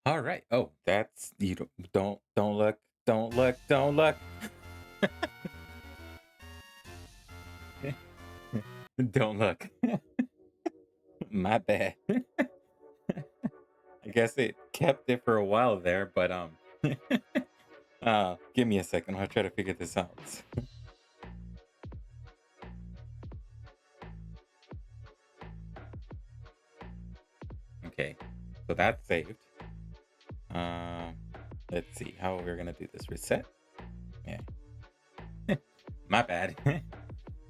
All right. Oh, that's you don't look, don't look, don't look. Don't look. My bad. I guess it kept it for a while there, but give me a second. I'll try to figure this out. Okay. So that's saved. Uh, let's see how we're gonna do this. Reset. Yeah. My bad.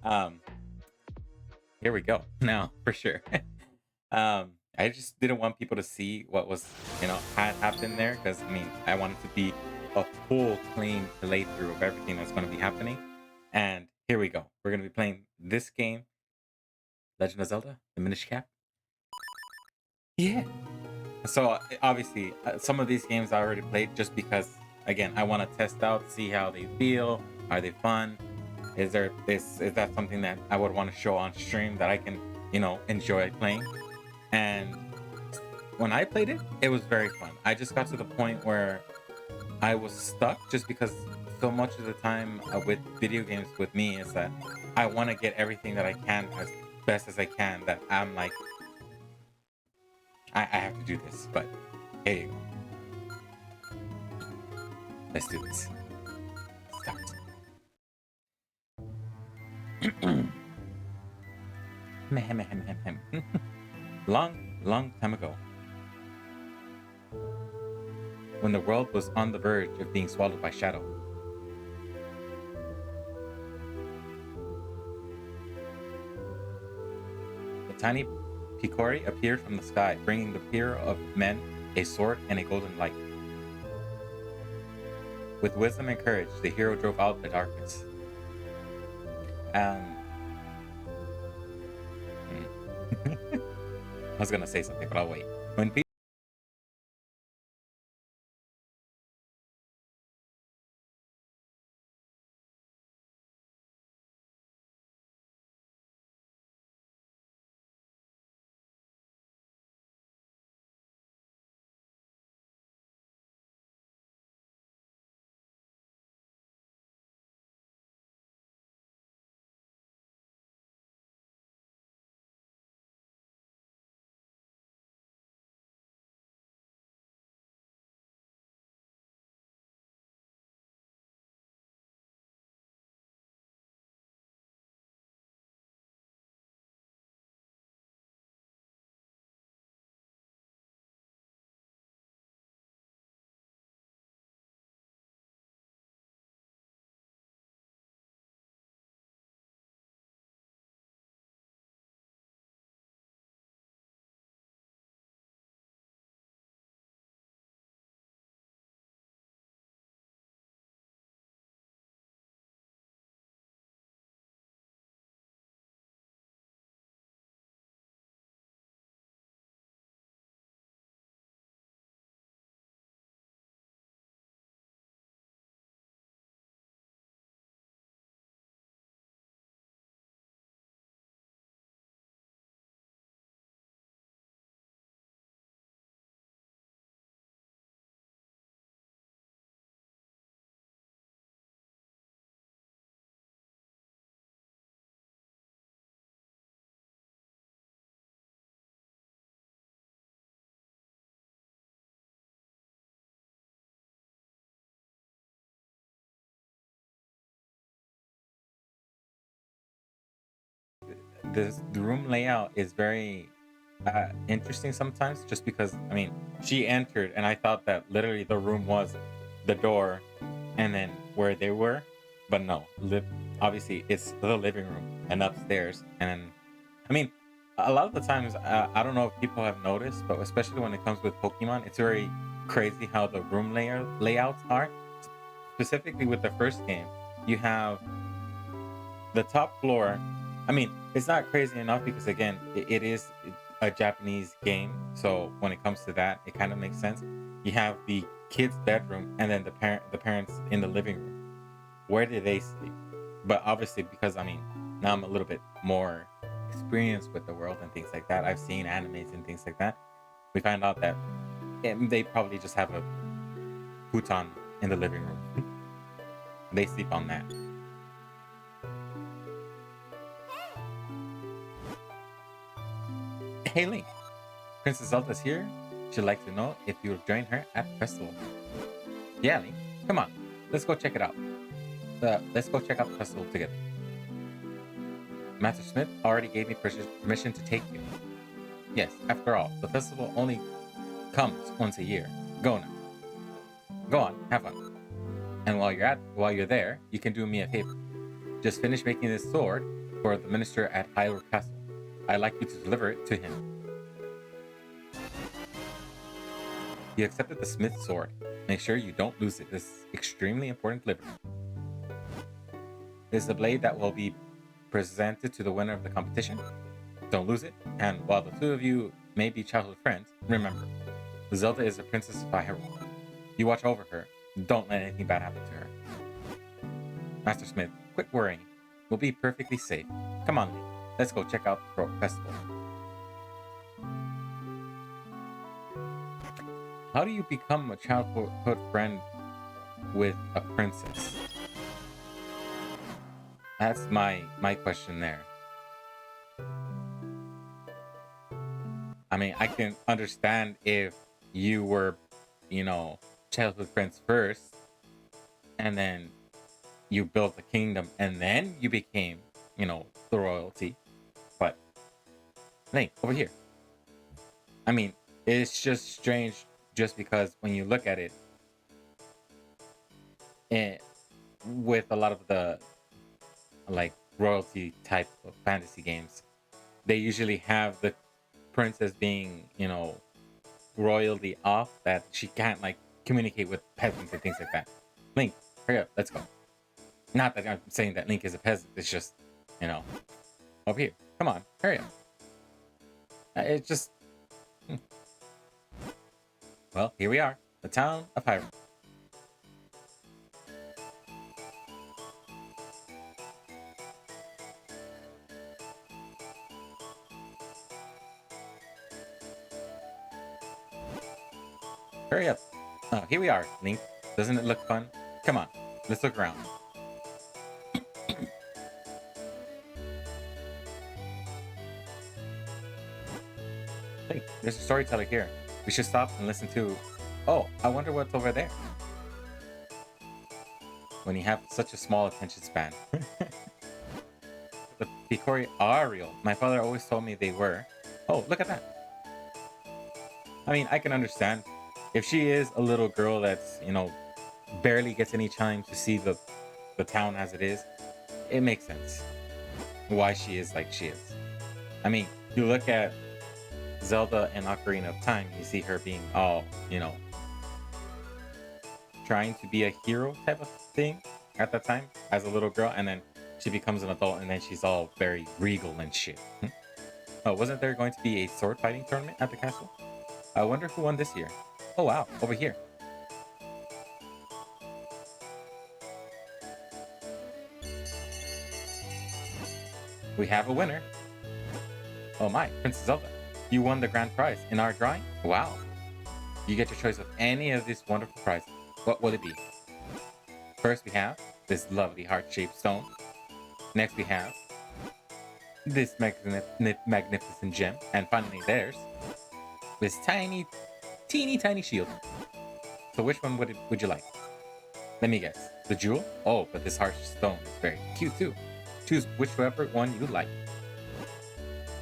um, here we go. Now for sure. I just didn't want people to see what was, had happened there because I mean, I wanted to be a full, clean playthrough of everything that's going to be happening. And here we go. We're going to be playing this game, Legend of Zelda: The Minish Cap. Yeah. So obviously, some of these games I already played just because, again, I want to test out, see how they feel. Are they fun? Is that something that I would want to show on stream that I can, enjoy playing? And when I played it, it was very fun. I just got to the point where I was stuck just because so much of the time with video games with me is that I want to get everything that I can as best as I can. That I'm like, I have to do this. But hey, let's do this. Start. Long time ago, when the world was on the verge of being swallowed by shadow, a tiny Picori appeared from the sky, bringing the peer of men a sword and a golden light. With wisdom and courage, the hero drove out the darkness. I was gonna say something, but I'll wait. When people the room layout is very interesting sometimes, just because I mean she entered and I thought that literally the room was the door and then where they were, but no, obviously it's the living room and upstairs. And I mean, a lot of the times I don't know if people have noticed, but especially when it comes with Pokemon, it's very crazy how the room layouts are. Specifically with the first game, you have the top floor. I mean, it's not crazy enough because again, it is a Japanese game, so when it comes to that, it kind of makes sense. You have the kids' bedroom and then the parents in the living room. Where do they sleep? But obviously, because I mean, now I'm a little bit more experienced with the world and things like that. I've seen animes and things like that. We find out that they probably just have a futon in the living room. They sleep on that. Hey Link, Princess Zelda's here. She'd like to know if you'll join her at the festival. Yeah, Link, come on, let's go check it out. Let's go check out the festival together. Master Smith already gave me permission to take you. Yes, after all, the festival only comes once a year. Go now. Go on, have fun. And while you're there, you can do me a favor. Just finish making this sword for the minister at Hyrule Castle. I'd like you to deliver it to him. You accepted the smith's sword. Make sure you don't lose it. This is extremely important delivery. This is a blade that will be presented to the winner of the competition. Don't lose it. And while the two of you may be childhood friends, remember, Zelda is a princess of Hyrule. You watch over her. Don't let anything bad happen to her. Master Smith, quit worrying. We'll be perfectly safe. Come on, Link. Let's go check out the festival. How do you become a childhood friend with a princess? That's my question there. I mean, I can understand if you were, you know, childhood friends first, and then you built a kingdom, and then you became, the royalty. But Link, over here. I mean, it's just strange, just because when you look at it, eh, with a lot of the like royalty type of fantasy games, they usually have the princess being, royalty off, that she can't like communicate with peasants and things like that. Link, hurry up, let's go. Not that I'm saying that Link is a peasant, it's just, you know, over here. Come on, hurry up. It's just. hmm. Well, here we are, the town of Hyrule. Hurry up. Oh, here we are, Link. Doesn't it look fun? Come on, let's look around. Hey, there's a storyteller here. We should stop and listen to. Oh, I wonder what's over there. When you have such a small attention span. The Picori are real. My father always told me they were. Oh, look at that. I mean, I can understand. If she is a little girl that's, barely gets any time to see the town as it is, it makes sense why she is like she is. I mean, you look at Zelda and Ocarina of Time, you see her being all, trying to be a hero type of thing at that time as a little girl, and then she becomes an adult, and then she's all very regal and shit. Oh, wasn't there going to be a sword fighting tournament at the castle? I wonder who won this year. Oh wow, over here. We have a winner. Oh my, Princess Zelda, you won the grand prize in our drawing? Wow. You get your choice of any of these wonderful prizes. What will it be? First, we have this lovely heart-shaped stone. Next, we have this magnificent gem. And finally, there's this teeny tiny shield. So which one would you like? Let me guess. The jewel? Oh, but this heart stone is very cute too. Choose whichever one you like.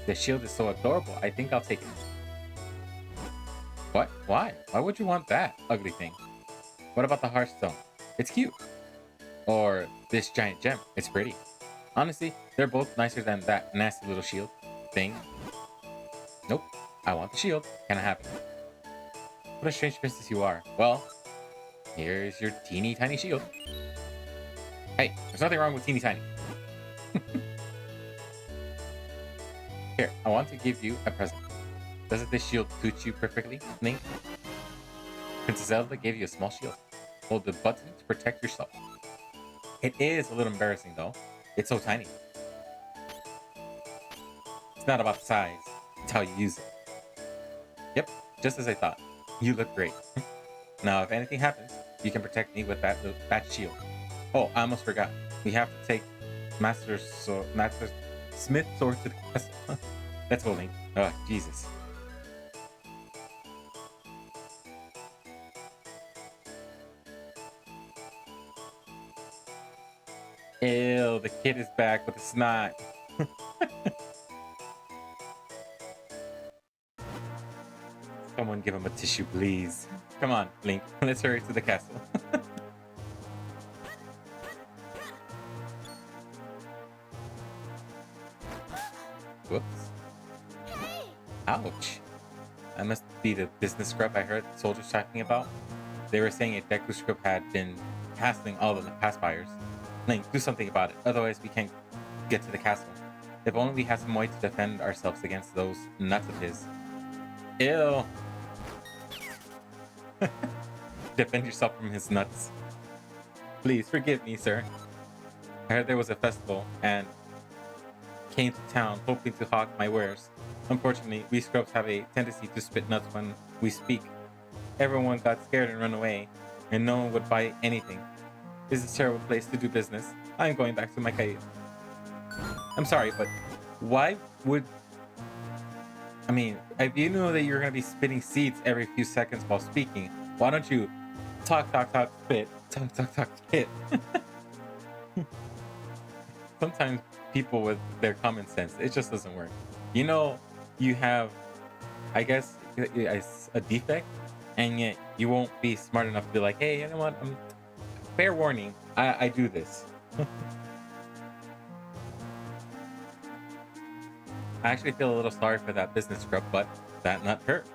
The shield is so adorable, I think I'll take it. What? Why? Why would you want that ugly thing? What about the hearthstone? It's cute. Or this giant gem? It's pretty. Honestly, they're both nicer than that nasty little shield thing. Nope. I want the shield. Can I have it? What a strange princess you are. Well, here's your teeny tiny shield. Hey, there's nothing wrong with teeny tiny. Here, I want to give you a present. Doesn't this shield suit you perfectly, Link? Princess Zelda gave you a small shield. Hold the button to protect yourself. It is a little embarrassing though. It's so tiny. It's not about the size, it's how you use it. Yep, just as I thought. You look great. Now, if anything happens, you can protect me with that shield. Oh, I almost forgot. We have to take Master Smith sword to the castle. Let's go, Link. Oh, Jesus. Ew, the kid is back with the snot. Someone give him a tissue, please. Come on, Link. Let's hurry to the castle. Whoops. Ouch. That must be the business scrub I heard the soldiers talking about. They were saying a Deku scrub had been hassling all of the past buyers. Link, do something about it, otherwise we can't get to the castle. If only we had some way to defend ourselves against those nuts of his. Ew. Defend yourself from his nuts. Please forgive me, sir. I heard there was a festival and came to town hoping to hawk my wares. Unfortunately, we scrubs have a tendency to spit nuts when we speak. Everyone got scared and ran away, and no one would buy anything. This is a terrible place to do business. I'm going back to my cave. I'm sorry, but why would I mean, if you know that you're gonna be spitting seeds every few seconds while speaking, why don't you talk, spit, talk, spit? Sometimes people with their common sense, it just doesn't work. You know, you have, I guess, a defect, and yet you won't be smart enough to be like, hey, you know what? Fair warning, I do this. I actually feel a little sorry for that business scrub, but that not hurt.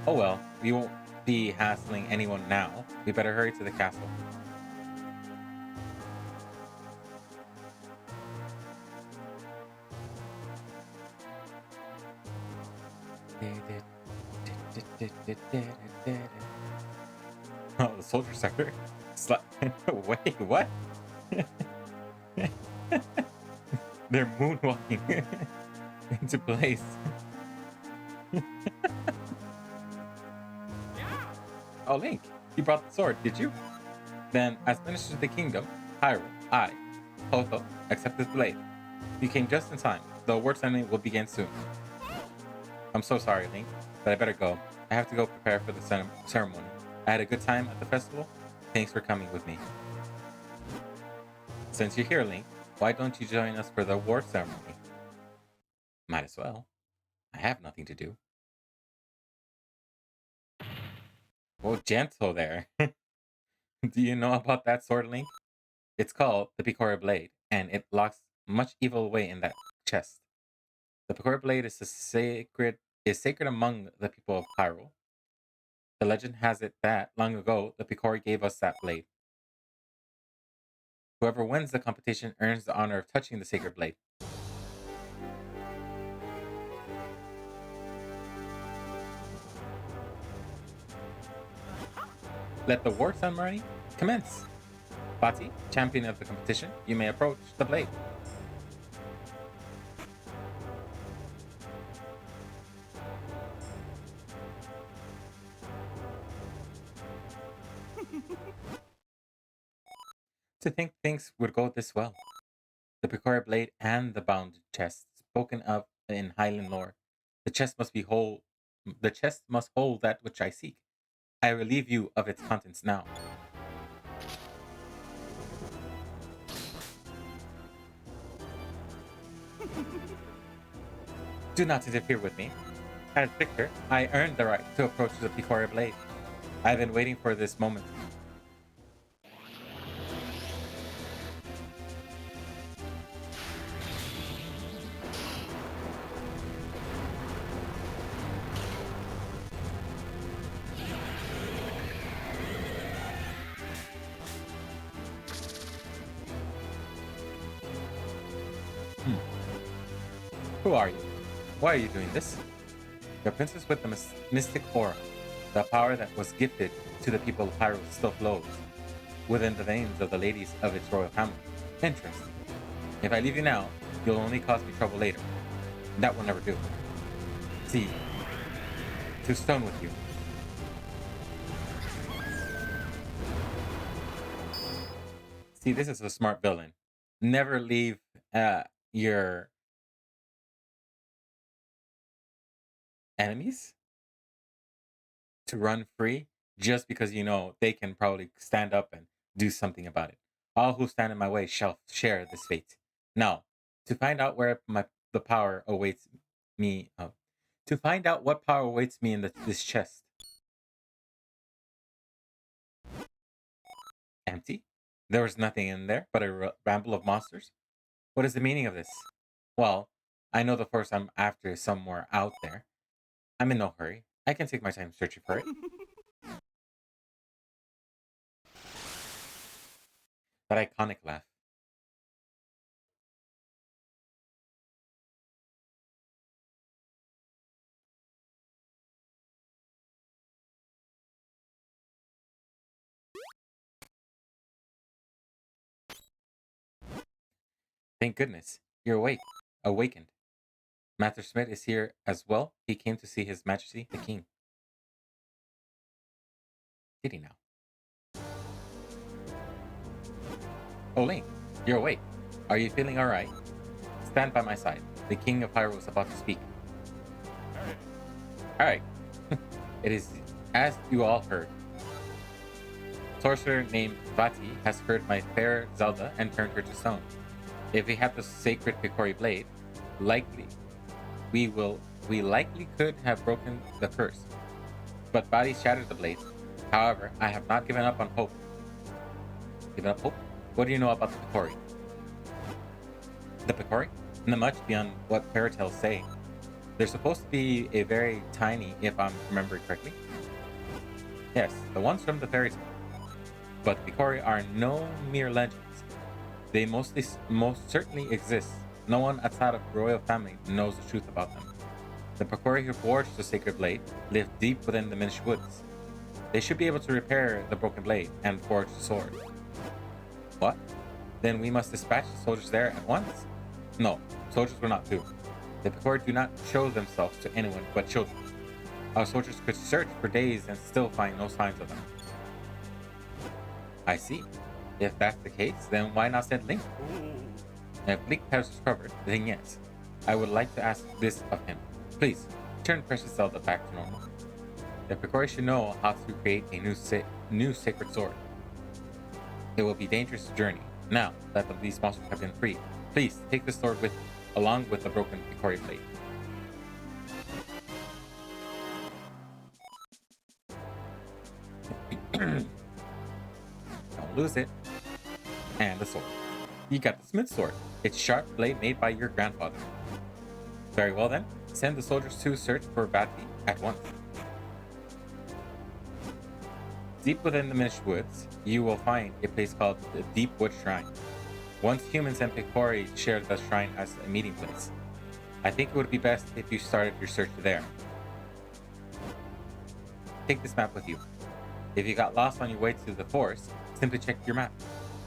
Oh well, we won't be hassling anyone now. We better hurry to the castle. Oh, the soldier sector? Wait, what? They're moonwalking into place. Oh, Link, you brought the sword, did you? Then, as minister of the kingdom, Hyrule, I, Hoto, accept this blade. You came just in time. The award ceremony will begin soon. I'm so sorry, Link, but I better go. I have to go prepare for the ceremony. I had a good time at the festival. Thanks for coming with me. Since you're here, Link, why don't you join us for the award ceremony? Might as well. I have nothing to do. Well, gentle there. Do you know about that sword, Link? It's called the Picora Blade, and it locks much evil away in that chest. The Picora Blade is sacred among the people of Hyrule. The legend has it that long ago the Picori gave us that blade. Whoever wins the competition earns the honor of touching the sacred blade. Let the war ceremony commence. Bati, champion of the competition, you may approach the blade. To think things would go this well. The Picora blade and the bound chest spoken of in Highland lore. The chest must be whole. The chest must hold that which I seek. I relieve you of its contents now. Do not interfere with me. As victor, I earned the right to approach the Picora blade. I've been waiting for this moment. Hmm. Who are you? Why are you doing this? The princess with the mystic aura, the power that was gifted to the people of Hyrule still flows within the veins of the ladies of its royal family. Interesting. If I leave you now, you'll only cause me trouble later. That will never do. See, to stone with you. See, this is a smart villain. Never leave your enemies to run free just because you know they can probably stand up and do something about it. All who stand in my way shall share this fate. Now, to find out where the power awaits me, to find out what power awaits me in this chest. Empty? There was nothing in there but a ramble of monsters. What is the meaning of this? Well, I know the force I'm after is somewhere out there. I'm in no hurry. I can take my time searching for it. That iconic laugh. Thank goodness. You're awake. Awakened. Master Smith is here as well. He came to see His Majesty the King. Did he now? Oh, Link, you're awake. Are you feeling alright? stand by my side. The king of Hyrule is about to speak. Alright. It is as you all heard. Sorcerer named Vati has heard my fair Zelda and turned her to stone. If we had the sacred Picori blade, we likely could have broken the curse. But Vati shattered the blade. However, I have not given up on hope. Given up hope? What do you know about the Picori? The Picori? Not much beyond what fairy tales say. They're supposed to be a very tiny, if I'm remembering correctly. Yes, the ones from the fairy tale. But the Picori are no mere legends. They most certainly exist. No one outside of the royal family knows the truth about them. The Picori who forged the sacred blade live deep within the Minish woods. They should be able to repair the broken blade and forge the sword. What? Then we must dispatch the soldiers there at once? No, soldiers will not do. The Picori do not show themselves to anyone but children. Our soldiers could search for days and still find no signs of them. I see. If that's the case, then why not send Link? If Link has recovered, then yes. I would like to ask this of him. Please, turn Precious Zelda back to normal. The Picori should know how to create a new sacred sword. It will be a dangerous journey. Now that these monsters have been freed, please take the sword with you, along with the broken Picori blade. Don't lose it. And the sword. You got the smith sword. It's sharp blade made by your grandfather. Very well then. Send the soldiers to search for Vati at once. Deep within the Minish woods, you will find a place called the Deep Wood Shrine. Once humans and Picori shared the shrine as a meeting place. I think it would be best if you started your search there. Take this map with you. If you got lost on your way to the forest, simply check your map.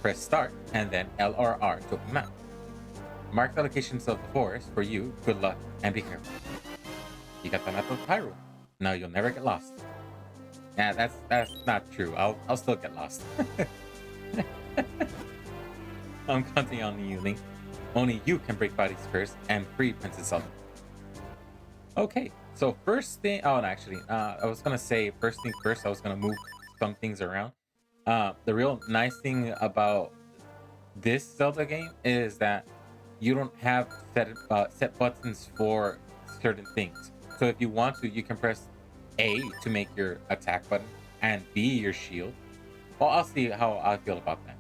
Press start and then L or R to open map. Mark the locations of the forest for you. Good luck and be careful. You got the map of Hyrule. Now you'll never get lost. Yeah, that's not true. I'll still get lost. I'm counting on you, Link. Only you can break Body's curse and free Princess Zelda. Okay, so first thing. Oh, and actually, I was gonna say first thing first. I was gonna move some things around. The real nice thing about this Zelda game is that you don't have set buttons for certain things. So if you want to, you can press A to make your attack button and B your shield. Well, I'll see how I feel about that.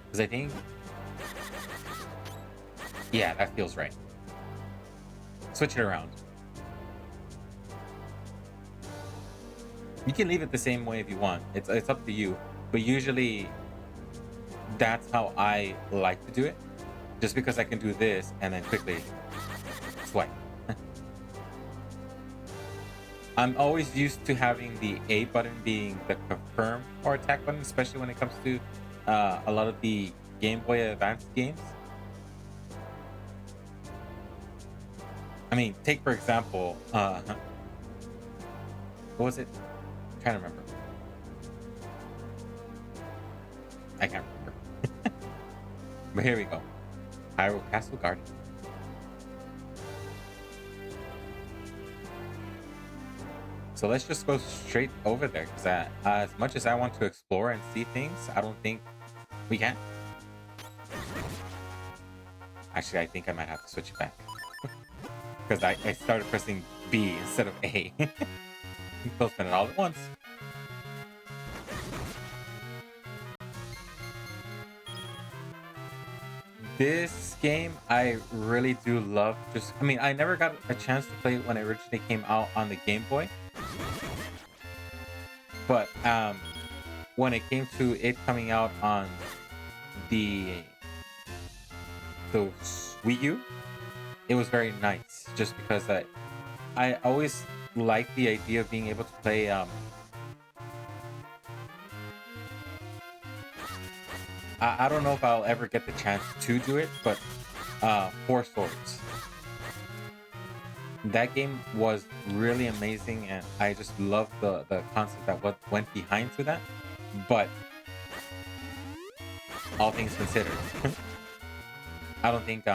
Because I think, yeah, that feels right. Switch it around. You can leave it the same way if you want. It's up to you. But usually, that's how I like to do it. Just because I can do this and then quickly swipe. I'm always used to having the A button being the confirm or attack button, especially when it comes to a lot of the Game Boy Advance games. I mean, take for example, what was it? I'm trying to remember. I can't remember. But here we go. Hyrule Castle Garden. So let's just go straight over there, because as much as I want to explore and see things, I don't think we can. Actually, I think I might have to switch it back. Because I started pressing B instead of A. Don't spend it all at once. This game, I really do love. I mean, I never got a chance to play it when it originally came out on the Game Boy. But when it came to it coming out on the Wii U, it was very nice. Just because I always liked the idea of being able to play I don't know if I'll ever get the chance to do it, but Four Swords. That game was really amazing, and I just love the concept that what went behind to that. But all things considered, I don't think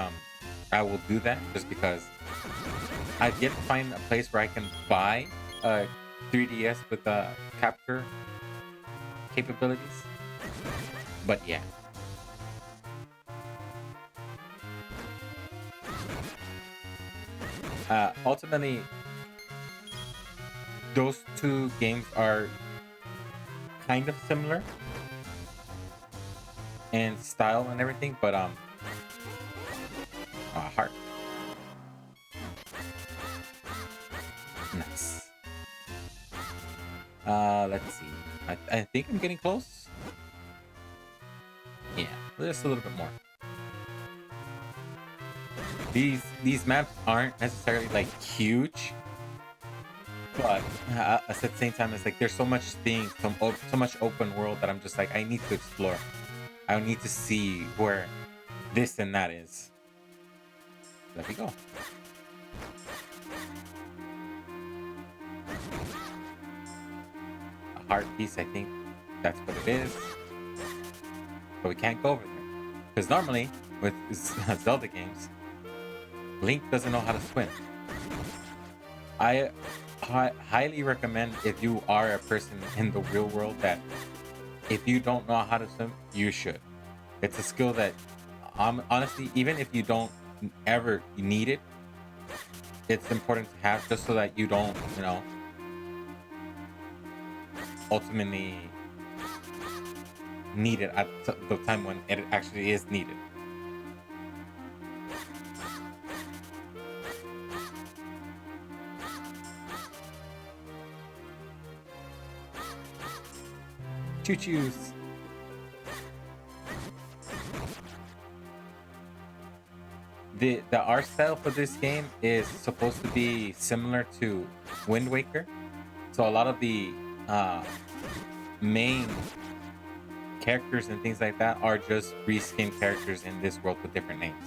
I will do that just because I've yet to find a place where I can buy a 3DS with capture capabilities. But yeah, ultimately, those two games are kind of similar in style and everything, but heart, nice. Let's see. I think I'm getting close. Yeah, just a little bit more. These maps aren't necessarily like huge, but at the same time, it's like there's so much things, so much open world that I'm just like I need to explore. I need to see where this and that is. There we go. A heart piece, I think that's what it is. But we can't go over there because normally with Zelda games, Link doesn't know how to swim. I highly recommend if you are a person in the real world that if you don't know how to swim, you should. It's a skill that, honestly, even if you don't ever need it, it's important to have just so that you don't, ultimately need it at the time when it actually is needed. Choo-choos. The art style for this game is supposed to be similar to Wind Waker. So a lot of the main characters and things like that are just reskinned characters in this world with different names.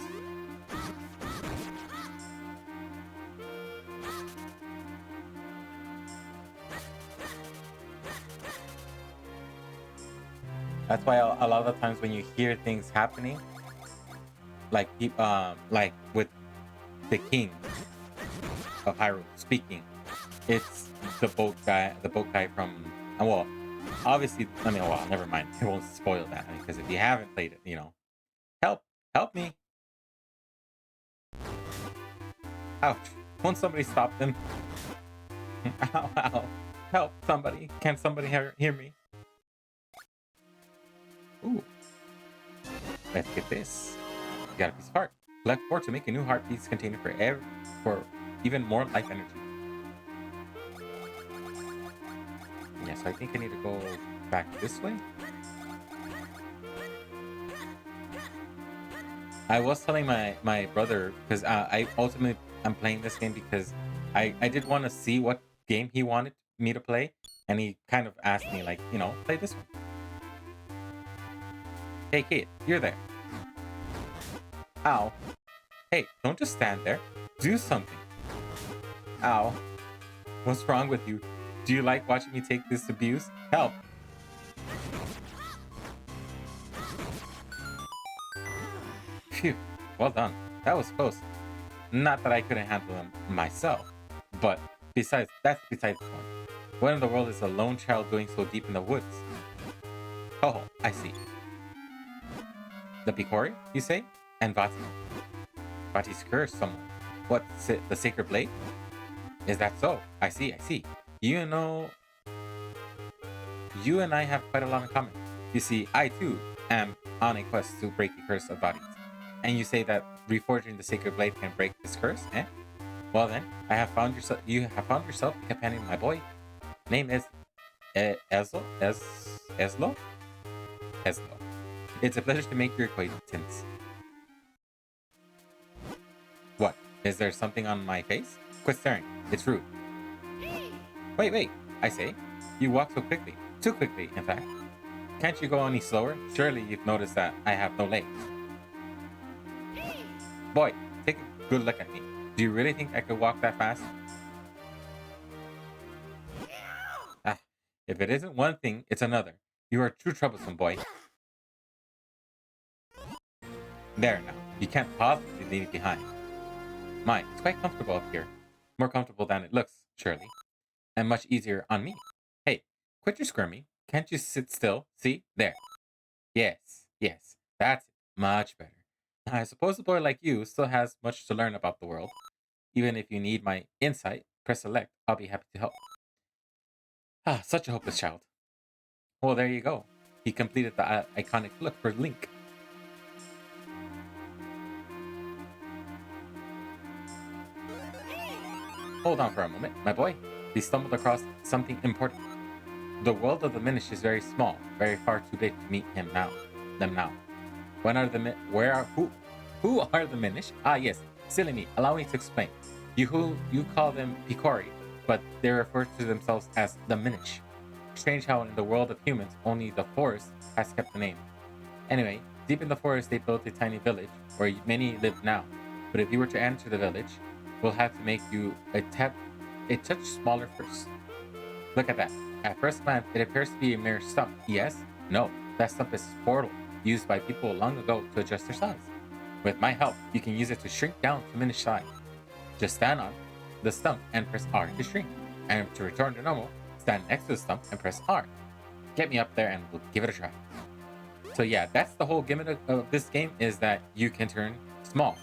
That's why a lot of the times when you hear things happening, like with the king of Hyrule speaking, it's the boat guy from, well, obviously, well, never mind. I won't spoil that because if you haven't played it, help me. Ouch! Won't somebody stop them? Ow, ow! Help somebody! Can somebody hear me? Ooh, let's get this. You got a piece of heart. Select 4 to make a new heart piece container for even more life energy. Yeah, so I think I need to go back this way. I was telling my brother because I'm playing this game because I did want to see what game he wanted me to play, and he kind of asked me like, play this one. Hey kid, you're there. Ow. Hey, don't just stand there. Do something. Ow. What's wrong with you? Do you like watching me take this abuse? Help. Phew. Well done. That was close. Not that I couldn't handle them myself, but that's besides the point. What in the world is a lone child doing so deep in the woods? Oh, I see. The Picori, you say? And Vati. Vati's cursed someone. What's it, the Sacred Blade? Is that so? I see. You and I have quite a lot in common. You see, I too am on a quest to break the curse of bodies. And you say that reforging the Sacred Blade can break this curse, eh? Well then, you have found yourself a companion, my boy. Name is Eslo? Eslo? Eslo. It's a pleasure to make your acquaintance. What? Is there something on my face? Quit staring. It's rude. Wait. I say. You walk so quickly. Too quickly, in fact. Can't you go any slower? Surely you've noticed that I have no legs. Boy, take a good look at me. Do you really think I could walk that fast? Ah, if it isn't one thing, it's another. You are a true troublesome boy. There now. You can't possibly leave it behind. My, it's quite comfortable up here. More comfortable than it looks, surely. And much easier on me. Hey, quit your squirming. Can't you sit still? See? There. Yes, yes. That's it. Much better. I suppose a boy like you still has much to learn about the world. Even if you need my insight, press select. I'll be happy to help. Ah, such a hopeless child. Well, there you go. He completed the iconic look for Link. Hold on for a moment, my boy. We stumbled across something important. The world of the Minish is very small, very far too big to meet them now. When are the who are the Minish? Ah yes, silly me. Allow me to explain. You call them Picori, but they refer to themselves as the Minish. Strange how in the world of humans only the forest has kept the name. Anyway, deep in the forest they built a tiny village where many live now. But if you were to enter the village, we'll have to make you a touch smaller first. Look at that. At first glance, it appears to be a mere stump. Yes? No. That stump is a portal used by people long ago to adjust their size. With my help, you can use it to shrink down to Minish size. Just stand on the stump and press R to shrink. And to return to normal, stand next to the stump and press R. Get me up there and we'll give it a try. So yeah, that's the whole gimmick of this game, is that you can turn small.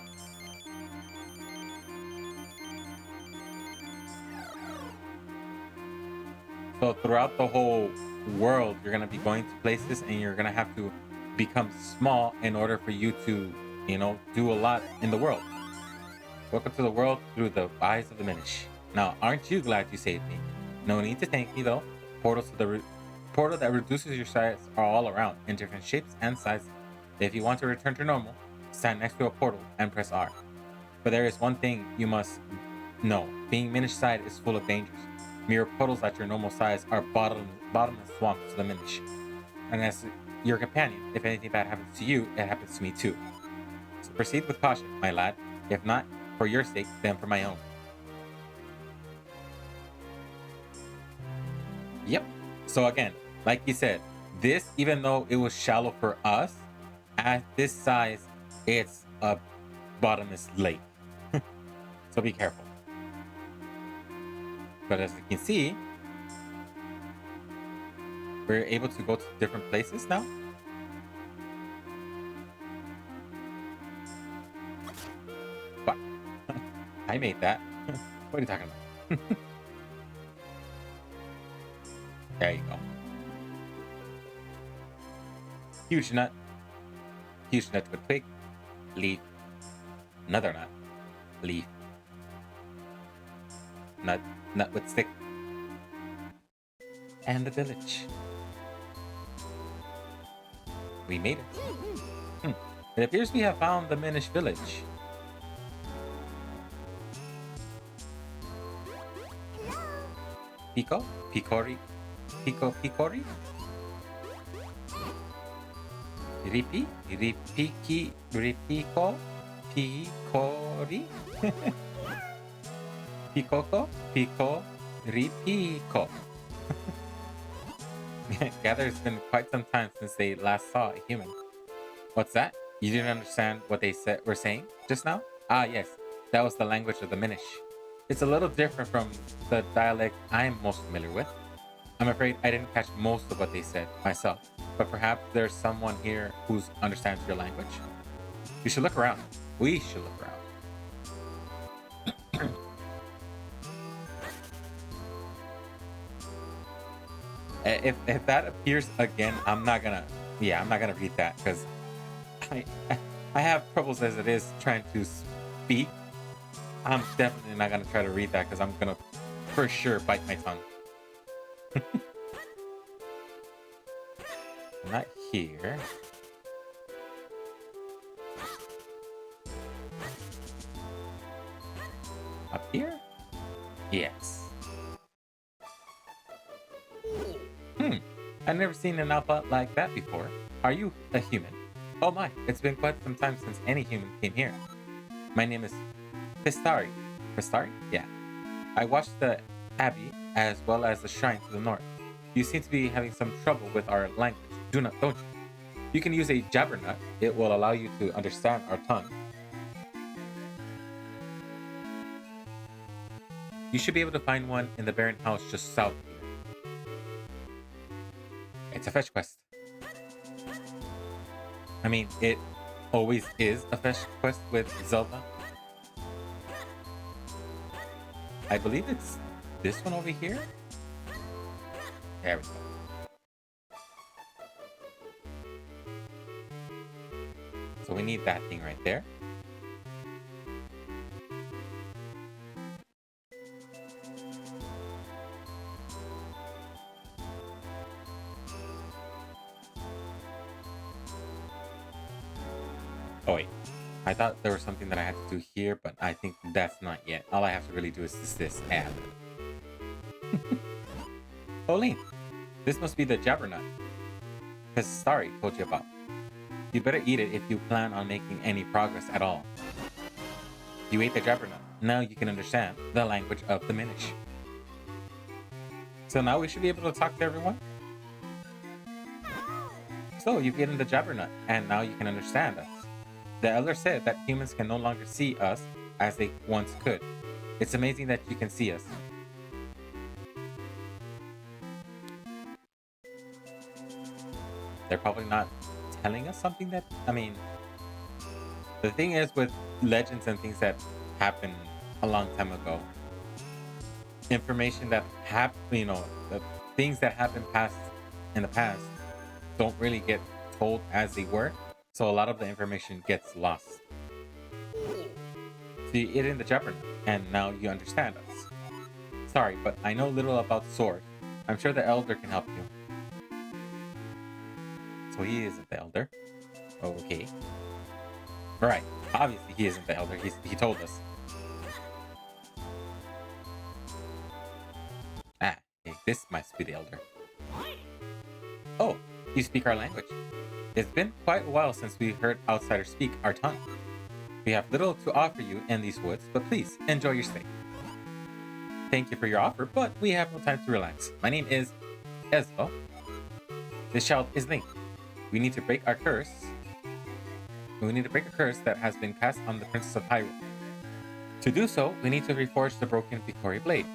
So throughout the whole world, you're going to be going to places and you're going to have to become small in order for you to, do a lot in the world. Welcome to the world through the eyes of the Minish. Now, aren't you glad you saved me? No need to thank me though. Portal that reduces your size are all around in different shapes and sizes. If you want to return to normal, stand next to a portal and press R. But there is one thing you must know. Being Minish side is full of dangers. Mere puddles at your normal size are bottomless swamps to the Minish. And as your companion, if anything bad happens to you, it happens to me too. So proceed with caution, my lad. If not for your sake, then for my own. Yep. So again, like you said, this, even though it was shallow for us, at this size, it's a bottomless lake. So be careful. But as you can see, we're able to go to different places now. But I made that. What are you talking about? There you go. Huge nut. Huge nut with twig. Leaf. Another nut. Leaf. Nut. Nut with stick. And the village. We made it. It appears we have found the Minish village. Pico? Picori? Pico Picori? Ripi? Ripiki? Ripico? Picori? Picoco? Pico? Ripico. Gather it's been quite some time since they last saw a human. What's that? You didn't understand what they were saying just now? Ah, yes. That was the language of the Minish. It's a little different from the dialect I'm most familiar with. I'm afraid I didn't catch most of what they said myself, but perhaps there's someone here who understands your language. You should look around. We should look around. If that appears again, I'm not gonna read that because I have troubles as it is trying to speak. I'm definitely not gonna try to read that because I'm gonna for sure bite my tongue. Not here. Up here? Yes. I've never seen an outfit like that before. Are you a human? Oh my, it's been quite some time since any human came here. My name is Pistari. Pistari? Yeah. I watched the abbey as well as the shrine to the north. You seem to be having some trouble with our language, don't you? You can use a jabbernut. It will allow you to understand our tongue. You should be able to find one in the Baron house just south here. It's a fetch quest. I mean, it always is a fetch quest with Zelda. I believe it's this one over here. There we go. So we need that thing right there. Oh wait, I thought there was something that I had to do here, but I think that's not yet. All I have to really do is this add. Pauline, this must be the jabbernut. Sorry, told you about. You better eat it if you plan on making any progress at all. You ate the jabbernut. Now you can understand the language of the Minish. So now we should be able to talk to everyone? So you've eaten the jabbernut, and now you can understand us. The elder said that humans can no longer see us as they once could. It's amazing that you can see us. They're probably not telling us something that, I mean, the thing is with legends and things that happened a long time ago, information that the things that happened in the past don't really get told as they were. So a lot of the information gets lost. So you eat in the jabbernut, and now you understand us. Sorry, but I know little about the sword. I'm sure the elder can help you. So he isn't the elder. Okay. Right. Obviously he isn't the elder. He told us. Ah, okay, this must be the elder. Oh, you speak our language. It's been quite a while since we heard outsiders speak our tongue. We have little to offer you in these woods, but please enjoy your stay. Thank you for your offer, but we have no time to relax. My name is Ezlo. This child is Link. We need to break a curse that has been cast on the Princess of Hyrule. To do so, we need to reforge the broken Victoria blade.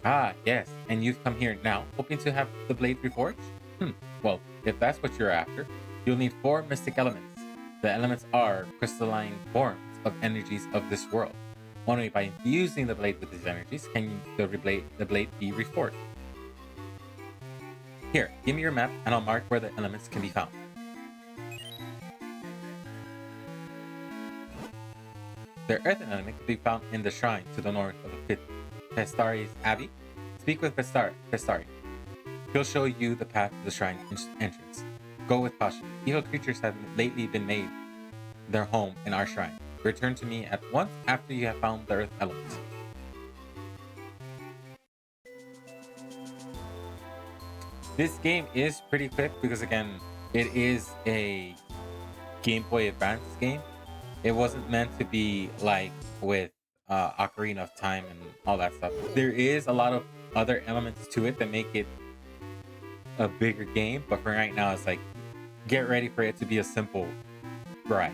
Ah, yes, and you've come here now, hoping to have the blade reforged? Well, if that's what you're after, you'll need 4 mystic elements. The elements are crystalline forms of energies of this world. Only by infusing the blade with these energies can the blade be reforged. Here, give me your map and I'll mark where the elements can be found. The earthen element can be found in the shrine to the north of the Vestari's Abbey. Speak with Vestari. He'll show you the path to the shrine entrance. Go with caution. Evil creatures have lately been made their home in our shrine. Return to me at once after you have found the earth elements. This game is pretty quick because, again, it is a Game Boy Advance game. It wasn't meant to be like with Ocarina of Time and all that stuff. There is a lot of other elements to it that make it a bigger game, but for right now, it's like, get ready for it to be a simple ride.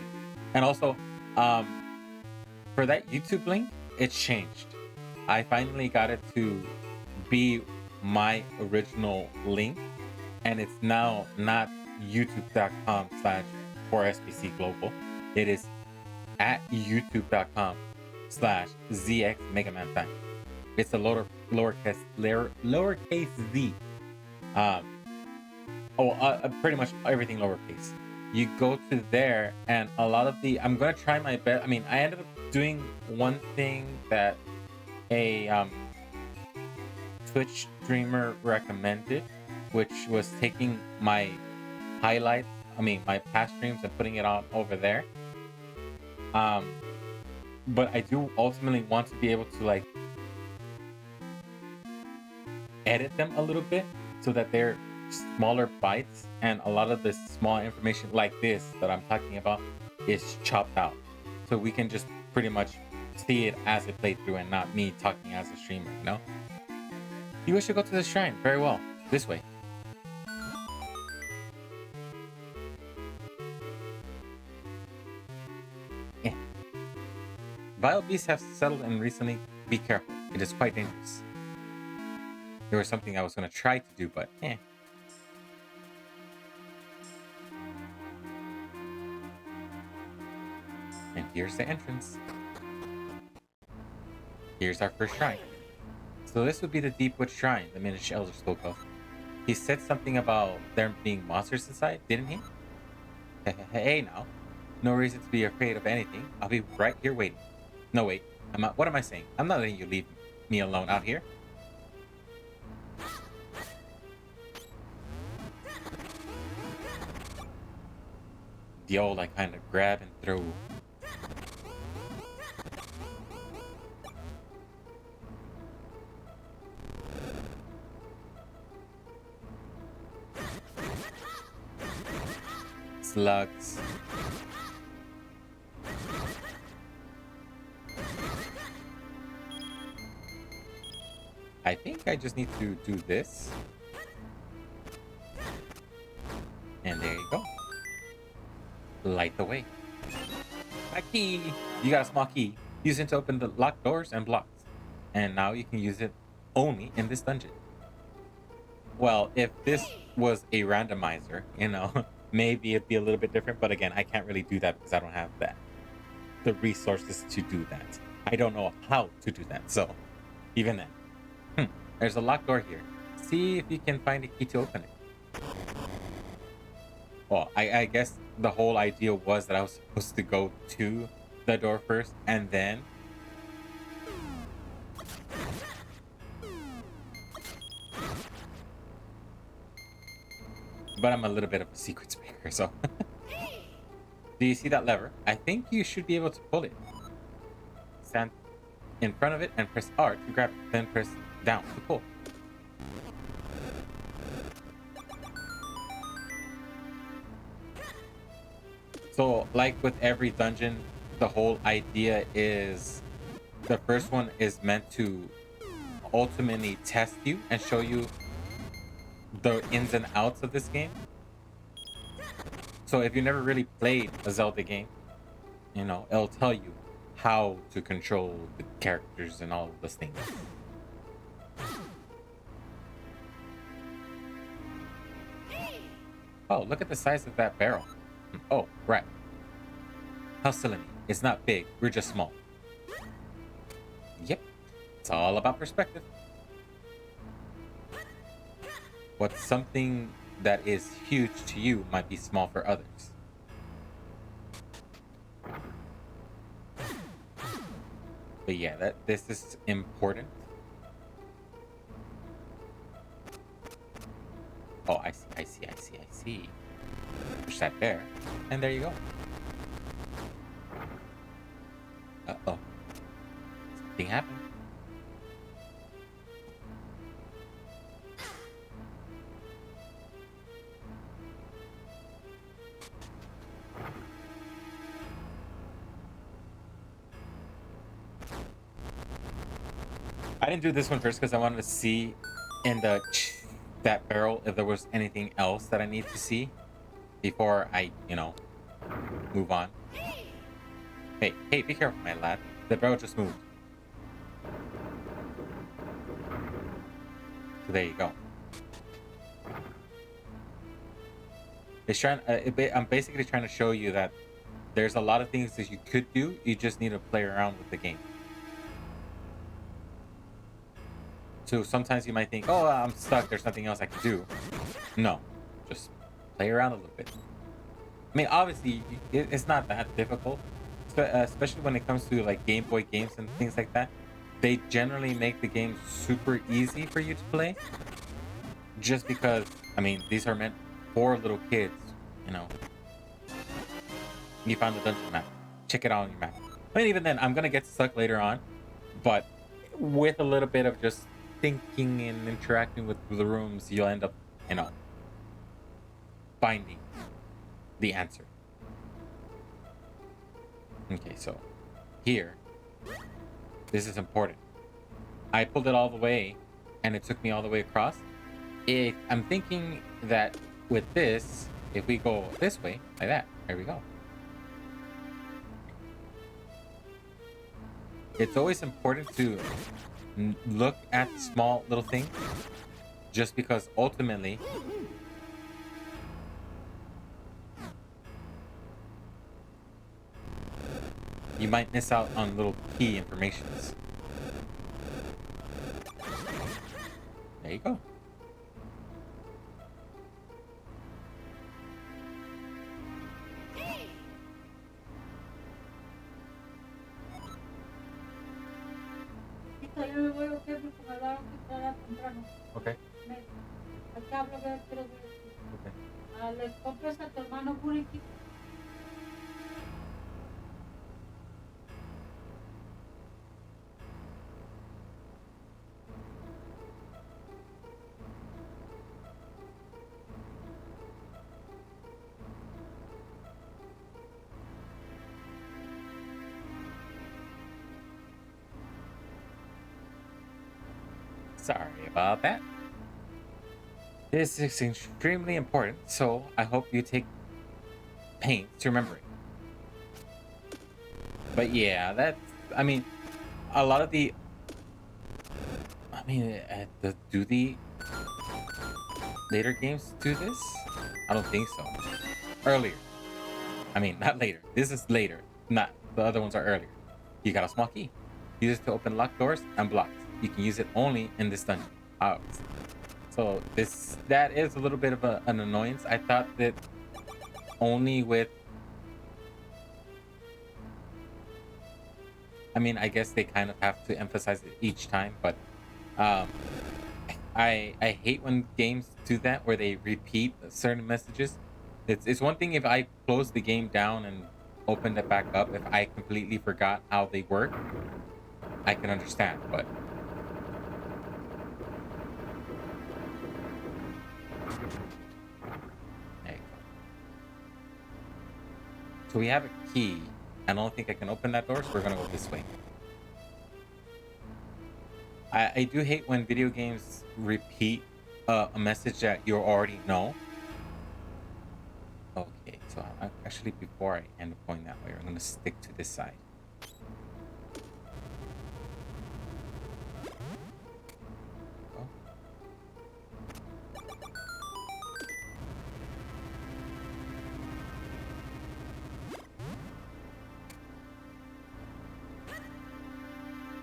And also, for that YouTube link, it's changed. I finally got it to be my original link, and it's now not youtube.com/4SBCglobal. It is at youtube.com/ZXMegamanFan. It's a lowercase z. Pretty much everything lowercase. You go to there, and a lot of I'm gonna try my best. I mean, I ended up doing one thing that a Twitch streamer recommended, which was taking my highlights, my past streams, and putting it on over there. But I do ultimately want to be able to like edit them a little bit so that they're smaller bites, and a lot of the small information like this that I'm talking about is chopped out, so we can just pretty much see it as it played through and not me talking as a streamer, you know? You wish to go to the shrine. Very well. This way. Vile beasts have settled in recently. Be careful. It is quite dangerous. There was something I was going to try to do, but eh. And here's the entrance. Here's our first shrine. So this would be the Deepwood Shrine the Minish Elder spoke of. He said something about there being monsters inside, didn't he? Hey now. No reason to be afraid of anything. I'll be right here waiting. No, wait. What am I saying? I'm not letting you leave me alone out here. The old, I kind of grab and throw. Slugs. I think I just need to do this. And there you go. Light the way. My key! You got a small key. Use it to open the locked doors and blocks. And now you can use it only in this dungeon. Well, if this was a randomizer, you know, maybe it'd be a little bit different. But again, I can't really do that because I don't have the resources to do that. I don't know how to do that. So, even then. There's a locked door here. See if you can find a key to open it. Well, I guess the whole idea was that I was supposed to go to the door first and then... But I'm a little bit of a secret speaker, so... Do you see that lever? I think you should be able to pull it. Stand in front of it and press R to grab it, then press down to pull. So, like with every dungeon, the whole idea is the first one is meant to ultimately test you and show you the ins and outs of this game. So if you never really played a Zelda game, you know, it'll tell you how to control the characters and all of those things. Oh, look at the size of that barrel. Oh, right. How silly me. It's not big, we're just small. Yep, it's all about perspective. What's something that is huge to you might be small for others. But yeah, this is important. Oh, I see. Push that there, and there you go. Uh-oh. Something happened. I didn't do this one first because I wanted to see in that barrel if there was anything else that I need to see before I, you know, move on. Hey, be careful, my lad. The barrel just moved. So there you go. It's trying. I'm basically trying to show you that there's a lot of things that you could do. You just need to play around with the game. So sometimes you might think, oh, I'm stuck. There's nothing else I can do. No, just play around a little bit. I mean, obviously, it's not that difficult, especially when it comes to like Game Boy games and things like that. They generally make the game super easy for you to play, just because, I mean, these are meant for little kids, you know. You found the dungeon map. Check it out on your map. I mean, even then, I'm gonna get stuck later on, but with a little bit of just thinking and interacting with the rooms, you'll end up, you know, finding the answer. Okay, so here, this is important. I pulled it all the way and it took me all the way across. I'm thinking that with this, if we go this way, like that, there we go. It's always important to look at the small little thing, just because ultimately you might miss out on little key informations. There you go. Okay. Okay. Sorry about that. This is extremely important, so I hope you take pains to remember it. But yeah, that's. I mean, a lot of the. I mean, do the later games do this? I don't think so. Earlier. I mean, not later. This is later. Not the other ones are earlier. You got a small key. Use it to open locked doors and blocks. You can use it only in this dungeon. So that is a little bit of an annoyance. I thought that only with. I mean, I guess they kind of have to emphasize it each time, but um, I hate when games do that where they repeat certain messages. It's one thing if I close the game down and opened it back up. If I completely forgot how they work, I can understand. But there you go. So we have a key. I don't think I can open that door, so we're gonna go this way. I do hate when video games repeat a message that you already know. Okay, so actually, before I end up going that way, I'm gonna stick to this side. Oh.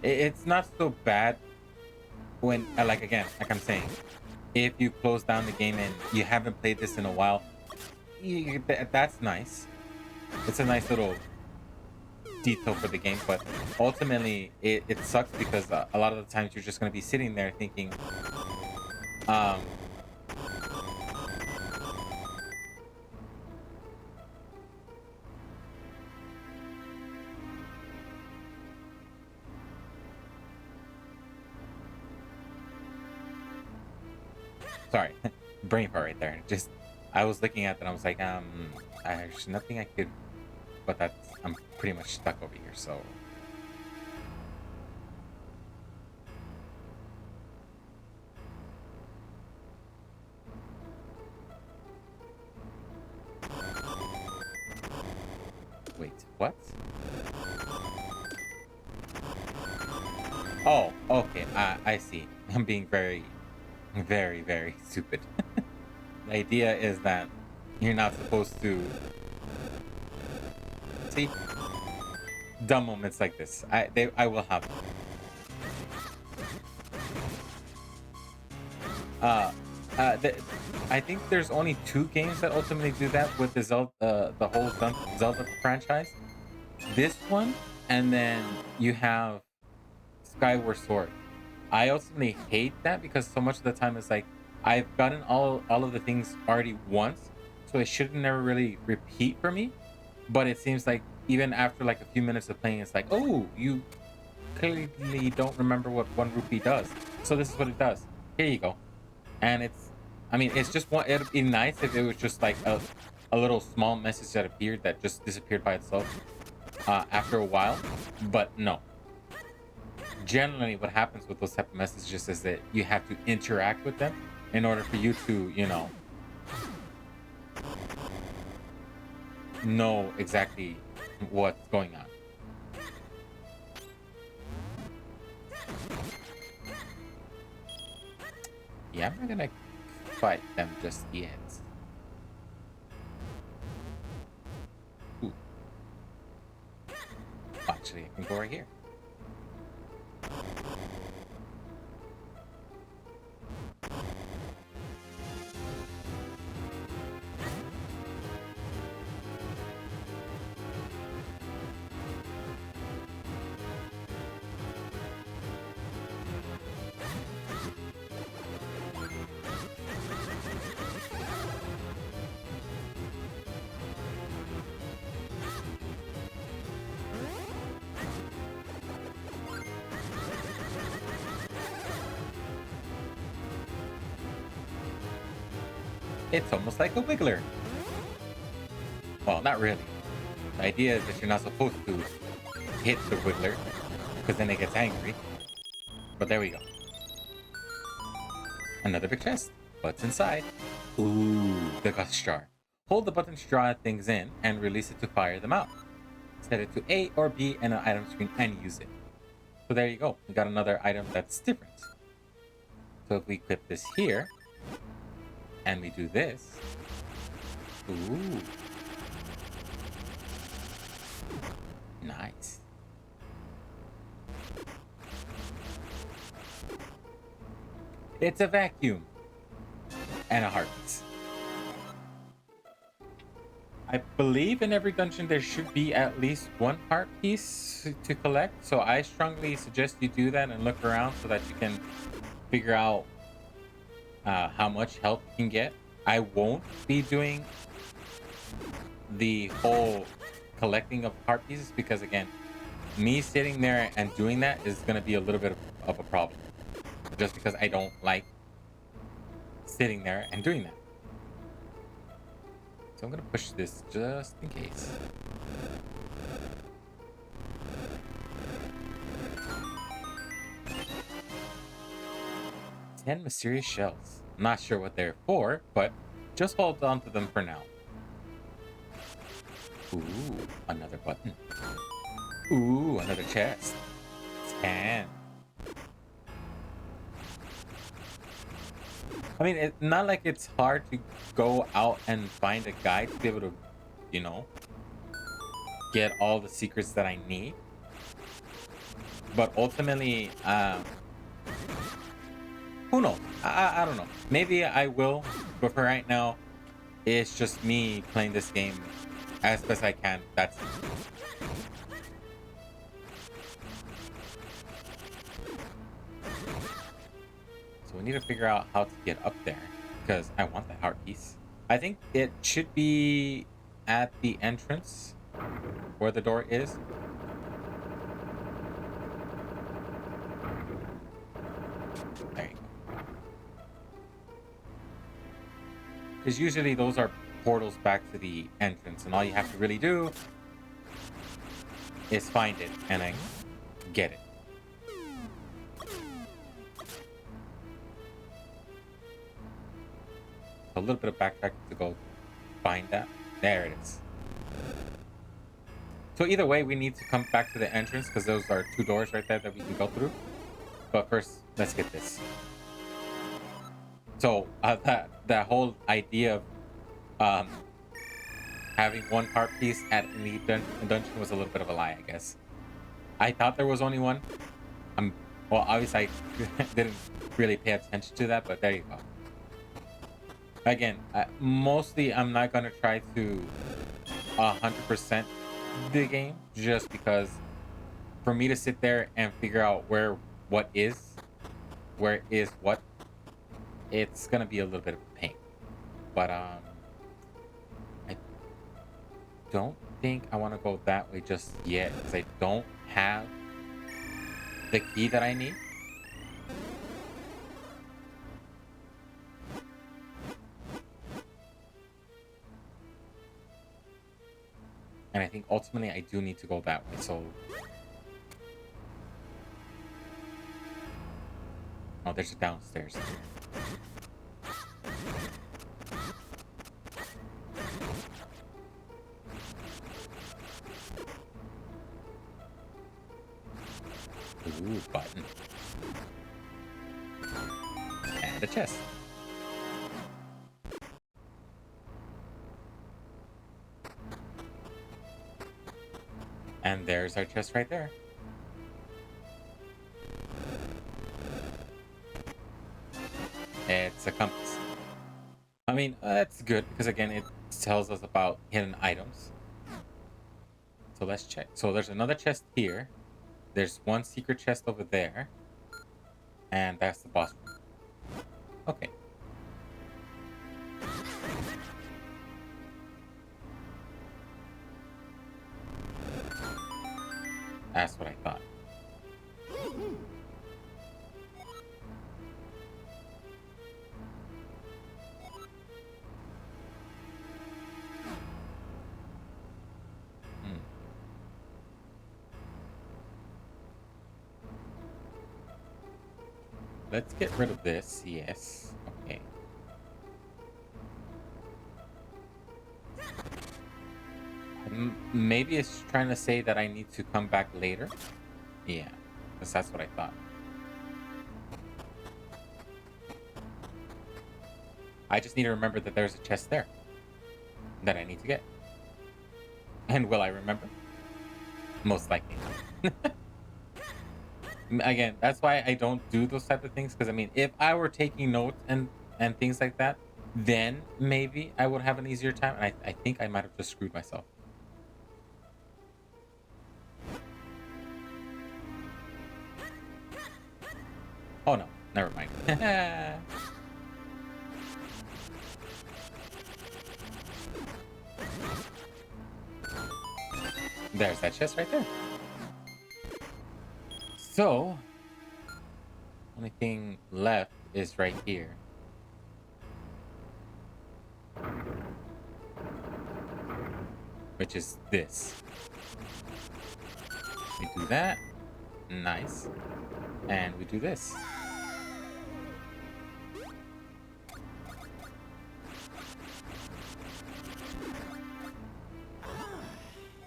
It's not so bad when, like again, like I'm saying, if you close down the game and you haven't played this in a while, that's nice. It's a nice little detail for the game, but ultimately it sucks because a lot of the times you're just going to be sitting there thinking, um, sorry, brain fart right there. Just I was looking at that, I was like, there's nothing I could, but that's I'm pretty much stuck over here, so. Wait, what? Oh, okay. I see. I'm being very, very, very stupid. The idea is that you're not supposed to see dumb moments like this. I will have them. Uh, I think there's only two games that ultimately do that with the whole Zelda franchise. This one, and then you have Skyward Sword. I ultimately hate that because so much of the time it's like I've gotten all of the things already once, so it should never really repeat for me. But it seems like even after like a few minutes of playing, it's like, oh, you clearly don't remember what one rupee does. So this is what it does. Here you go. And I mean, it's just one. It'd be nice if it was just like a little small message that appeared that just disappeared by itself after a while. But no, generally what happens with those type of messages is that you have to interact with them in order for you to know exactly what's going on. Yeah, I'm not gonna fight them just yet. Ooh. Actually, I can go right here. It's almost like a wiggler. Well, not really. The idea is that you're not supposed to hit the wiggler, because then it gets angry. But there we go. Another big chest. What's inside? Ooh, the gust jar. Hold the button to draw things in and release it to fire them out. Set it to A or B in an item screen and use it. So there you go. We got another item that's different. So if we equip this here, and we do this. Ooh. Nice. It's a vacuum. And a heart piece. I believe in every dungeon there should be at least one heart piece to collect. So I strongly suggest you do that and look around so that you can figure out how much health you can get. I won't be doing the whole collecting of heart pieces because, again, me sitting there and doing that is going to be a little bit of a problem. Just because I don't like sitting there and doing that. So I'm going to push this just in case. Ten mysterious shells. I'm not sure what they're for, but just hold on to them for now. Ooh, another button. Ooh, another chest. 10. I mean, it's not like it's hard to go out and find a guide to be able to, you know, get all the secrets that I need. But ultimately, who knows? I don't know. Maybe I will, but for right now, it's just me playing this game as best I can. That's it. So we need to figure out how to get up there because I want that heart piece. I think it should be at the entrance where the door is. There you go. Because usually those are portals back to the entrance, and all you have to really do is find it and then get it. A little bit of backtracking to go find that. There it is. So either way, we need to come back to the entrance because those are two doors right there that we can go through. But first, let's get this. So that whole idea of having one heart piece at any dungeon was a little bit of a lie, I guess. I thought there was only one. Well, obviously I didn't really pay attention to that, but there you go. Again, mostly I'm not gonna try to 100% the game just because for me to sit there and figure out where is what, it's gonna be a little bit of a pain. But I don't think I want to go that way just yet because I don't have the key that I need. And I think ultimately I do need to go that way. So, oh, there's a downstairs. Ooh, button. And the chest. And there's our chest right there. It's a compass. I mean, that's good because again, it tells us about hidden items. So let's check. So there's another chest here. There's one secret chest over there. And that's the boss room. Okay. That's what I thought. Let's get rid of this. Yes. Okay. Maybe it's trying to say that I need to come back later. Yeah, because that's what I thought. I just need to remember that there's a chest there that I need to get. And will I remember? Most likely. Again, that's why I don't do those type of things. Because I mean, if I were taking notes and things like that, then maybe I would have an easier time. And I think I might have just screwed myself. Oh no, never mind. There's that chest right there. So, only thing left is right here. Which is this. We do that. Nice. And we do this.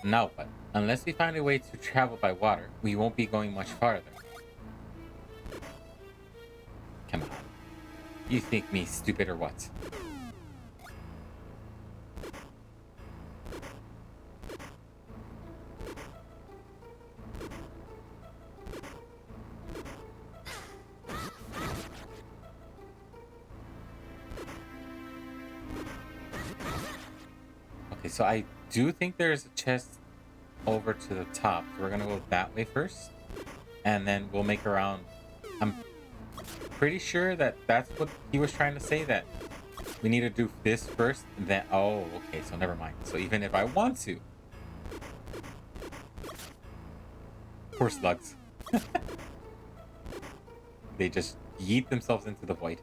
Now what? Unless we find a way to travel by water, we won't be going much farther. Come on. You think me stupid or what? Okay, so I do think there's a chest over to the top. So we're gonna go that way first, and then we'll make around. I'm pretty sure that that's what he was trying to say, that we need to do this first, then oh, okay, so never mind. So even if I want to, poor slugs. They just yeet themselves into the void.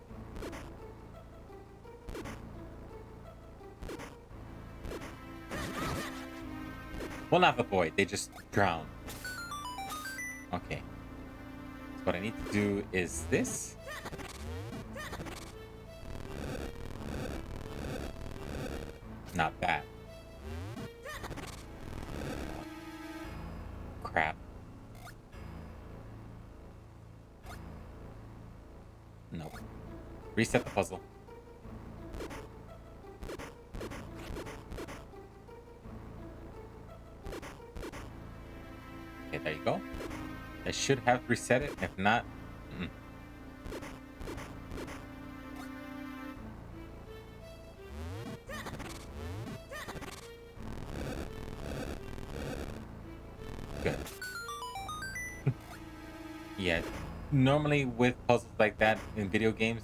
Well, not the void, they just drown. Okay. So what I need to do is this. Not that. Crap. Nope. Reset the puzzle. Okay, there you go. I should have reset it. If not, good. Yeah, normally with puzzles like that in video games,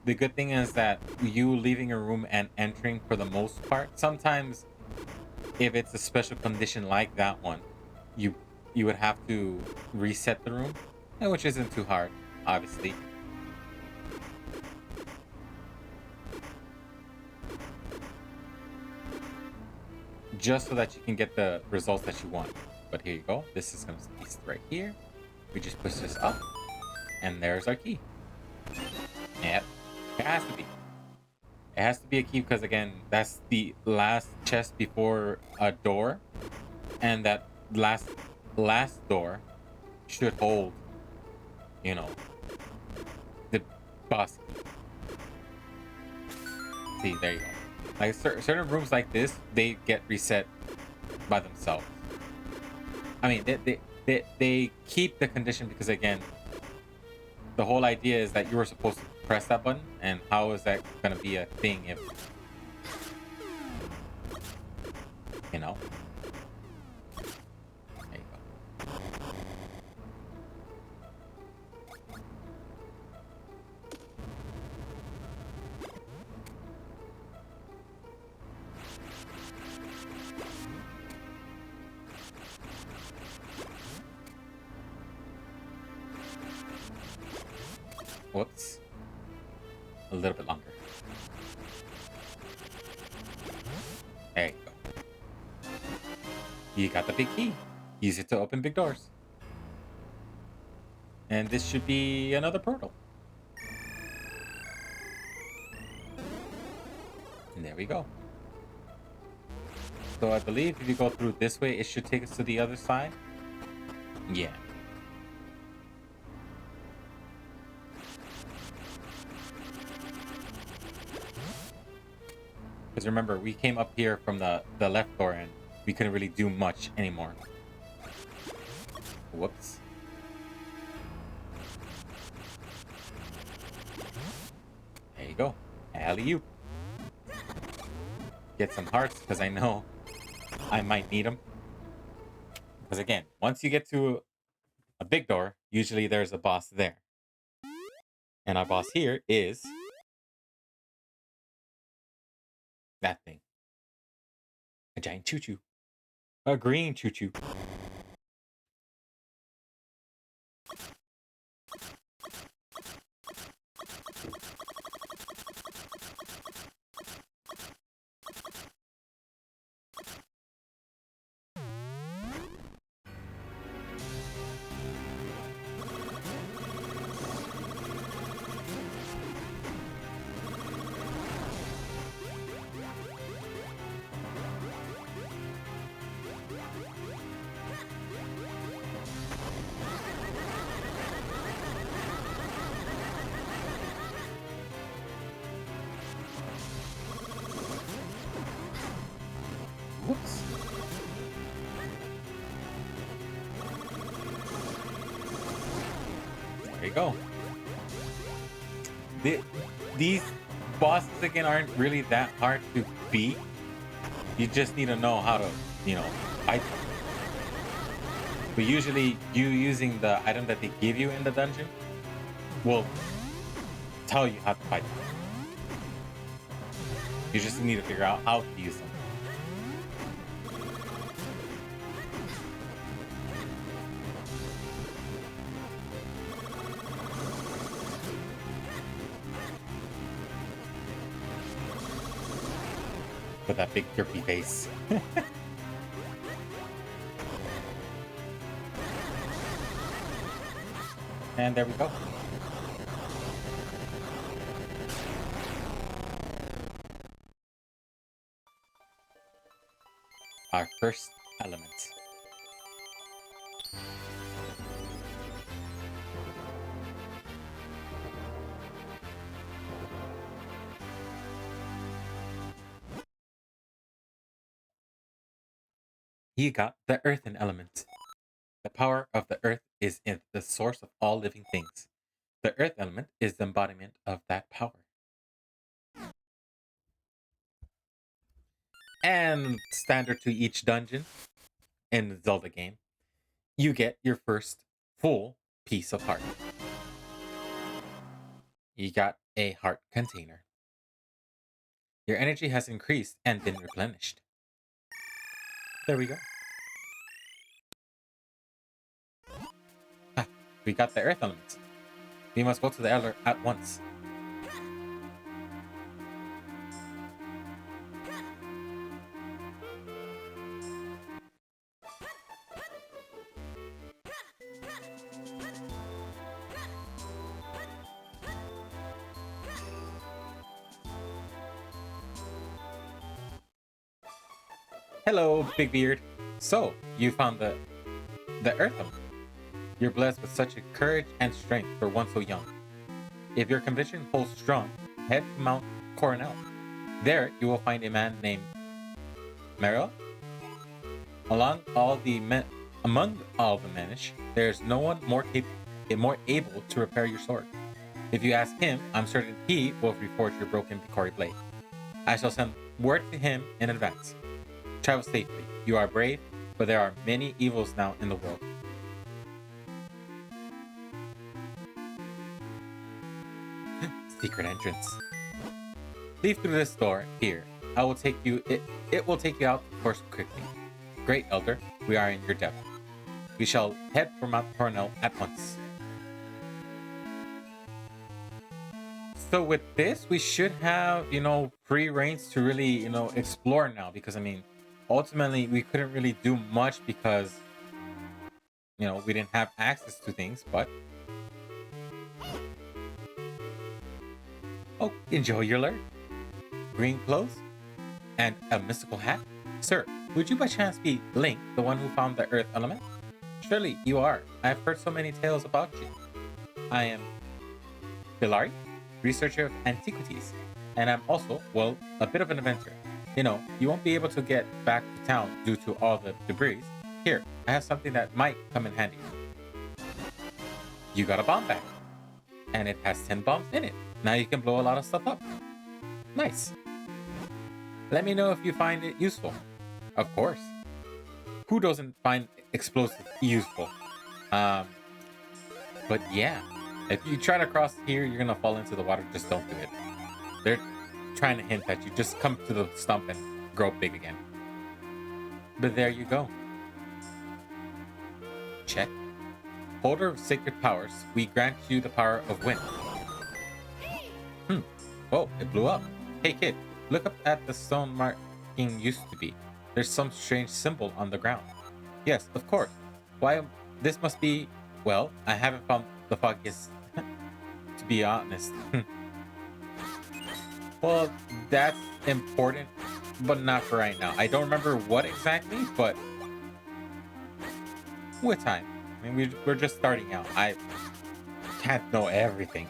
the good thing is that you leaving a room and entering for the most part. Sometimes, if it's a special condition like that one, you would have to reset the room, which isn't too hard, obviously. Just so that you can get the results that you want. But here you go. This is going to be right here. We just push this up, and there's our key. Yep, it has to be. It has to be a key because, again, that's the last chest before a door, and that last door should hold, you know, the boss key. See, there you go. Like certain rooms like this, they get reset by themselves. I mean, they keep the condition because again, the whole idea is that you were supposed to press that button, and how is that gonna be a thing if you know? There you go. Whoops. A little bit longer. There you go. You got the big key. Use it to open big doors. And this should be another portal. And there we go. So I believe if you go through this way, it should take us to the other side. Yeah. Because remember, we came up here from the left door and we couldn't really do much anymore. Whoops. There you go. Alley-oop. Get some hearts, because I know I might need them. Because again, once you get to a big door, usually there's a boss there. And our boss here is that thing. A giant choo-choo. A green choo-choo. Whoops. There you go. These bosses again aren't really that hard to beat. You just need to know how to, fight them. But usually you using the item that they give you in the dungeon will tell you how to fight them. You just need to figure out how to use them. With that big derpy face. And there we go. Our first element. You got the earthen element. The power of the earth is in the source of all living things. The earth element is the embodiment of that power. And standard to each dungeon in the Zelda game, you get your first full piece of heart. You got a heart container. Your energy has increased and been replenished. There we go. Ah, we got the earth element. We must go to the elder at once. Hello, Big Beard. So, you found the earth element. You're blessed with such a courage and strength for one so young. If your conviction holds strong, head to Mount Coronel. There, you will find a man named Merrill. Along all the among all the Minish, there is no one more able to repair your sword. If you ask him, I'm certain he will reforge your broken Picori blade. I shall send word to him in advance. Travel safely. You are brave, but there are many evils now in the world. Secret entrance. Leave through this door here. I will take you. It will take you out, of course, quickly. Great Elder, we are in your debt. We shall head for Mount Cornell at once. So with this, we should have, free reigns to really, explore now. Because, I mean, ultimately, we couldn't really do much because, we didn't have access to things. But, oh, enjoy your lure. Green clothes and a mystical hat. Sir, would you by chance be Link, the one who found the earth element? Surely you are. I have heard so many tales about you. I am Bilari, researcher of antiquities, and I'm also, well, a bit of an inventor. You won't be able to get back to town due to all the debris. Here, I have something that might come in handy. You got a bomb bag, and it has 10 bombs in it. Now you can blow a lot of stuff up. Nice. Let me know if you find it useful. Of course. Who doesn't find explosives useful? But yeah, if you try to cross here, you're gonna fall into the water. Just don't do it. They're trying to hint at you. Just come to the stump and grow big again. But there you go. Check. Holder of sacred powers, we grant you the power of wind. Oh, it blew up. Hey kid, look up at the stone marking used to be. There's some strange symbol on the ground. Yes, of course. Why, this must be... Well, I haven't found the foggiest... to be honest. Well, that's important, but not for right now. I don't remember what exactly, but... with time. I mean, we're just starting out. I can't know everything.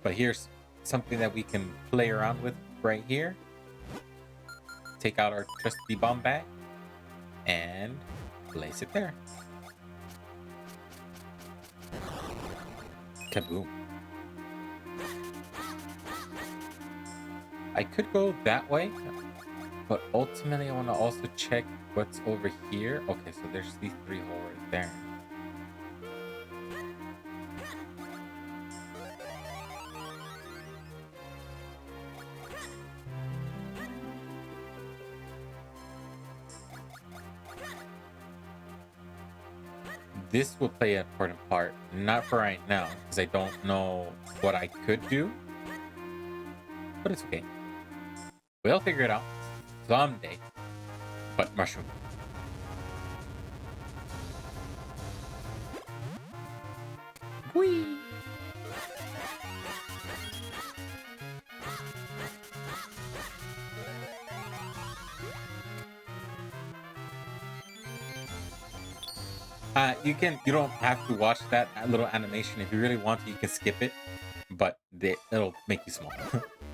But here's something that we can play around with right here. Take out our trusty bomb bag and place it there. Kaboom. I could go that way, but ultimately I want to also check what's over here. Okay, so there's these 3 holes right there. This will play an important part, not for right now, because I don't know what I could do. But it's okay. We'll figure it out someday. But mushroom. Whee! You don't have to watch that little animation. If you really want to, you can skip it, but it'll make you small.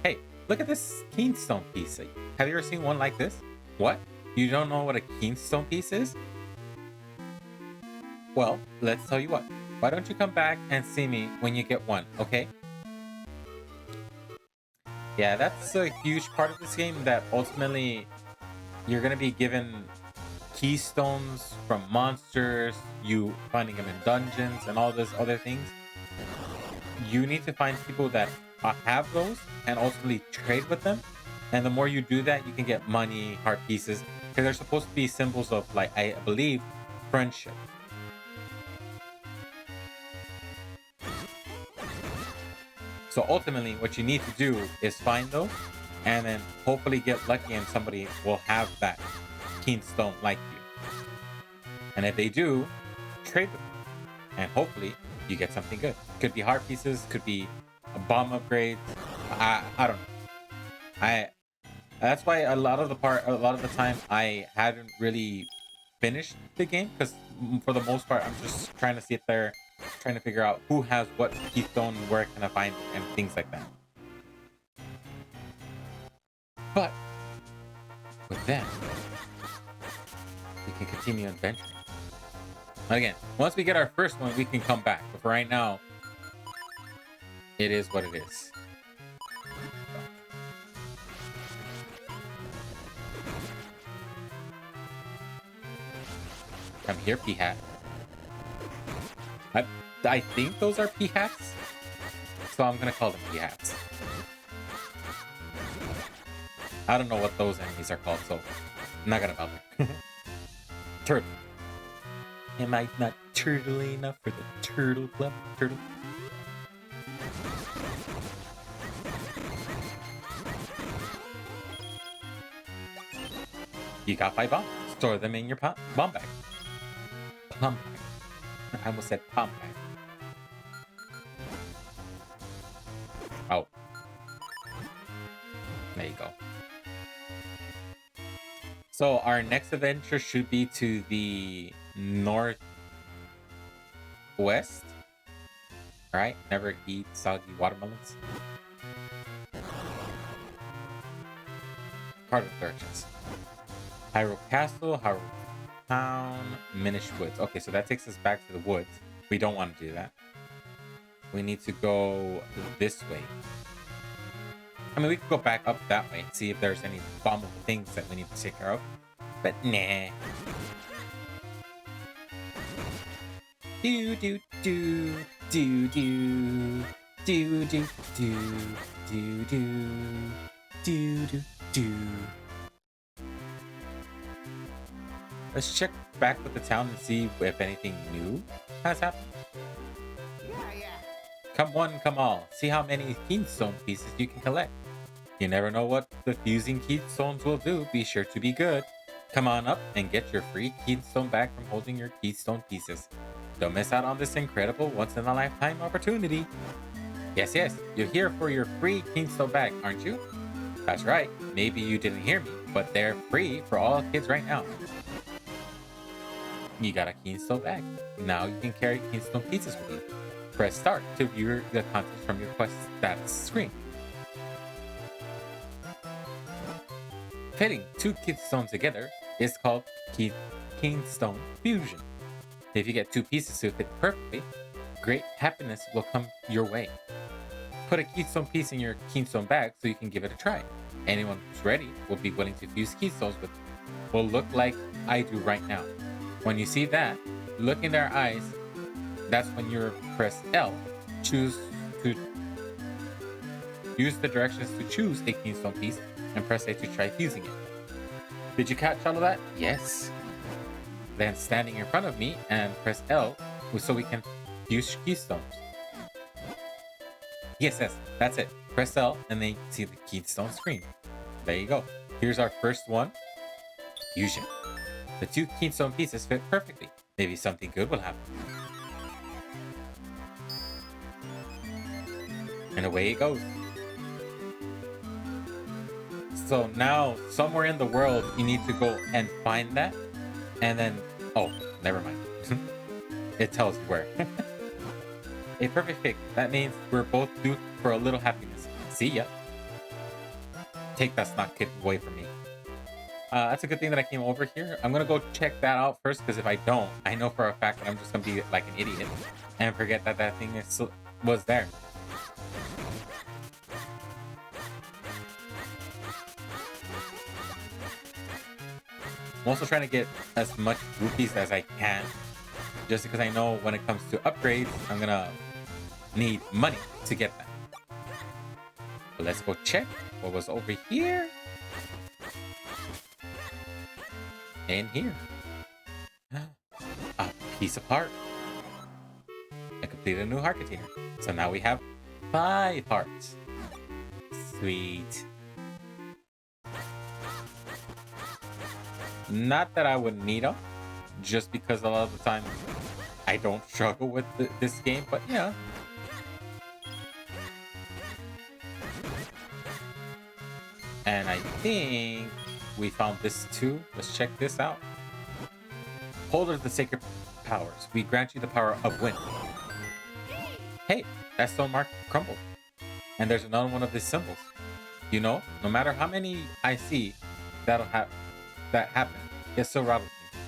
Hey, look at this keenstone piece. Have you ever seen one like this? What? You don't know what a keenstone piece is? Well, let's tell you what. Why don't you come back and see me when you get one, okay? Yeah, that's a huge part of this game, that ultimately you're going to be given keystones from monsters, you finding them in dungeons and all those other things. You need to find people that have those and ultimately trade with them. And the more you do that, you can get money, heart pieces, because they're supposed to be symbols of, like, I believe, friendship. So ultimately, what you need to do is find those and then hopefully get lucky and somebody will have that keenstone like you. And if they do, trade with them. And hopefully you get something good. Could be heart pieces, could be a bomb upgrade. I don't know. That's why a lot of the time I hadn't really finished the game, because for the most part I'm just trying to sit there trying to figure out who has what keystone, where can I find it, and things like that. But with them, we can continue adventuring. Again, once we get our first one, we can come back. But for right now, it is what it is. Come here, P-Hat. I think those are P-Hats. So I'm gonna call them P-Hats. I don't know what those enemies are called, so I'm not gonna bother. Turtle. Am I not turtly enough for the Turtle Club? Turtle. You got 5 bombs. Store them in your bomb bag. Plum bag. I almost said palm bag. Oh. There you go. So our next adventure should be to the northwest. Alright, never eat soggy watermelons. Cardinal directions. Hyrule Castle, Hyrule Town, Minish Woods. Okay, so that takes us back to the woods. We don't want to do that. We need to go this way. I mean, we could go back up that way and see if there's any bombable things that we need to take care of. But nah. Do do do do do do do do do do do do. Let's check back with the town and see if anything new has happened. Come one, come all. See how many keystone pieces you can collect. You never know what the fusing keystones will do. Be sure to be good. Come on up and get your free keystone back from holding your keystone pieces. Don't miss out on this incredible once-in-a-lifetime opportunity. Yes, you're here for your free keystone bag, aren't you? That's right. Maybe you didn't hear me, but they're free for all kids right now. You got a keystone bag. Now you can carry keystone pieces with you. Press start to view the contents from your quest status screen. Fitting 2 keystones together is called keystone fusion. If you get 2 pieces to fit perfectly, great happiness will come your way. Put a keystone piece in your keystone bag so you can give it a try. Anyone who's ready will be willing to fuse keystones with will look like I do right now. When you see that, look in their eyes. That's when you press L. Choose to use the directions to choose a keystone piece and press A to try fusing it. Did you catch all of that? Yes. Then standing in front of me and press L so we can fuse keystones. Yes, that's it. Press L and then see the keystone screen. There you go. Here's our first one. Fusion. The 2 keystone pieces fit perfectly. Maybe something good will happen. And away it goes. So now, somewhere in the world, you need to go and find that. And then, oh, never mind. It tells you where. A perfect fit. That means we're both due for a little happiness. See ya. Take that snot kid away from me. That's a good thing that I came over here. I'm gonna go check that out first, because if I don't, I know for a fact that I'm just gonna be like an idiot and forget that that thing was there. I'm also trying to get as much rupees as I can, just because I know when it comes to upgrades, I'm gonna need money to get them. But let's go check what was over here. And here. A piece of heart. I completed a new heart container. So now we have 5 hearts. Sweet. Not that I would need them, just because a lot of the time I don't struggle with this game, but yeah. And I think we found this too. Let's check this out. Holder of the sacred powers. We grant you the power of wind. Hey, that stone mark crumbled. And there's another one of these symbols. You know, no matter how many I see that happen, it still rattles me.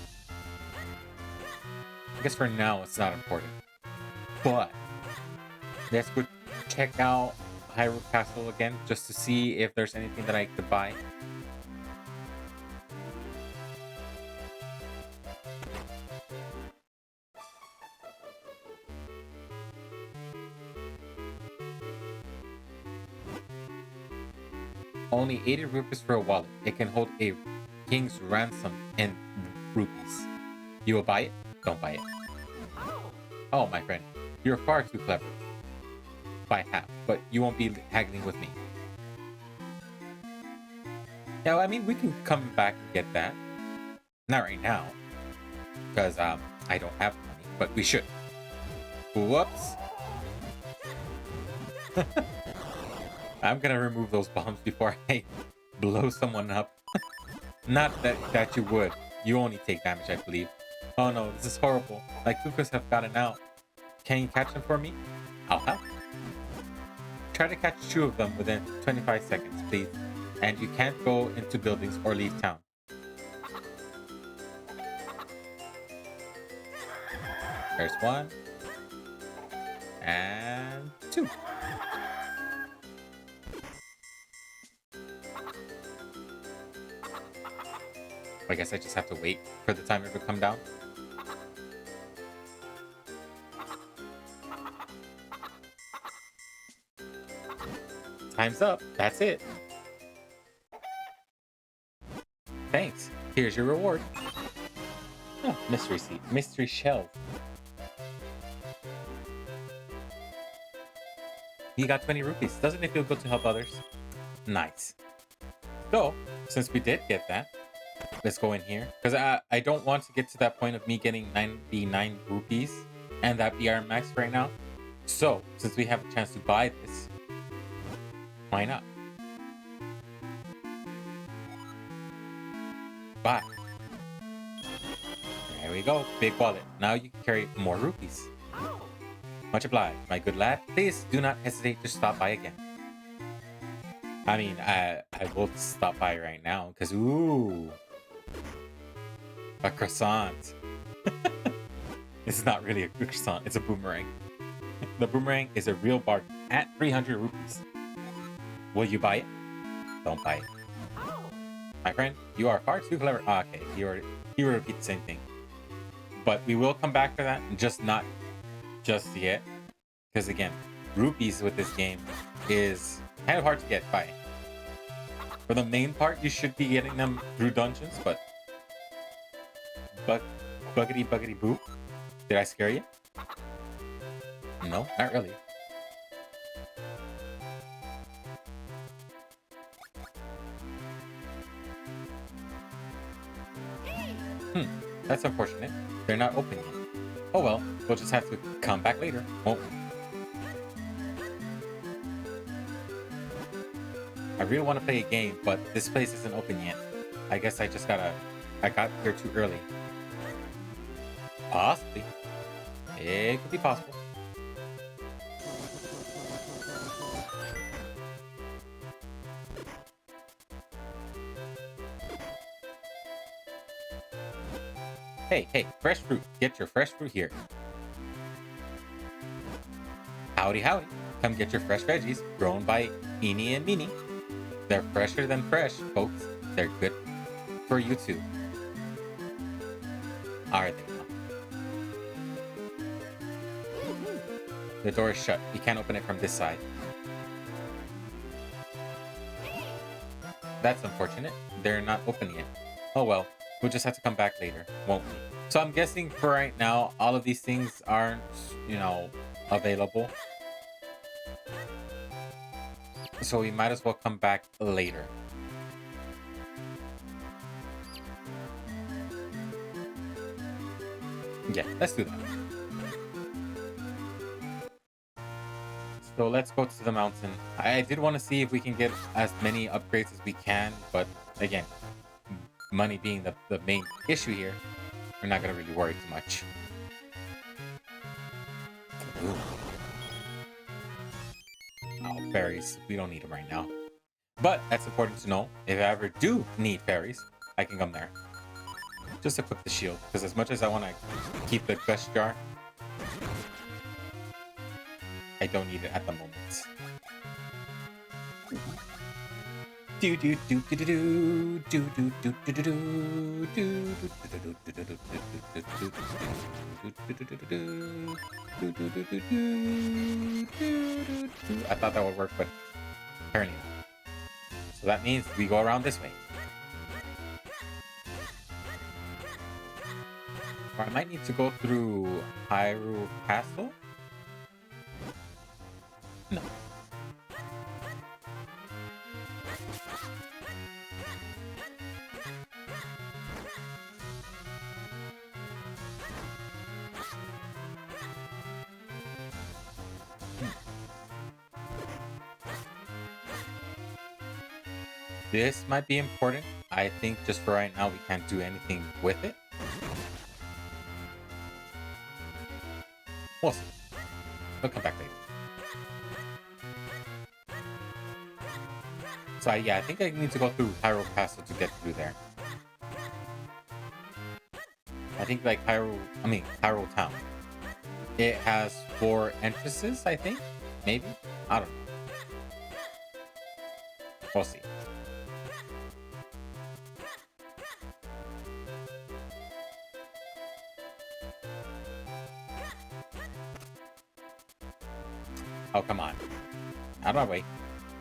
I guess for now it's not important. But let's go check out Hyrule Castle again just to see if there's anything that I could buy. Only 80 rupees for a wallet. It can hold a king's ransom in rupees. You will buy it? Don't buy it. Oh, my friend, you're far too clever. By half, but you won't be haggling with me. Yeah, well, I mean, we can come back and get that. Not right now, because I don't have money, but we should. Whoops. I'm gonna remove those bombs before I blow someone up. Not that you would. You only take damage, I believe. Oh no, this is horrible. My Kukas have gotten out. Can you catch them for me? I'll help. Try to catch 2 of them within 25 seconds, please. And you can't go into buildings or leave town. There's 1. And 2. I guess I just have to wait for the timer to come down. Time's up. That's it. Thanks. Here's your reward. Oh, mystery seed. Mystery shelf. You got 20 rupees. Doesn't it feel good to help others? Nice. So, since we did get that, let's go in here. Because I don't want to get to that point of me getting 99 rupees and that BR max right now. So, since we have a chance to buy this, why not? Buy. There we go. Big wallet. Now you can carry more rupees. Much obliged, my good lad. Please do not hesitate to stop by again. I mean, I will stop by right now because, ooh, a croissant. This is not really a croissant, it's a boomerang. The boomerang is a real bargain at 300 rupees. Will you buy it? Don't buy it. My friend, you are far too clever. Ah, okay, he will repeat the same thing. But we will come back to that, just not just yet. Because again, rupees with this game is kind of hard to get by. For the main part, you should be getting them through dungeons, but buggity boop. Did I scare you? No, not really. That's unfortunate. They're not open yet. Oh well, we'll just have to come back later, won't we? I really want to play a game, but this place isn't open yet. I guess I got here too early. Possibly. It could be possible. Hey, fresh fruit. Get your fresh fruit here. Howdy. Come get your fresh veggies grown by Eenie and Mini. They're fresher than fresh, folks. They're good for you too. Are they now? The door is shut. You can't open it from this side. That's unfortunate. They're not open yet. Oh well, we'll just have to come back later, won't we? So I'm guessing for right now, all of these things aren't, available. So we might as well come back later. Yeah, let's do that. So let's go to the mountain. I did want to see if we can get as many upgrades as we can, but again, money being the main issue here, we're not going to really worry too much. Ooh. Oh, berries. We don't need them right now. But that's important to know. If I ever do need fairies, I can come there. Just equip the shield, because as much as I want to keep the gush jar, I don't need it at the moment. Do do do do do do do do do do do. I thought that would work, but apparently not. So that means we go around this way. Or I might need to go through Hyrule Castle. No. This might be important. I think just for right now, we can't do anything with it. We'll see. We'll come back later. So yeah, I think I need to go through Hyrule Castle to get through there. I think like Hyrule Town. It has 4 entrances, I think. Maybe? I don't know. We'll see. Oh, come on. Out of my way.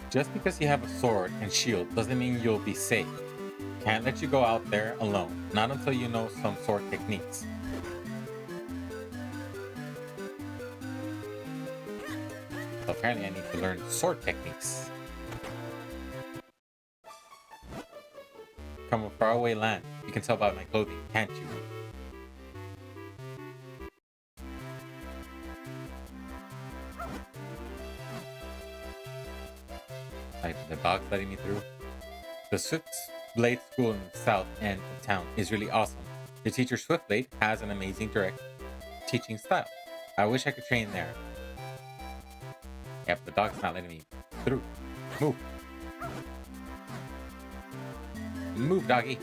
Just because you have a sword and shield doesn't mean you'll be safe. Can't let you go out there alone. Not until you know some sword techniques. So apparently I need to learn sword techniques. From a faraway land. You can tell by my clothing, can't you? The dog's letting me through. The Swiftblade School in the south end of town is really awesome. The teacher Swiftblade has an amazing direct teaching style. I wish I could train there. Yep, the dog's not letting me through. Move. Move, doggy.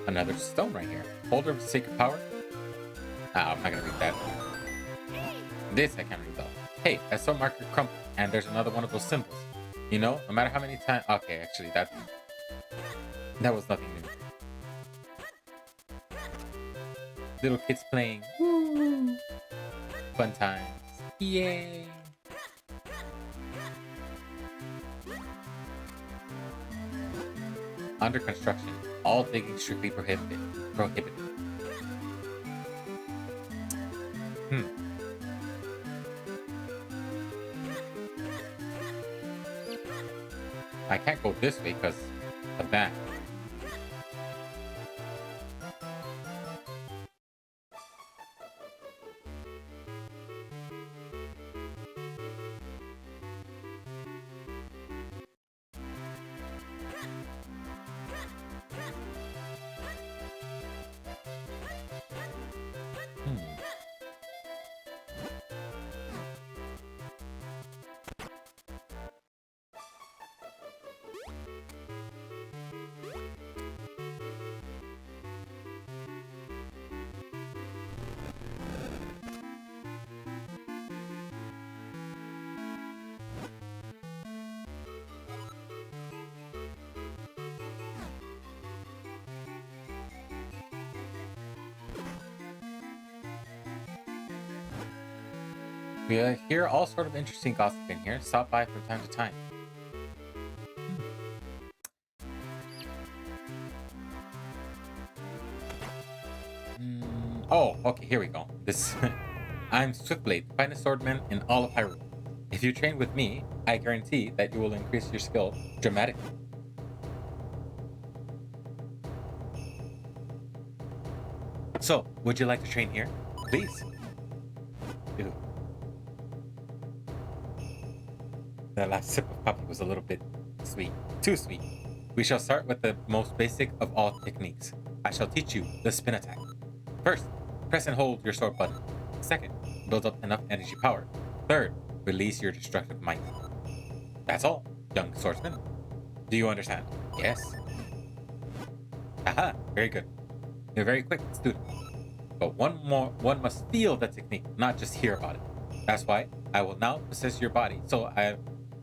Another stone right here. Holder of Sacred Power? I'm not gonna read that. This I can't read though. Hey, that stone marker crumpled, and there's another one of those symbols. You know, no matter how many times. Okay, actually, that was nothing new. Little kids playing. Woo! Fun times. Yay! Under construction. All digging strictly prohibited. I can't go this way because of that. We hear all sort of interesting gossip in here. Stop by from time to time. Oh, okay, here we go. I'm Swiftblade, finest swordman in all of Hyrule. If you train with me, I guarantee that you will increase your skill dramatically. So, would you like to train here? Please. Ew. That last sip of coffee was a little bit sweet. Too sweet. We shall start with the most basic of all techniques. I shall teach you the spin attack. First, press and hold your sword button. Second, build up enough energy power. Third, release your destructive might. That's all, young swordsman. Do you understand? Yes. Aha, very good. You're a very quick student. But one must feel the technique, not just hear about it. That's why I will now possess your body, so I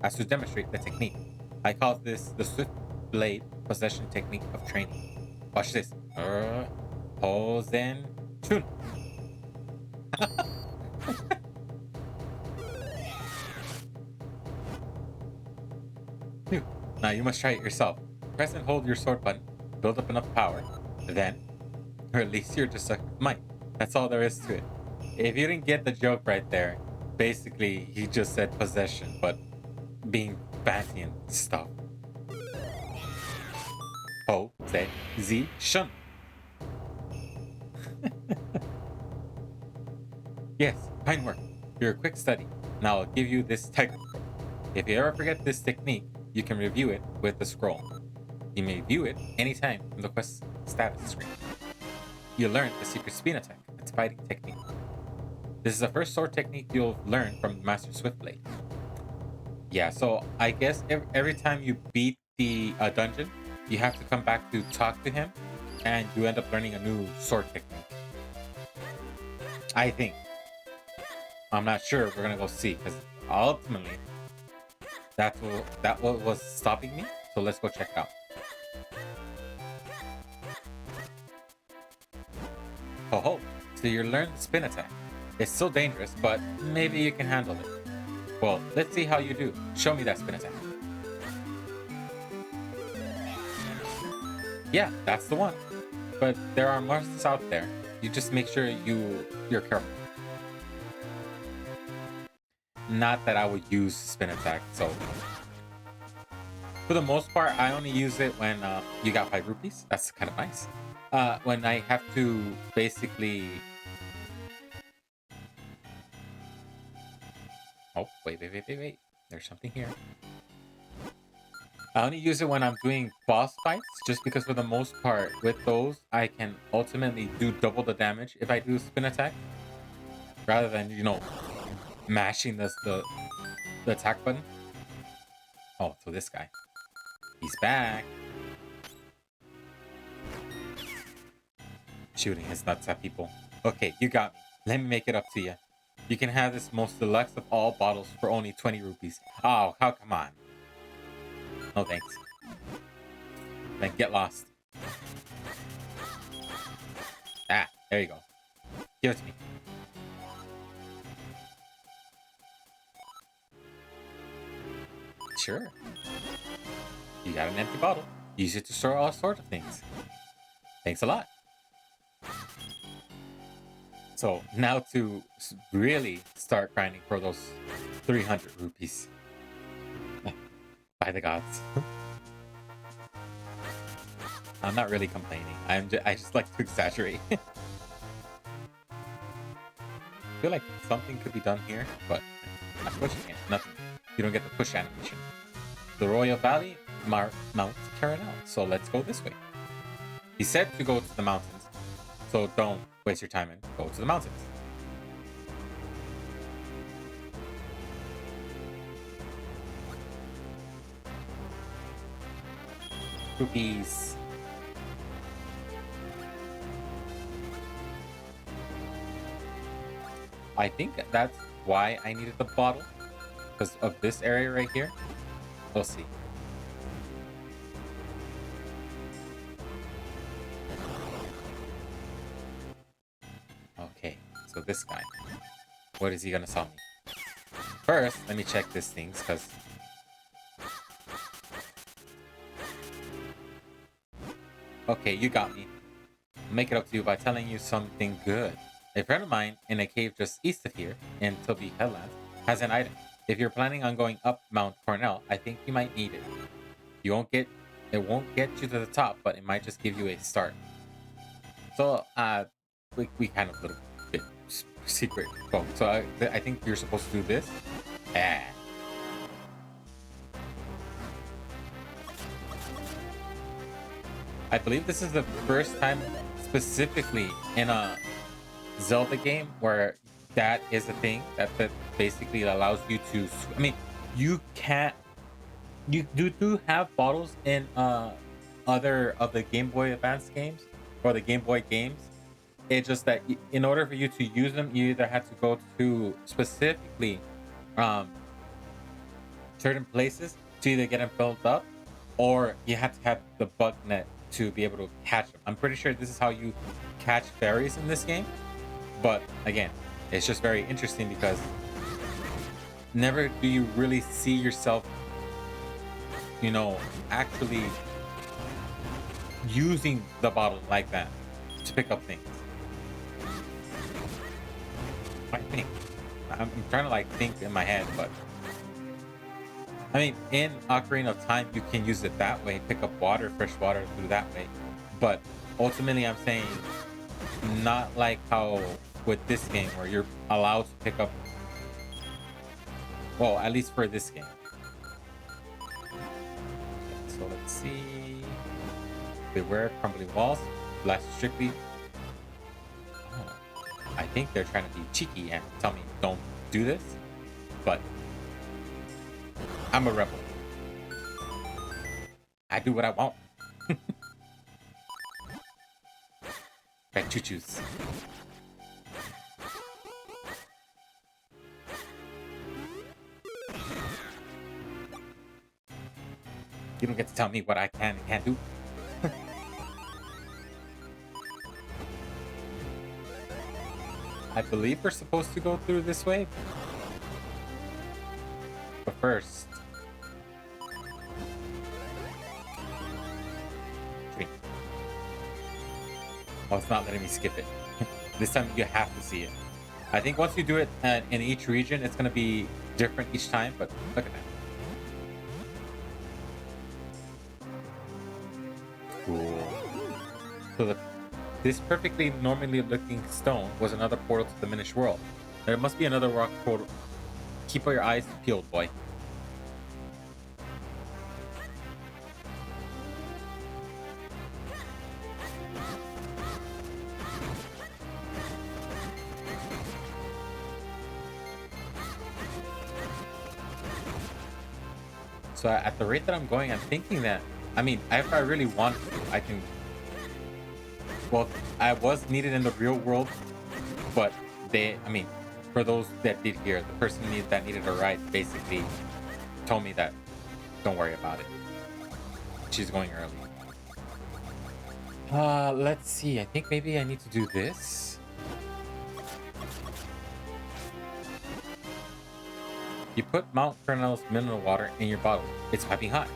as to demonstrate the technique. I call this the Swift Blade Possession Technique of Training. Watch this. Pose and tune. Phew. Now you must try it yourself. Press and hold your sword button, build up enough power, then release your destructive might. That's all there is to it. If you didn't get the joke right there, basically he just said possession, but being fancy and stuff. Ho, say, Z, shun. Yes, fine work. You're a quick study. Now I'll give you this tiger scroll. If you ever forget this technique, you can review it with the scroll. You may view it anytime from the quest status screen. You learned the secret spin attack, its fighting technique. This is the first sword technique you'll learn from Master Swiftblade. Yeah, so I guess every time you beat the dungeon, you have to come back to talk to him, and you end up learning a new sword technique. I think. I'm not sure. We're gonna go see, because ultimately, that what was stopping me. So let's go check it out. Ho ho! So you learned the spin attack. It's still dangerous, but maybe you can handle it. Well, let's see how you do. Show me that spin attack. Yeah, that's the one. But there are monsters out there. You just make sure you're careful. Not that I would use spin attack, so for the most part, I only use it when you got 5 rupees. That's kind of nice. When I have to basically... Oh, wait. There's something here. I only use it when I'm doing boss fights, just because for the most part, with those, I can ultimately do double the damage if I do spin attack. Rather than, mashing the attack button. Oh, so this guy. He's back. Shooting his nuts at people. Okay, you got me. Let me make it up to you. You can have this most deluxe of all bottles for only 20 rupees. Oh, come on. No thanks. Then get lost. Ah, there you go. Give it to me. Sure. You got an empty bottle. Use it to store all sorts of things. Thanks a lot. So now to really start grinding for those 300 rupees. By the gods. I'm not really complaining. I just like to exaggerate. I feel like something could be done here, but I'm pushing it. Nothing. You don't get the push animation. The Royal Valley, Mount Caranel. So let's go this way. He said to go to the mountains, so don't waste your time and go to the mountains. Rupees. I think that's why I needed the bottle, because of this area right here. We'll see. Okay, so this guy. What is he gonna sell me? First, let me check these things, because... Okay, you got me. I'll make it up to you by telling you something good. A friend of mine in a cave just east of here, in Toby Headlands, has an item. If you're planning on going up Mount Cornell, I think you might need it. It won't get you to the top, but it might just give you a start. So, we kind of a little bit secret. Oh, so I think you're supposed to do this. Ah. I believe this is the first time specifically in a Zelda game where that is a thing that basically allows you to. I mean, you can't. You do have bottles in other of the Game Boy Advance games or the Game Boy games. It's just that in order for you to use them, you either had to go to specifically um, certain places to either get them filled up, or you had to have the bug net to be able to catch them. I'm pretty sure this is how you catch fairies in this game. But again, it's just very interesting because never do you really see yourself, you know, actually using the bottle like that to pick up things. I think I'm trying to like think in my head, but I mean, in Ocarina of Time, you can use it that way, pick up water, fresh water through that way. But ultimately, I'm saying not like how with this game where you're allowed to pick up. Well, at least for this game. So let's see. Beware crumbling walls. Blast strictly. Oh, I think they're trying to be cheeky and tell me don't do this, but I'm a rebel. I do what I want. Red choo-choos. You don't get to tell me what I can and can't do. I believe we're supposed to go through this way. But first... Tree. Oh, it's not letting me skip it. This time you have to see it. I think once you do it in each region, it's going to be different each time, but look at that. Cool. So this perfectly normally looking stone was another portal to the Minish world. There must be another rock portal. Keep your eyes peeled, boy. So at the rate that I'm going, I'm thinking that, I mean, if I really want to, I can. Well, I was needed in the real world, but I mean, for those that did hear, the person that needed a ride basically told me that don't worry about it. She's going early. Let's see. I think maybe I need to do this. You put Mount Colonel's mineral water in your bottle. It's piping hot.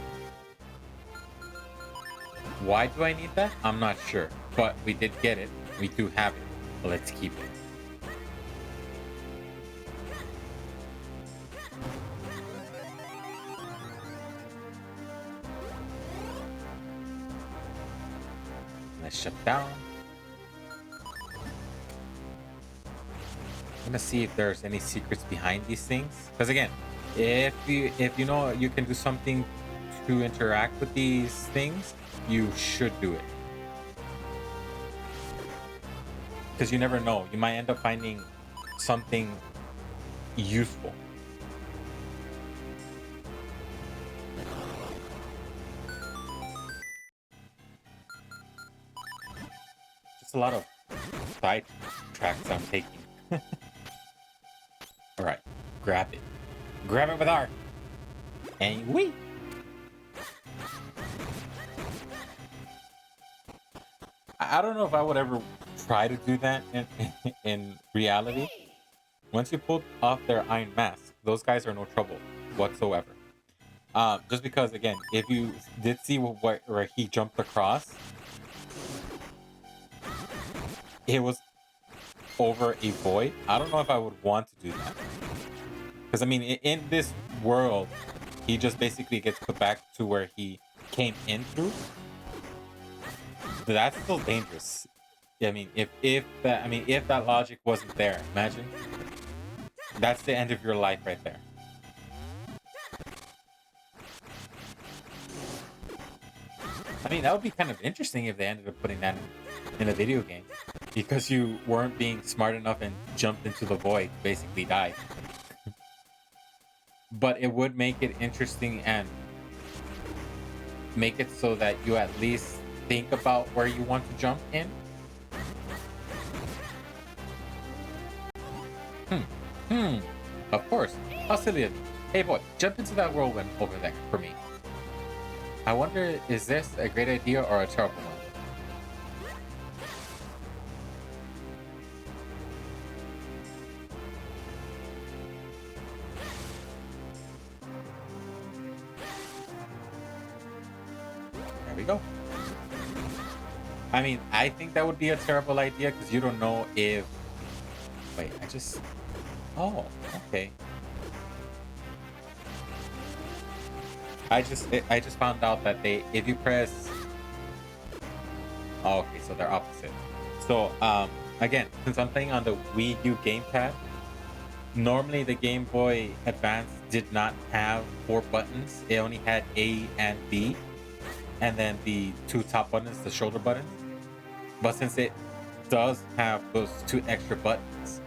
Why do I need that? I'm not sure, but we did get it. We do have it. Let's keep it. Let's shut down. I'm gonna see if there's any secrets behind these things. Because again, if you know you can do something to interact with these things, you should do it. Because you never know, you might end up finding something useful. Just a lot of side tracks I'm taking. All right, grab it. Grab it with R. And we. I don't know if I would ever try to do that in reality. Once you pull off their iron mask, those guys are no trouble whatsoever. Just because, again, if you did see where he jumped across, it was over a void. I don't know if I would want to do that. Because, I mean, in this world, he just basically gets put back to where he came in through. That's still dangerous. I mean, if that logic wasn't there, imagine. That's the end of your life right there. I mean, that would be kind of interesting if they ended up putting that in. in a video game because you weren't being smart enough and jumped into the void, basically died. But it would make it interesting and make it so that you at least think about where you want to jump in. Hmm. Of course. How silly of me. Hey boy, jump into that whirlwind over there for me. I wonder, is this a great idea or a terrible one? There we go. I mean, I think that would be a terrible idea because you don't know if... Wait, I just... Oh, okay. I just found out that if you press... Oh, okay, so they're opposite. So, again, since I'm playing on the Wii U gamepad, normally the Game Boy Advance did not have 4 buttons. It only had A and B, and then the 2 top buttons, the shoulder buttons. But since it does have those 2 extra buttons,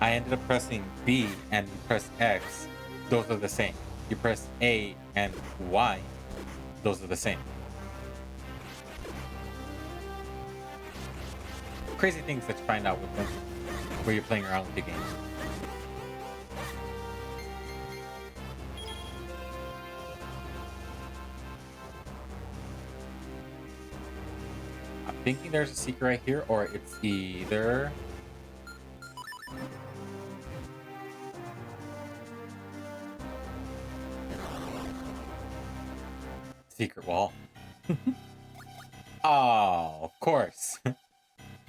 I ended up pressing B and press X. Those are the same. You press A and Y, those are the same. Crazy things that you find out with them where you're playing around with the game. I'm thinking there's a secret right here, or it's either... Secret wall. Oh, of course.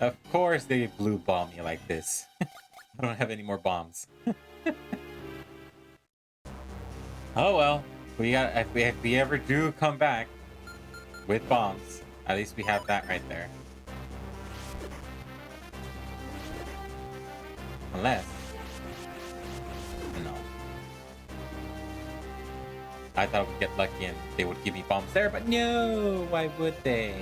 Of course they blue bomb me like this. I don't have any more bombs. Oh well. If we ever do come back with bombs, at least we have that right there. Unless... No. I thought we'd get lucky and they would give me bombs there, but no! Why would they?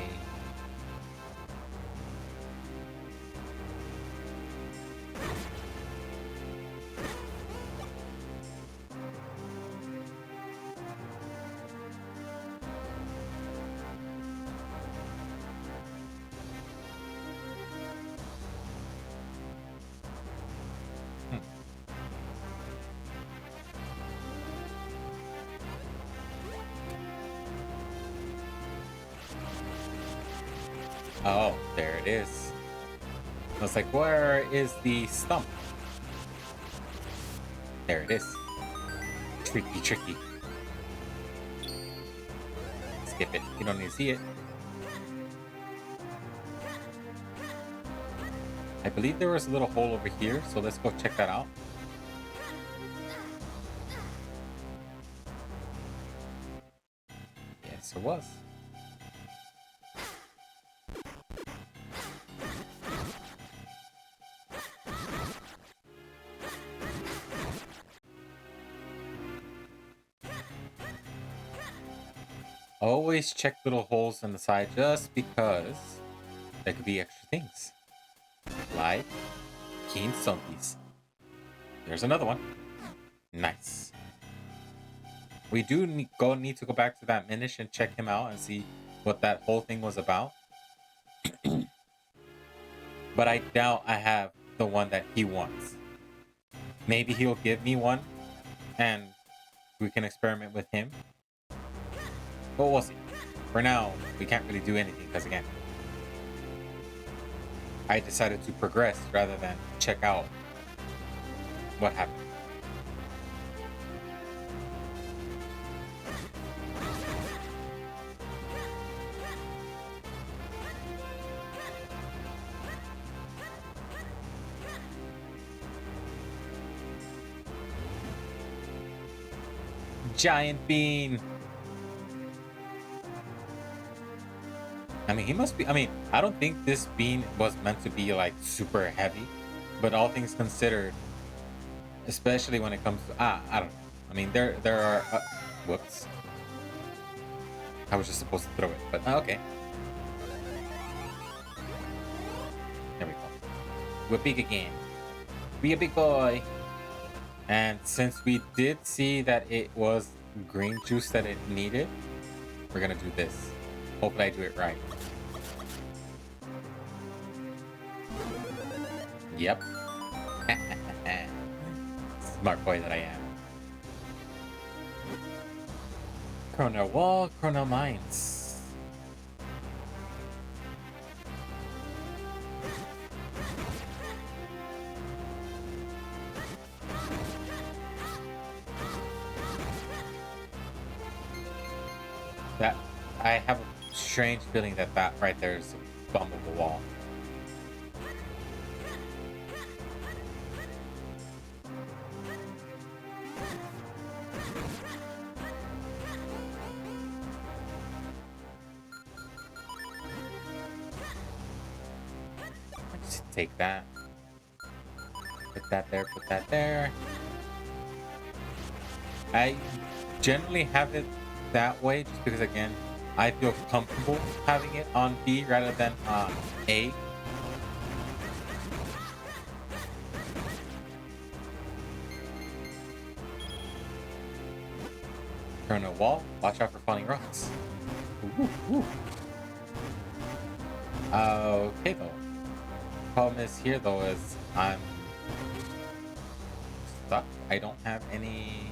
Oh, there it is. I was like, where is the stump? There it is. Tricky, tricky. Skip it. You don't need to see it. I believe there was a little hole over here, so let's go check that out. Yes, there was. Always check little holes in the side just because there could be extra things. Like keen zombies. There's another one. Nice. We do need to go back to that Minish and check him out and see what that whole thing was about. But I doubt I have the one that he wants. Maybe he'll give me one and we can experiment with him. But we'll see. For now, we can't really do anything because, again, I decided to progress rather than check out what happened. Giant bean! I mean, he must be... I mean, I don't think this bean was meant to be, like, super heavy. But all things considered, especially when it comes to... I don't know. I mean, there are... whoops. I was just supposed to throw it, but okay. we're big again. Be a big boy. And since we did see that it was green juice that it needed, we're gonna do this. Hopefully I do it right. Yep. Smart boy that I am. Corner wall, corner mines. That I have a strange feeling that that right there is a bummable wall. Just take that. Put that there, put that there. I generally have it that way just because, again, I feel comfortable having it on B rather than A. Turn a wall. Watch out for falling rocks. Ooh, ooh. Okay, though. Problem is here, though, is I'm stuck. I don't have any...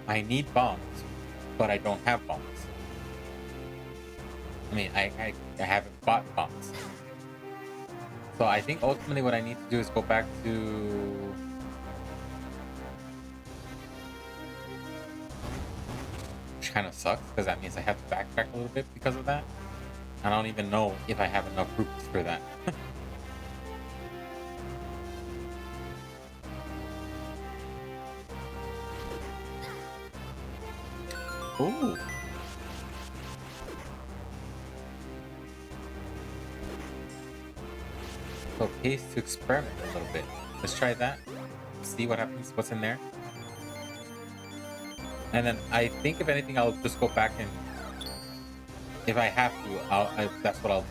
I need bombs, but I don't have bombs. I mean, I haven't bought bombs. So I think ultimately what I need to do is go back to... Which kind of sucks, because that means I have to backtrack a little bit because of that. I don't even know if I have enough roots for that. Ooh. So pays to experiment a little bit. Let's try that. See what happens, what's in there. And then I think if anything, I'll just go back and if I have to, that's what I'll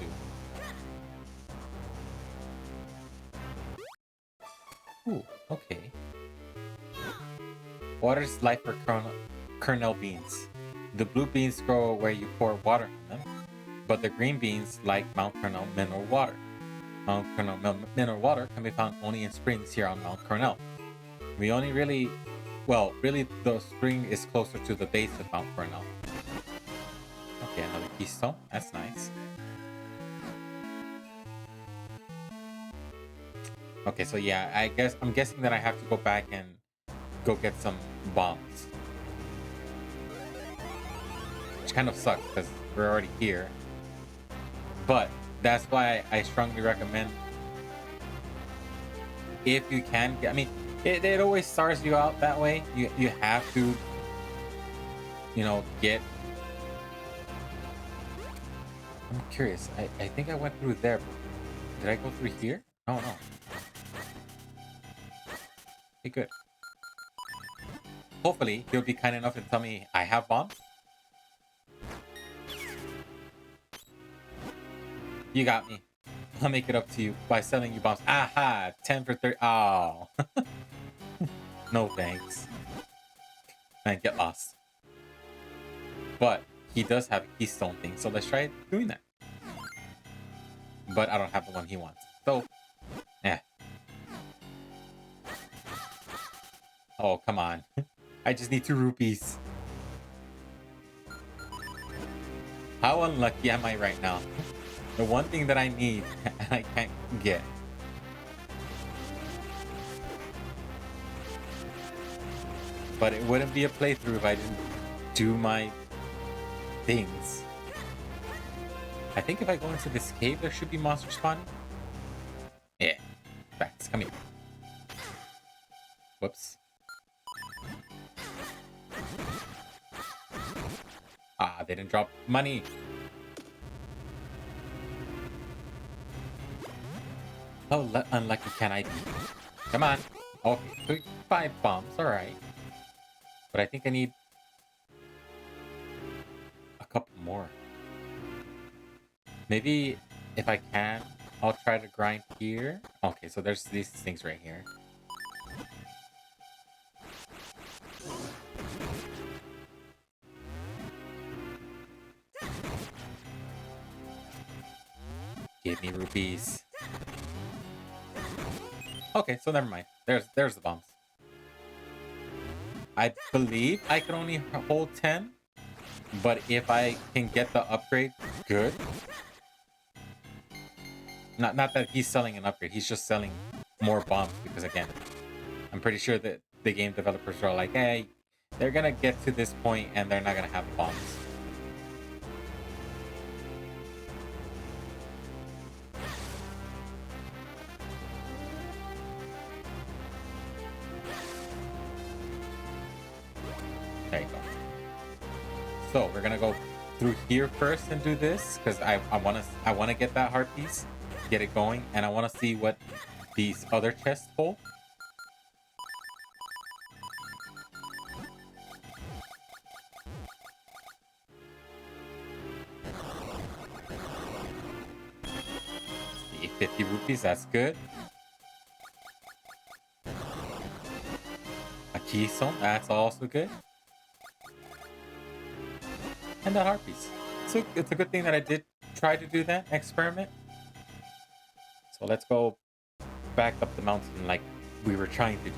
do. Ooh, okay. Water is life for kernel beans. The blue beans grow where you pour water on them, but the green beans like Mount Kernel mineral water. Mount Kernel mineral water can be found only in springs here on Mount Kernel. We only really, well, really the spring is closer to the base of Mount Kernel. Okay, another keystone. That's nice. Okay, so yeah, I'm guessing that I have to go back and go get some bombs. Which kind of sucks because we're already here. But that's why I strongly recommend, if you can get, I mean, it always stars you out that way. You have to, you know, get... I'm curious. I think I went through there. But did I go through here? Oh, no. Okay, good. Hopefully, he'll be kind enough to tell me I have bombs. You got me. I'll make it up to you by selling you bombs. Aha! 10 for 30. Oh. No thanks. Man, get lost. But he does have a keystone thing, so let's try doing that. But I don't have the one he wants. So, yeah. Oh, come on. I just need 2 rupees. How unlucky am I right now? The one thing that I need, and I can't get. But it wouldn't be a playthrough if I didn't do my things. I think if I go into this cave, there should be monsters spawning. Yeah. Facts. Come here. Whoops. Ah, they didn't drop money. Oh, unlucky can I be? Come on. Okay, 5 bombs, alright. But I think I need a couple more. Maybe if I can, I'll try to grind here. Okay, so there's these things right here. Give me rupees. Okay, so never mind. There's the bombs. I believe I can only hold 10, but if I can get the upgrade, good. Not that he's selling an upgrade, he's just selling more bombs because again, I'm pretty sure that the game developers are like, hey, they're gonna get to this point and they're not gonna have bombs. There you go. So we're gonna go through here first and do this because I wanna get that heart piece, get it going, and I wanna see what these other chests hold. See, 50 rupees, that's good. A keystone, that's also good. And the heart piece. So it's a good thing that I did try to do that experiment. So let's go back up the mountain like we were trying to do.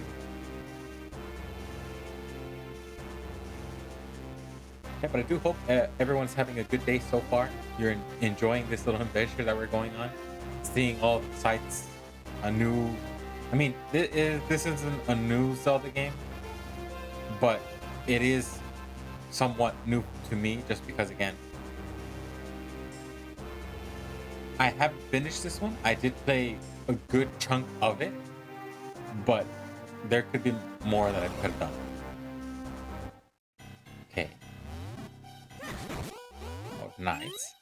Yeah, but I do hope everyone's having a good day so far. You're enjoying this little adventure that we're going on. Seeing all the sights. I mean, this isn't a new Zelda game, but it is somewhat new to me just because, again, I haven't finished this one. I did play a good chunk of it, but there could be more that I could have done. Okay. Oh, nice.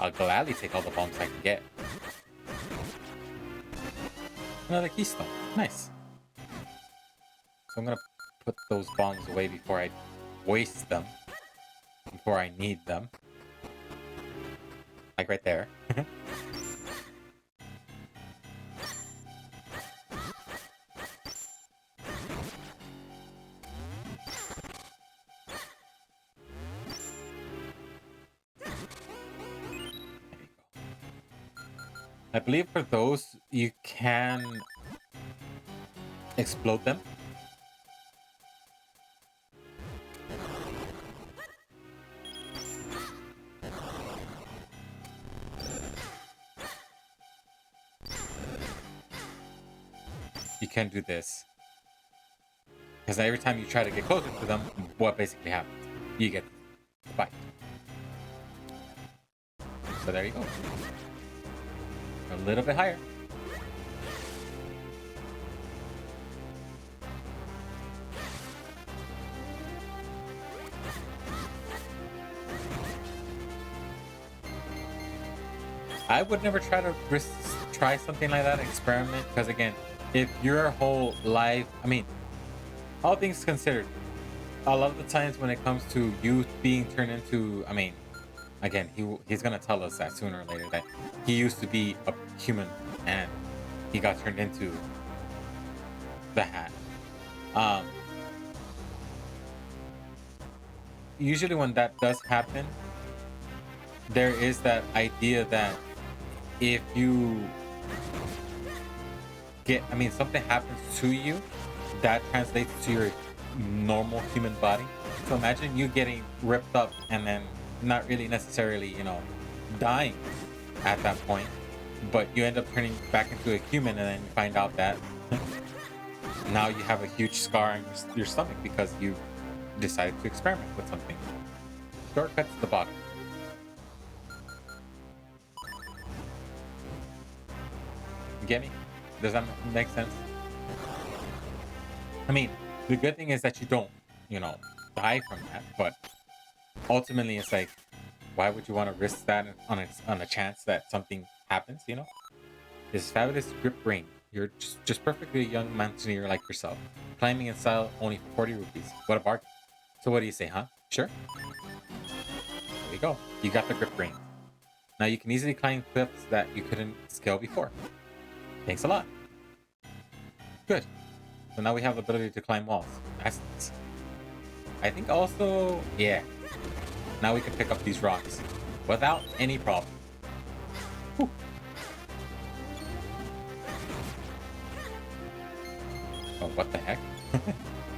I'll gladly take all the bombs I can get. Another keystone. Nice. So I'm gonna put those bombs away before I waste them. Before I need them. Like right there. I believe for those, you can explode them. You can do this. Because every time you try to get closer to them, what basically happens? You get spiked. So there you go. A little bit higher. I would never try to try something like that, experiment, because again, if your whole life, I mean, all things considered, a lot of the times when it comes to youth being turned into, I mean, again, he's gonna tell us that sooner or later that he used to be a human and he got turned into the hat. Usually when that does happen, there is that idea that if you I mean, something happens to you, that translates to your normal human body. So imagine you getting ripped up and then not really necessarily, dying at that point, but you end up turning back into a human and then you find out that now you have a huge scar on your stomach because you decided to experiment with something. Shortcut to the bottom. You get me? Does that make sense? I mean, the good thing is that you don't, die from that, but ultimately it's like Why would you want to risk that on a chance that something happens? You know, this fabulous grip ring. You're just perfectly young mountaineer like yourself, climbing in style only for 40 rupees. What a bargain! So what do you say, huh? Sure. There we go. You got the grip ring. Now you can easily climb cliffs that you couldn't scale before. Thanks a lot. Good. So now we have the ability to climb walls. That's nice. I think also, yeah. Now we can pick up these rocks without any problem. Whew. Oh, what the heck?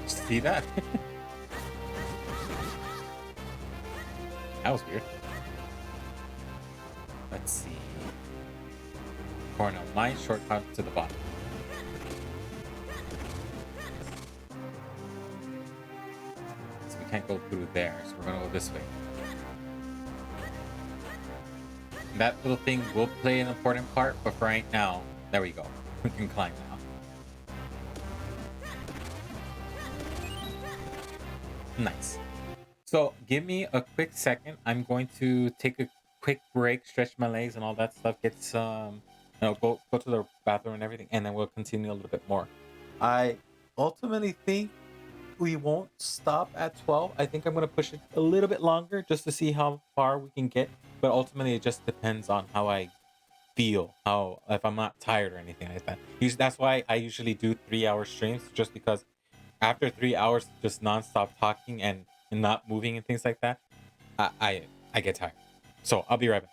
See that? That was weird. Let's see. Cornell, mine shortcut to the bottom. So we can't go through there, so we're gonna go this way. And that little thing will play an important part, but for right now, there we go. We can climb now. Nice. So give me a quick second. I'm going to take a quick break, stretch my legs and all that stuff, get some, go to the bathroom and everything, and then we'll continue a little bit more. I ultimately think we won't stop at 12. I think I'm going to push it a little bit longer just to see how far we can get. But ultimately, it just depends on how I feel, how if I'm not tired or anything like that. That's why I usually do 3 hour streams, just because after 3 hours just nonstop talking and not moving and things like that, I get tired. So I'll be right back.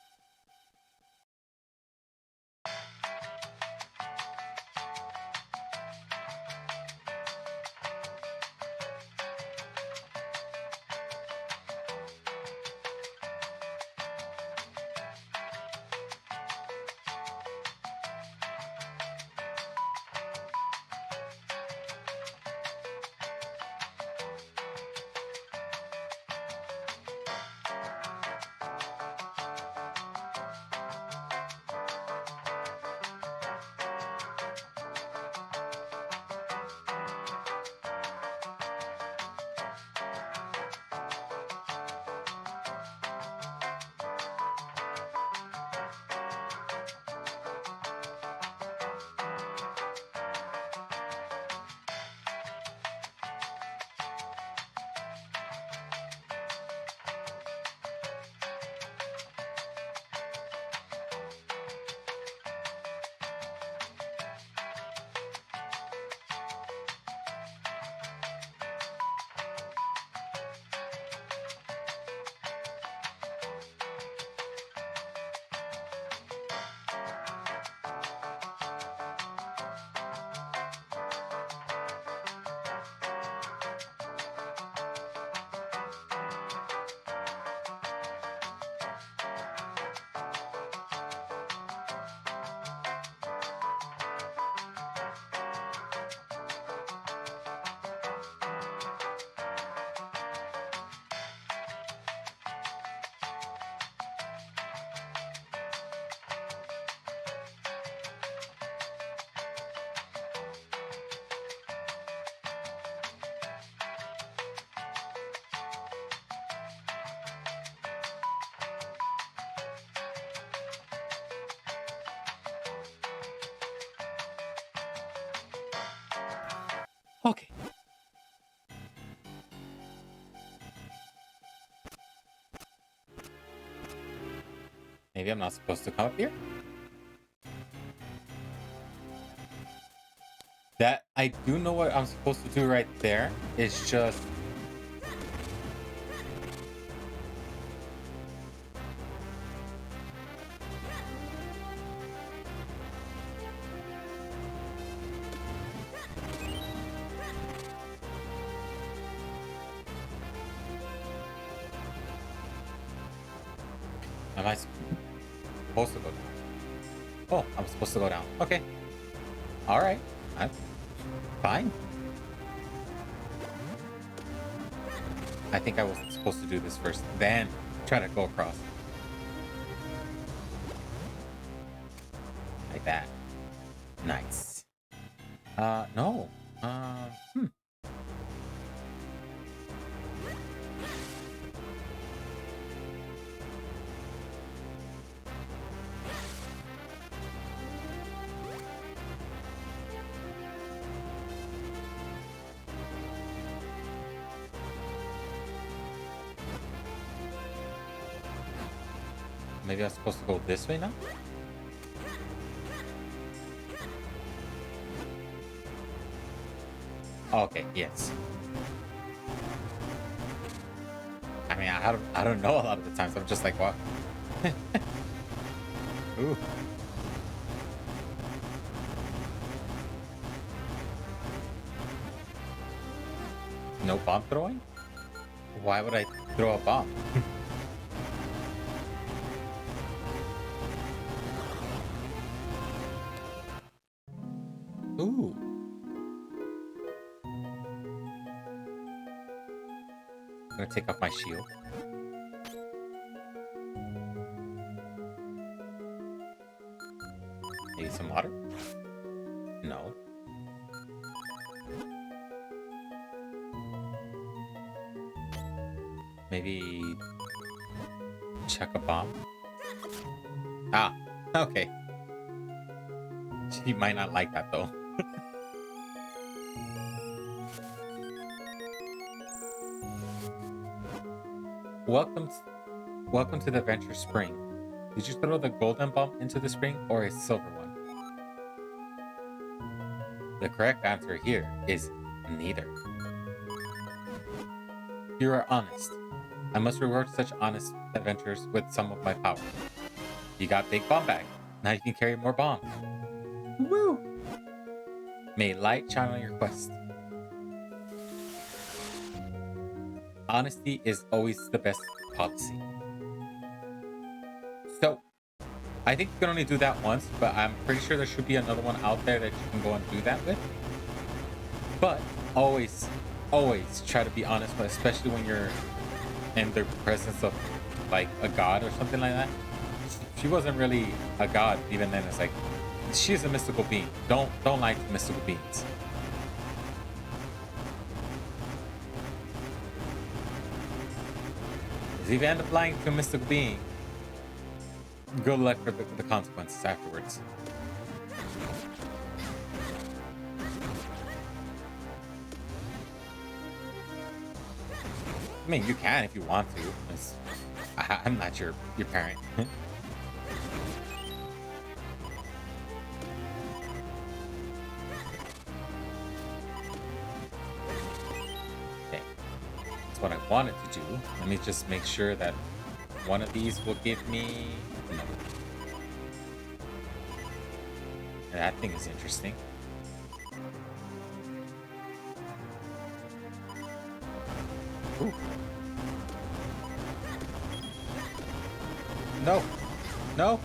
Okay. Maybe I'm not supposed to come up here? That I do know what I'm supposed to do right there. It's just am I supposed to go down? Oh, I'm supposed to go down. Okay. Alright. That's fine. I think I was supposed to do this first, then try to go across. Like that. Nice. No. Hmm. maybe I'm supposed to go this way now? Okay, yes. I mean, I don't know a lot of the times. I'm just like, what? Ooh. No bomb throwing? Why would I throw a bomb? Ooh. I'm gonna take off my shield. Maybe some water? No. Maybe check a bomb? Ah, okay. She might not like that though. Welcome, welcome to the Adventure Spring. Did you throw the golden bomb into the spring or a silver one? The correct answer here is neither. You are honest. I must reward such honest adventurers with some of my power. You got big bomb bag. Now you can carry more bombs. Woo! May light shine on your quest. Honesty is always the best policy. So, I think you can only do that once, but I'm pretty sure there should be another one out there that you can go and do that with. But always, always try to be honest, especially when you're in the presence of like a god or something like that. She wasn't really a god even then. It's like she's a mystical being. Don't lie to mystical beings. If you end up lying to a mystical being, good luck for the consequences afterwards. I mean, you can if you want to. I'm not your parent. Okay, that's what I wanted to do. Let me just make sure that one of these will give me... No. And that thing is interesting. Ooh. No. No.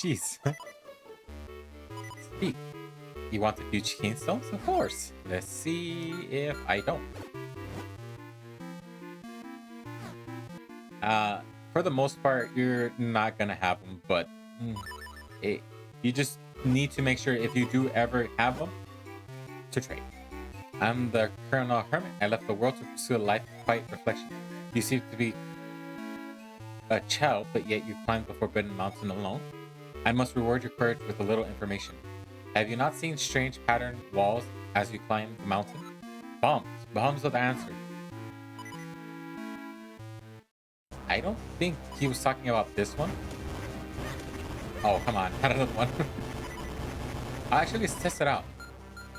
Jeez. Speak. You want the huge cane stones? Of course. Let's see if I don't. For the most part, you're not gonna have them, but you just need to make sure if you do ever have them to trade. I'm the Colonel Hermit. I left the world to pursue a life of quiet reflection. You seem to be a child, but yet you climbed the Forbidden Mountain alone. I must reward your courage with a little information. Have you not seen strange patterned walls as you climb the mountain? Bombs. Bombs are the answer. I don't think he was talking about this one. Oh, come on. Not another one. Actually, let's test it out.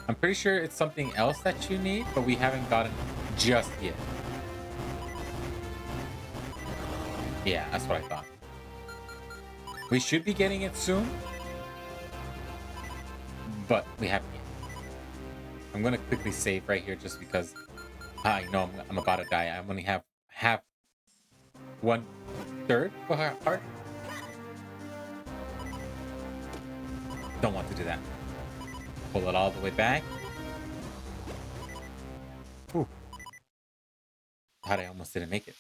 I'm pretty sure it's something else that you need, but we haven't gotten just yet. Yeah, that's what I thought. We should be getting it soon, but we haven't yet. I'm gonna quickly save right here just because I know I'm about to die. I only have half 1/3 of her heart. Don't want to do that. Pull it all the way back. Whew. Thought I almost didn't make it.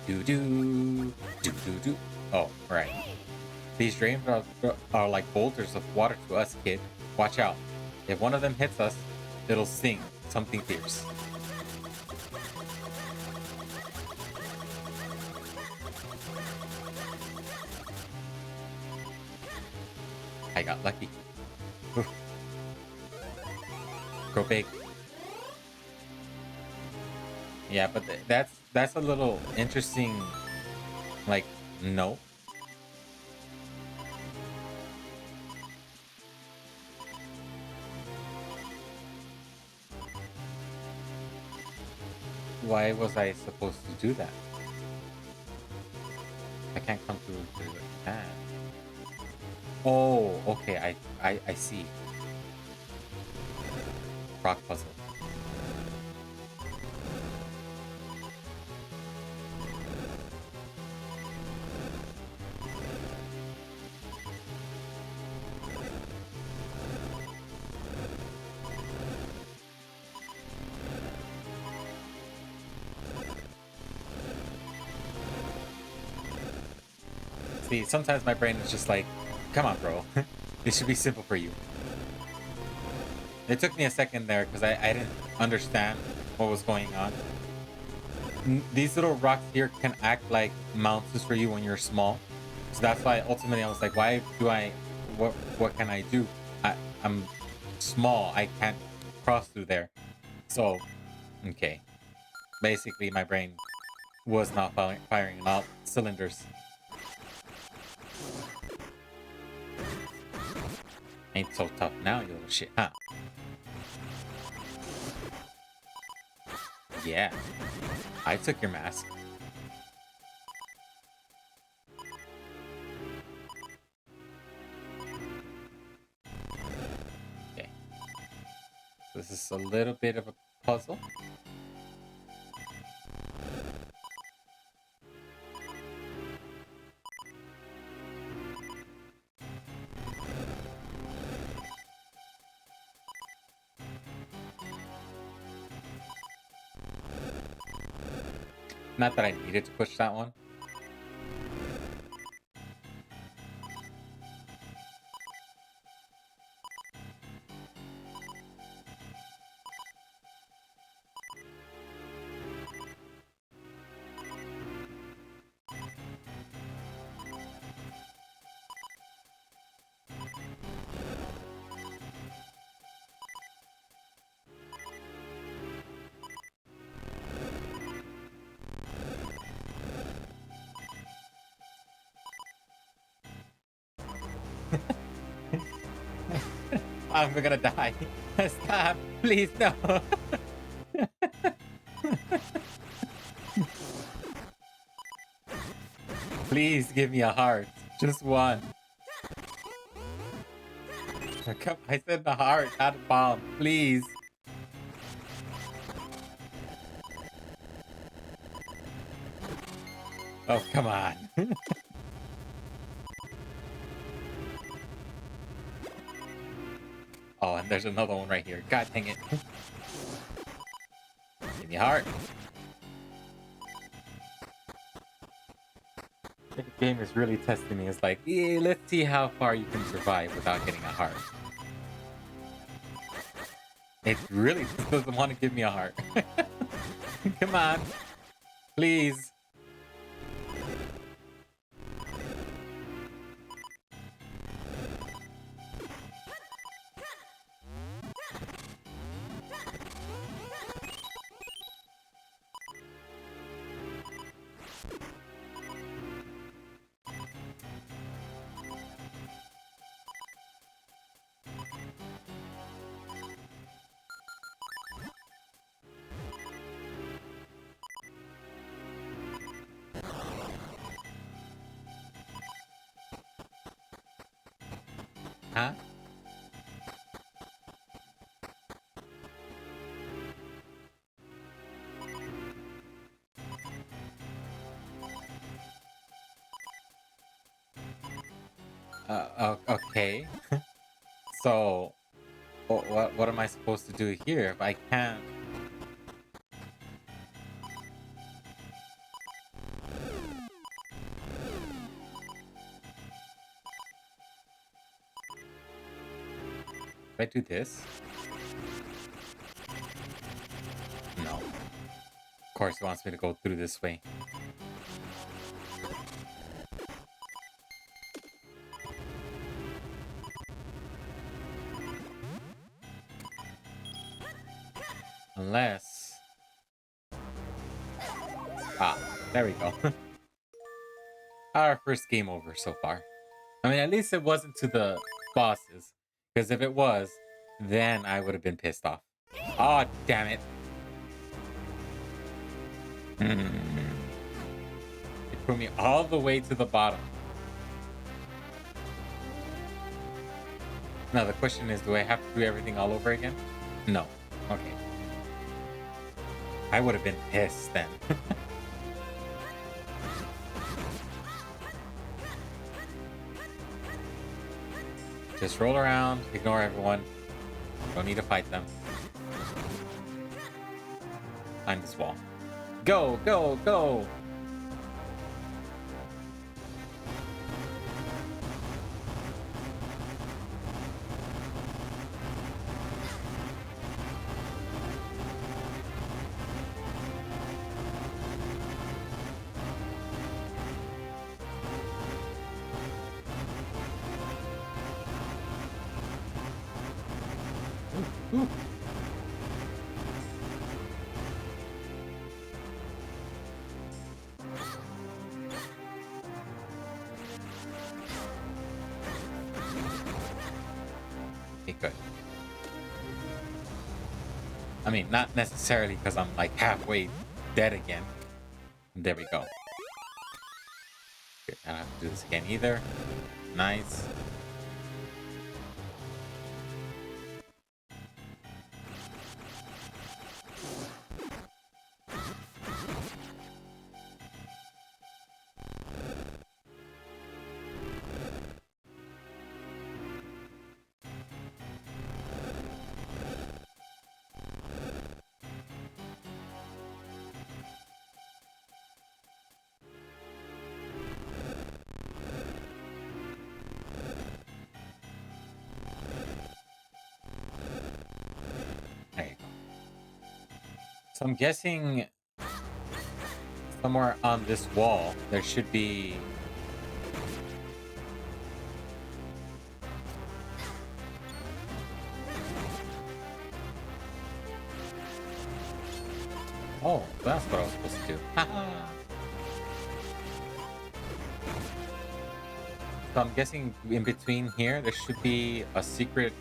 Do. Oh, right. These drains are like boulders of water to us, kid. Watch out. If one of them hits us, it'll sting something fierce. got lucky. Oof. Grow big. Yeah, but that's a little interesting, like, note. Why was I supposed to do that? I can't come through to that. Oh, okay. I see. Rock puzzle. See, sometimes my brain is just like, come on, bro. This should be simple for you. It took me a second there because I didn't understand what was going on. These little rocks here can act like mountains for you when you're small. So that's why ultimately I was like, why do what can I do? I'm small. I can't cross through there. So, okay. Basically, my brain was not firing on all cylinders. Ain't so tough now, you little shit, huh? Yeah. I took your mask. Okay. So this is a little bit of a puzzle. Not that I needed to push that one. I'm gonna die. Stop. Please, no. Please give me a heart. Just one. I said the heart, not a bomb. Please. Oh, come on. Oh, and there's another one right here. God dang it. Give me a heart. The game is really testing me. It's like, yeah, let's see how far you can survive without getting a heart. It really just doesn't want to give me a heart. Come on. Please. Huh? Okay. So, what am I supposed to do here if I can't? If I do this? No. Of course, it wants me to go through this way. Unless... Ah, there we go. Our first game over so far. I mean, at least it wasn't to the bosses. Because if it was, then I would have been pissed off. Oh, damn it. It put me all the way to the bottom. Now, the question is, do I have to do everything all over again? No. Okay. I would have been pissed then. Just roll around, ignore everyone. Don't need to fight them. Climb this wall. Go, go, go! Ooh. Okay, good. I mean, not necessarily because I'm like halfway dead again. There we go. Good. I don't have to do this again either. Nice. There you go. So I'm guessing somewhere on this wall there should be... Oh, that's what I was supposed to do. So I'm guessing in between here there should be a secret...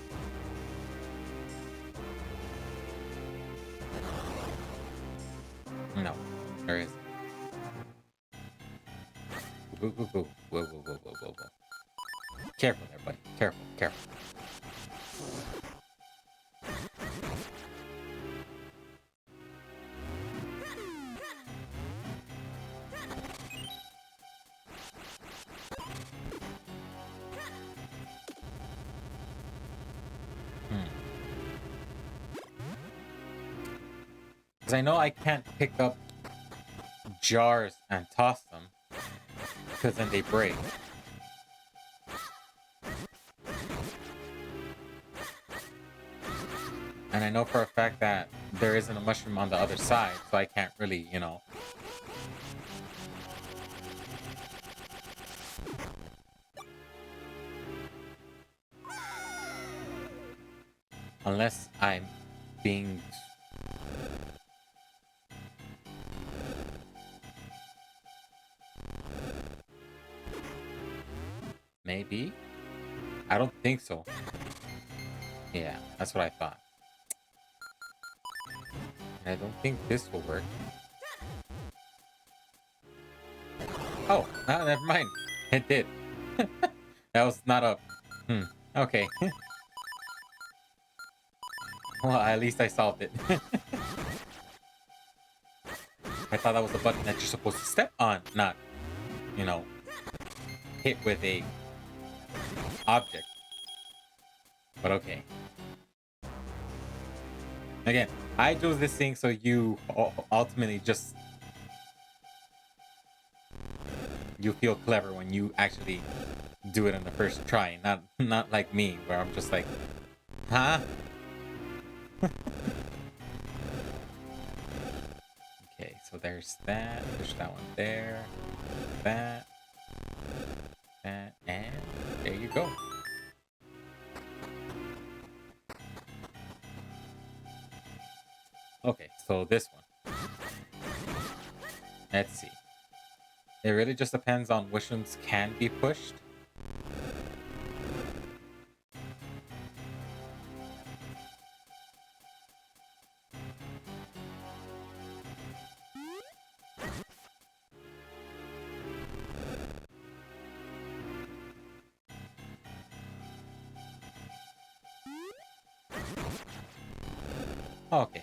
No, there is. Whoa, whoa, whoa, whoa, whoa, whoa, whoa, whoa. Careful there, buddy. Careful, careful. Because I know I can't pick up jars and toss them, because then they break. And I know for a fact that there isn't a mushroom on the other side, so I can't really, you know... Unless I'm being... Maybe? I don't think so. Yeah, that's what I thought. I don't think this will work. Oh, never mind. It did. That was not a... Okay. Well, at least I solved it. I thought that was the button that you're supposed to step on, not, you know, hit with a object. But okay. Again, I chose this thing so you ultimately just... You feel clever when you actually do it on the first try. Not like me, where I'm just like, huh? Okay, so there's that. Push that one there. That. That. And there you go. Okay, so this one. Let's see. It really just depends on which ones can be pushed. Okay.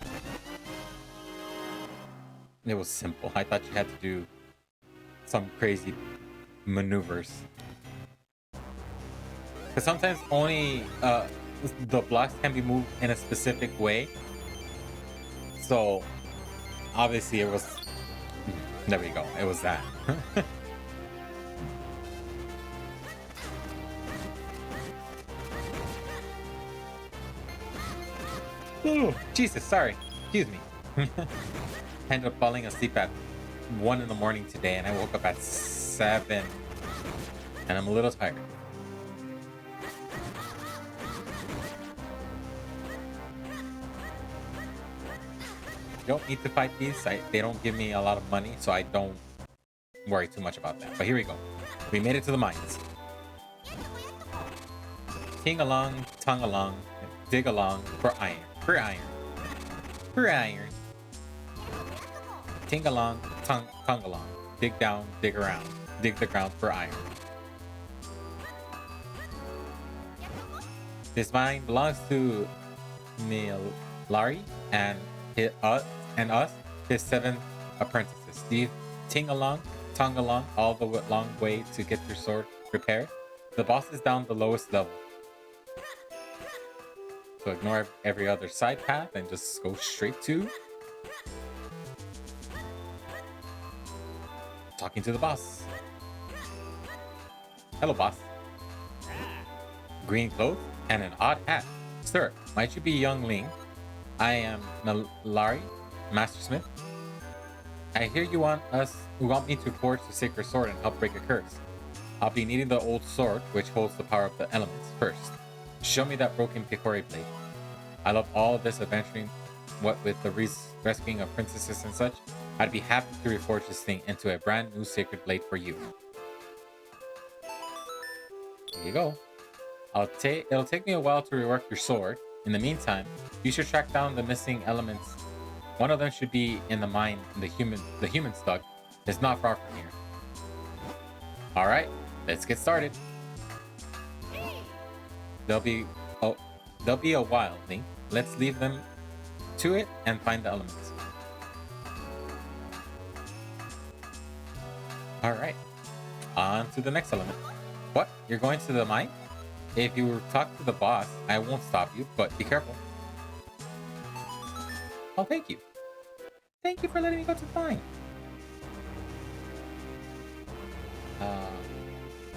It was simple. I thought you had to do some crazy maneuvers. Because sometimes only the blocks can be moved in a specific way. So obviously it was. There we go. It was that. Ooh, Jesus, sorry. Excuse me. Ended up falling asleep at 1 in the morning today, and I woke up at 7, and I'm a little tired. Don't need to fight these. They don't give me a lot of money, so I don't worry too much about that. But here we go. We made it to the mines. Ting along, tongue along, dig along for iron. For iron. For iron. Ting along, tongue along. Dig down, dig around. Dig the ground for iron. This mine belongs to Milari and us, his 7 apprentices. Steve, ting along, tongue along, all the long way to get your sword repaired. The boss is down the lowest level. So ignore every other side path and just go straight to talking to the boss. Hello, boss. Green clothes and an odd hat. Sir, might you be young Ling? I am Nalari, Mastersmith. I hear you want me to forge the sacred sword and help break a curse. I'll be needing the old sword, which holds the power of the elements, first. Show me that broken Picori blade. I love all of this adventuring, what with the rescuing of princesses and such. I'd be happy to reforge this thing into a brand new sacred blade for you. There you go. It'll take me a while to rework your sword. In the meantime, you should track down the missing elements. One of them should be in the mine the human stuck. It's not far from here. Alright, let's get started. They'll be a while, Link. Let's leave them to it and find the elements. Alright. On to the next element. What? You're going to the mine? If you talk to the boss, I won't stop you, but be careful. Oh, thank you. Thank you for letting me go to the mine.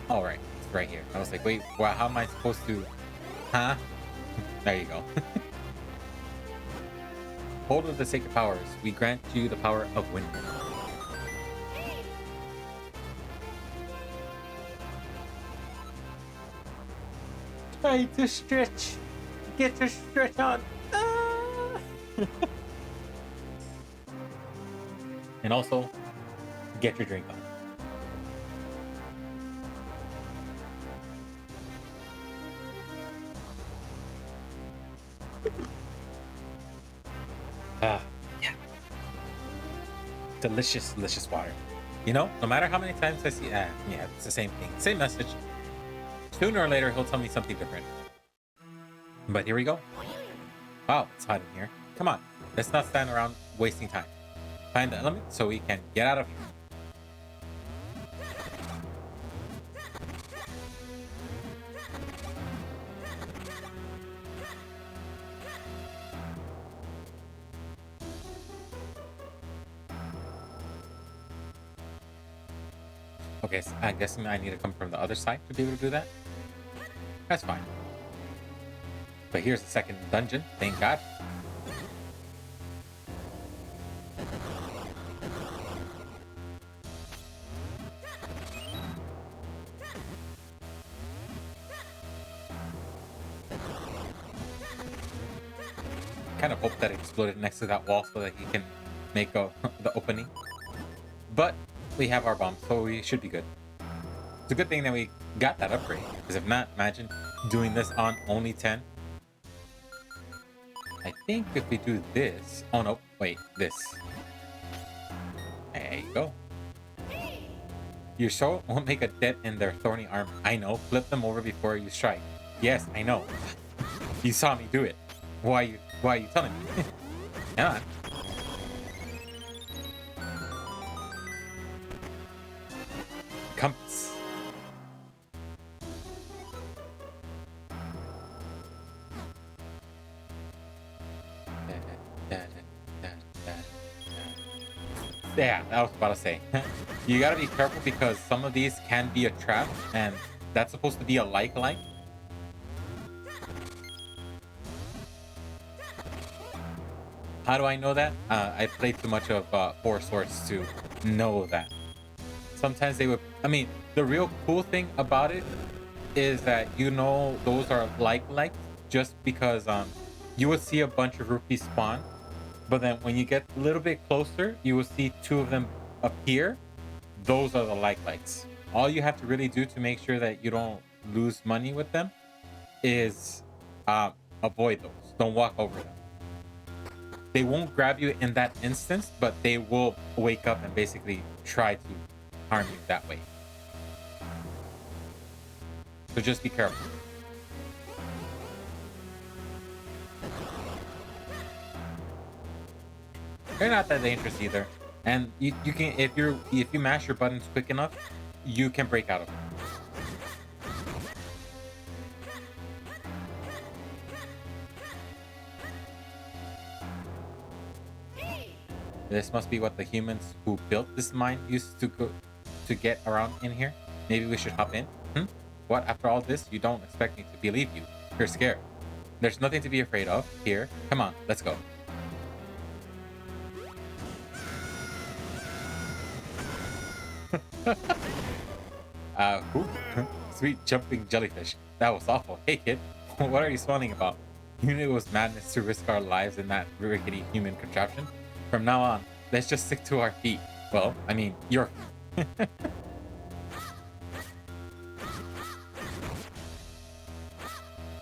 Alright. It's right here. I was like, wait, wow, how am I supposed to... Huh? There you go. Hold of the sacred powers. We grant you the power of wind. Try to stretch. Get your stretch on. Ah! And also, get your drink on. Yeah. Delicious, delicious water. You know, no matter how many times I see, yeah, it's the same thing. Same message. Sooner or later, he'll tell me something different. But here we go. Wow, it's hot in here. Come on, let's not stand around wasting time. Find the element so we can get out of here. Okay, so I'm guessing I need to come from the other side to be able to do that. That's fine. But here's the second dungeon, thank God. kind of hope that it exploded next to that wall so that he can make the opening. But we have our bomb, so we should be good. It's a good thing that we got that upgrade, because if not, imagine doing this on only 10. I think if we do this... Oh, no. Wait. This. There you go. Your sword won't make a dent in their thorny armor. I know. Flip them over before you strike. Yes, I know. You saw me do it. Why are you telling me? Come on. Compass. Yeah, I was about to say. You gotta be careful because some of these can be a trap, and that's supposed to be a like. How do I know that? I played too much of Four Swords to know that. Sometimes they would... I mean, the real cool thing about it is that you know those are like just because you would see a bunch of rupees spawn, but then when you get a little bit closer, you will see two of them appear. Those are the likes. All you have to really do to make sure that you don't lose money with them is avoid those. Don't walk over them. They won't grab you in that instance, but they will wake up and basically try to harm you that way. So just be careful. They're not that dangerous either. And you can, if you mash your buttons quick enough, you can break out of them. This must be what the humans who built this mine used to go to get around in here. Maybe we should hop in. What? After all this, you don't expect me to believe you. You're scared. There's nothing to be afraid of here. Come on, let's go. Who? Sweet jumping jellyfish. That was awful. Hey kid, what are you smiling about? You knew it was madness to risk our lives in that rickety human contraption? From now on, let's just stick to our feet. Well, I mean, your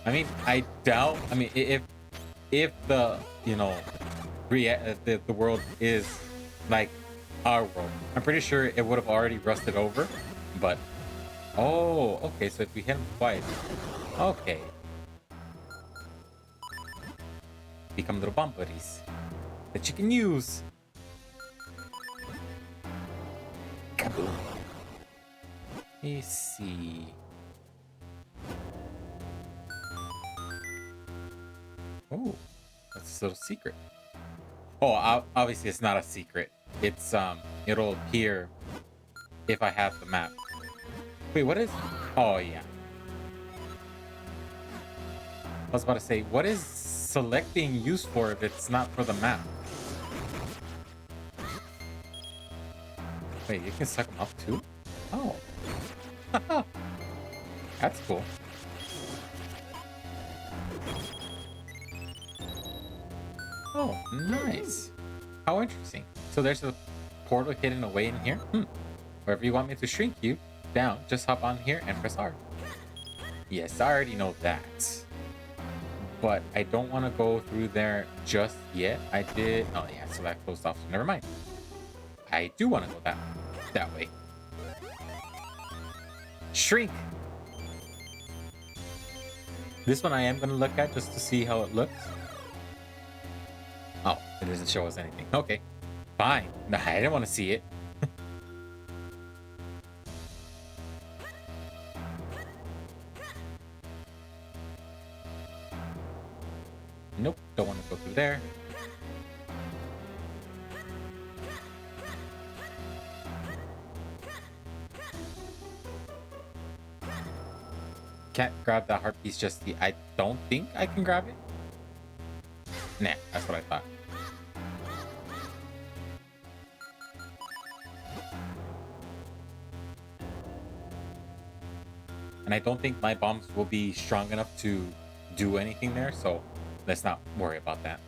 I mean, I doubt. I mean, if the the world is like our world, I'm pretty sure it would have already rusted over. But oh, okay. So if we hit him twice, okay, become little bomb buddies that you can use. Kaboom. Let's see. Oh, that's a little secret. Oh, obviously it's not a secret. It's it'll appear if I have the map. Wait, what is? Oh yeah. I was about to say, what is select being used for if it's not for the map? Wait, you can suck them up too? Oh. That's cool. Oh, nice. How interesting. So there's a portal hidden away in here? Wherever you want me to shrink you down, just hop on here and press R. Yes, I already know that. But I don't want to go through there just yet. I did... Oh, yeah, so that closed off, so never mind. I do want to go that way. Shrink! This one I am going to look at just to see how it looks. Oh, it doesn't show us anything. Okay, fine. Nah, I didn't want to see it. Nope, don't want to go through there. Can't grab that heart piece just yet. I don't think I can grab it. Nah, that's what I thought. And I don't think my bombs will be strong enough to do anything there, so let's not worry about that.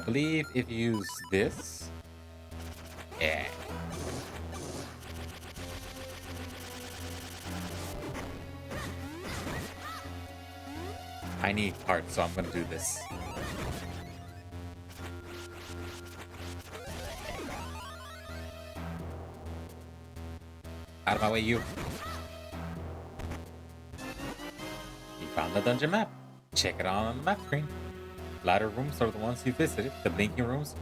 believe if you use this... Yeah. I need hearts, so I'm gonna do this. Out of my way, you. You found the dungeon map. Check it out on the map screen. Ladder rooms are the ones you visited. The blinking rooms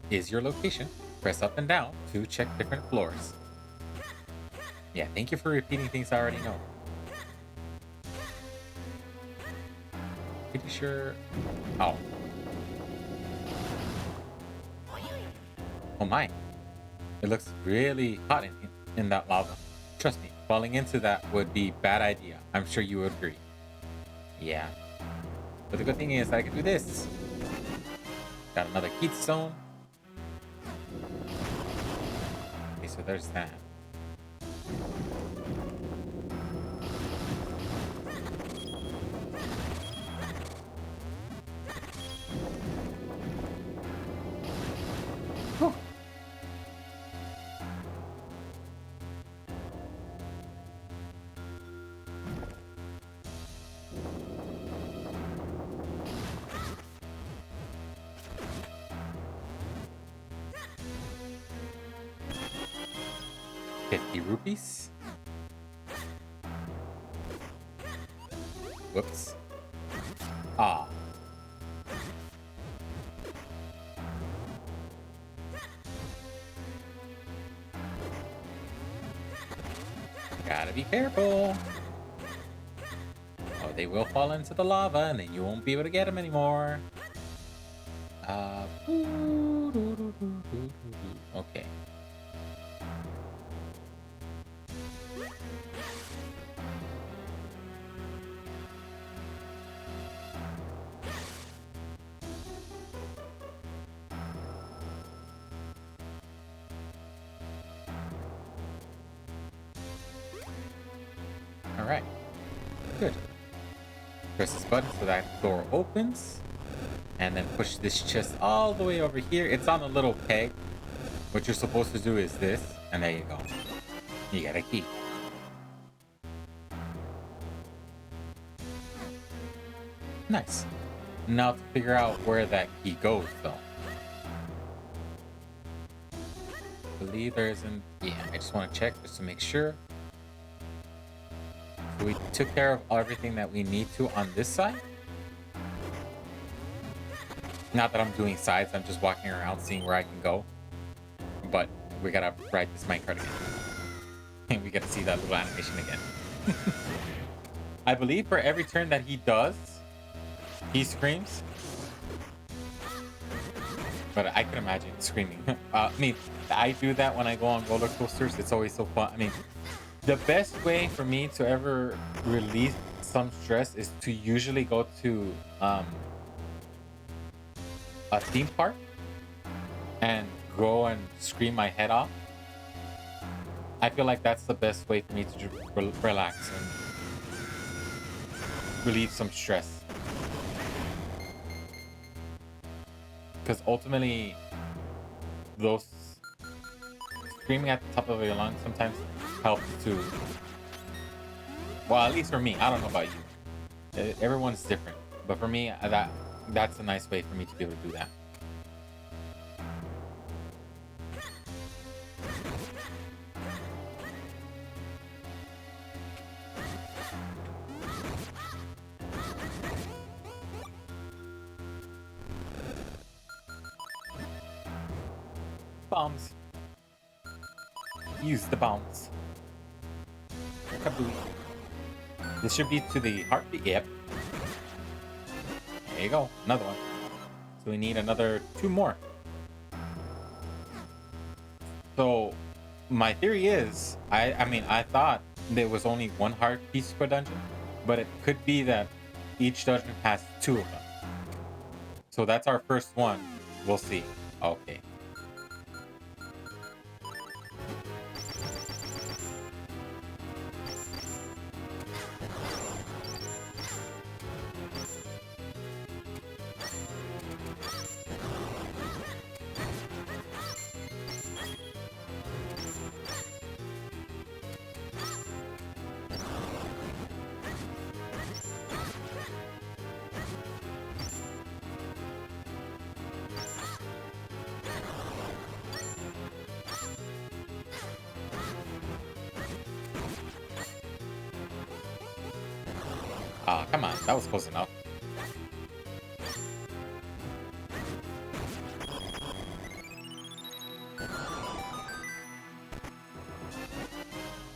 is your location. Press up and down to check different floors. Yeah, thank you for repeating things I already know. Pretty sure... Oh. Oh my. It looks really hot in that lava. Trust me, falling into that would be a bad idea. I'm sure you would agree. Yeah. But the good thing is I can do this. Got another keystone. Okay, so there's that. Whew. $50. Whoops. Ah. Gotta be careful. Oh, they will fall into the lava and then you won't be able to get them anymore. Okay. Alright. Good. Press this button so that door opens. And then push this chest all the way over here. It's on a little peg. What you're supposed to do is this. And there you go. You got a key. Nice. Now to figure out where that key goes, though. I believe there isn't... Yeah, I just want to check just to make sure. So we took care of everything that we need to on this side. Not that I'm doing sides, I'm just walking around seeing where I can go. But we gotta ride this minecart again. And we gotta see that little animation again. I believe for every turn that he does, he screams. But I can imagine screaming. I mean, I do that when I go on roller coasters. It's always so fun. I mean, the best way for me to ever release some stress is to usually go to a theme park and go and scream my head off. I feel like that's the best way for me to relax and relieve some stress. Because ultimately, those screaming at the top of your lungs sometimes helps to, well, at least for me, I don't know about you. Everyone's different. But for me, that's a nice way for me to be able to do that. Bombs. Use the bombs. Kabooey. This should be to the heartbeat. Yep. There you go. Another one. So we need another 2 more. So my theory is, I mean, I thought there was only 1 heart piece per dungeon, but it could be that each dungeon has 2 of them. So that's our first one. We'll see. Okay. Oh, come on. That was close enough.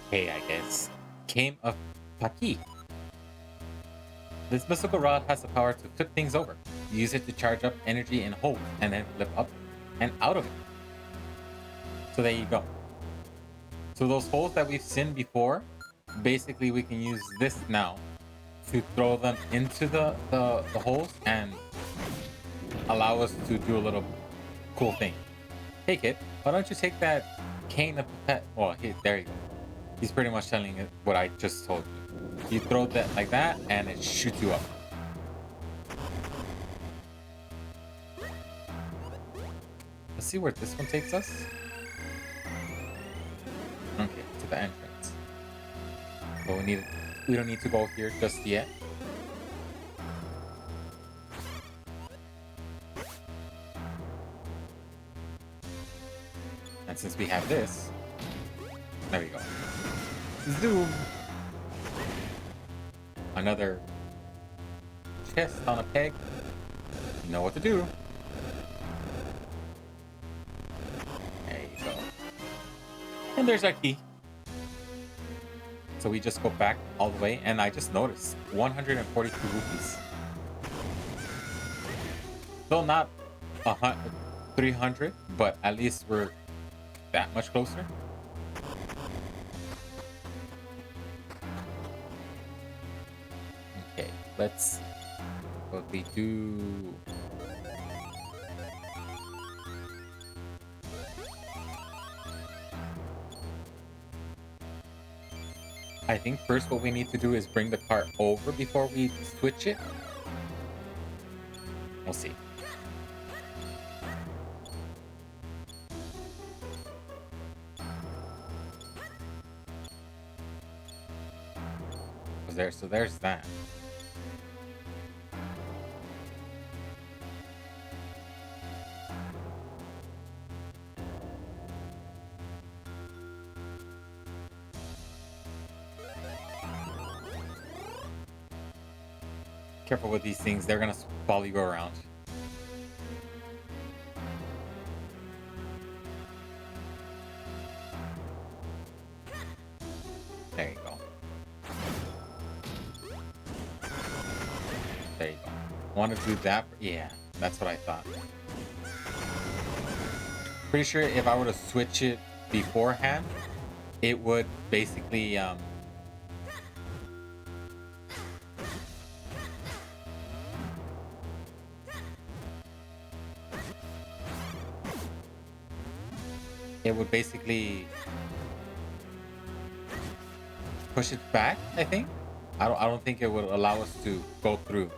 Okay, I guess. Came of Paki. This mystical rod has the power to flip things over. Use it to charge up energy in holes and then flip up and out of it. So there you go. So those holes that we've seen before, basically we can use this now to throw them into the holes and allow us to do a little cool thing. Hey kid, why don't you take that cane of pet? Well, there you go. He's pretty much telling it what I just told you. You throw that like that and it shoots you up. Let's see where this one takes us. Okay, to the entrance. But we don't need to go here just yet. And since we have this, there we go. Zoom! Another chest on a peg. You know what to do. There you go. And there's our key. So we just go back all the way, and I just noticed 142 rupees. Still not 300, but at least we're that much closer. Okay, let's see what we do. I think first what we need to do is bring the cart over before we switch it. We'll see. So there's that. Careful with these things, they're gonna follow you around. There you go. There you go. Want to do that? Yeah, that's what I thought. Pretty sure if I were to switch it beforehand, it would basically push it back, I think. I don't think it would allow us to go through,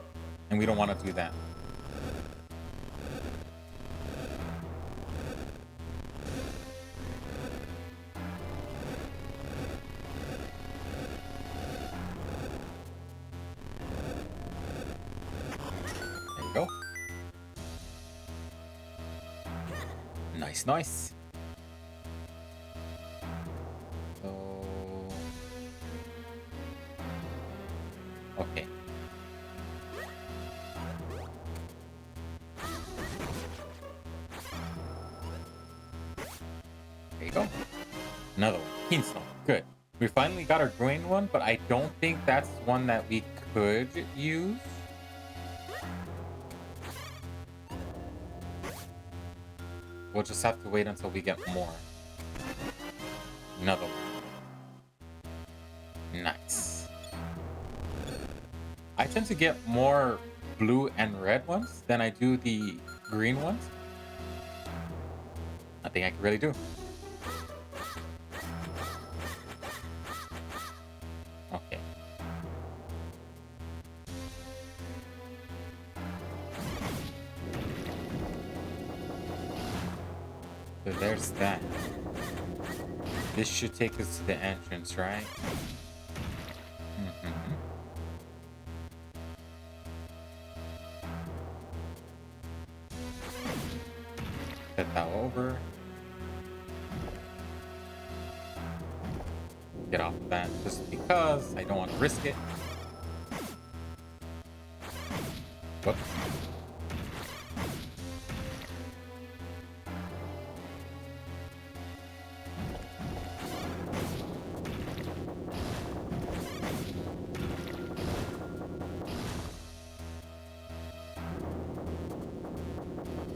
and we don't want to do that. There you go. Nice, nice. Okay. There you go. Another one. Keenstone. Good. We finally got our green one, but I don't think that's one that we could use. We'll just have to wait until we get more. Another one. Nice. I tend to get more blue and red ones than I do the green ones. I think I can really do. Okay. So there's that. This should take us to the entrance, right? Set that over. Get off of that just because I don't want to risk it. Whoops.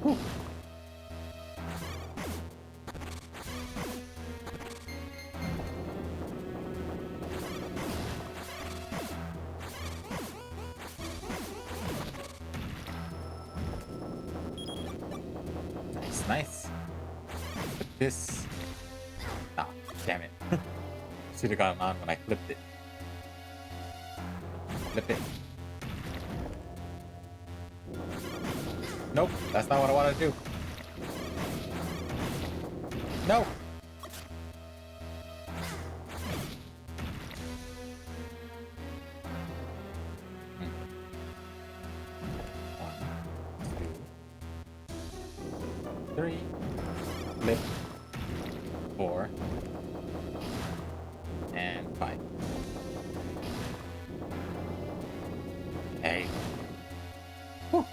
Whew. Nice, nice. Put this. Ah, damn it. Should have gotten on when I flipped it. Flip it. Nope, that's not what I want to do. No. One, two, three. Flip. 4. And 5. Hey. Whew.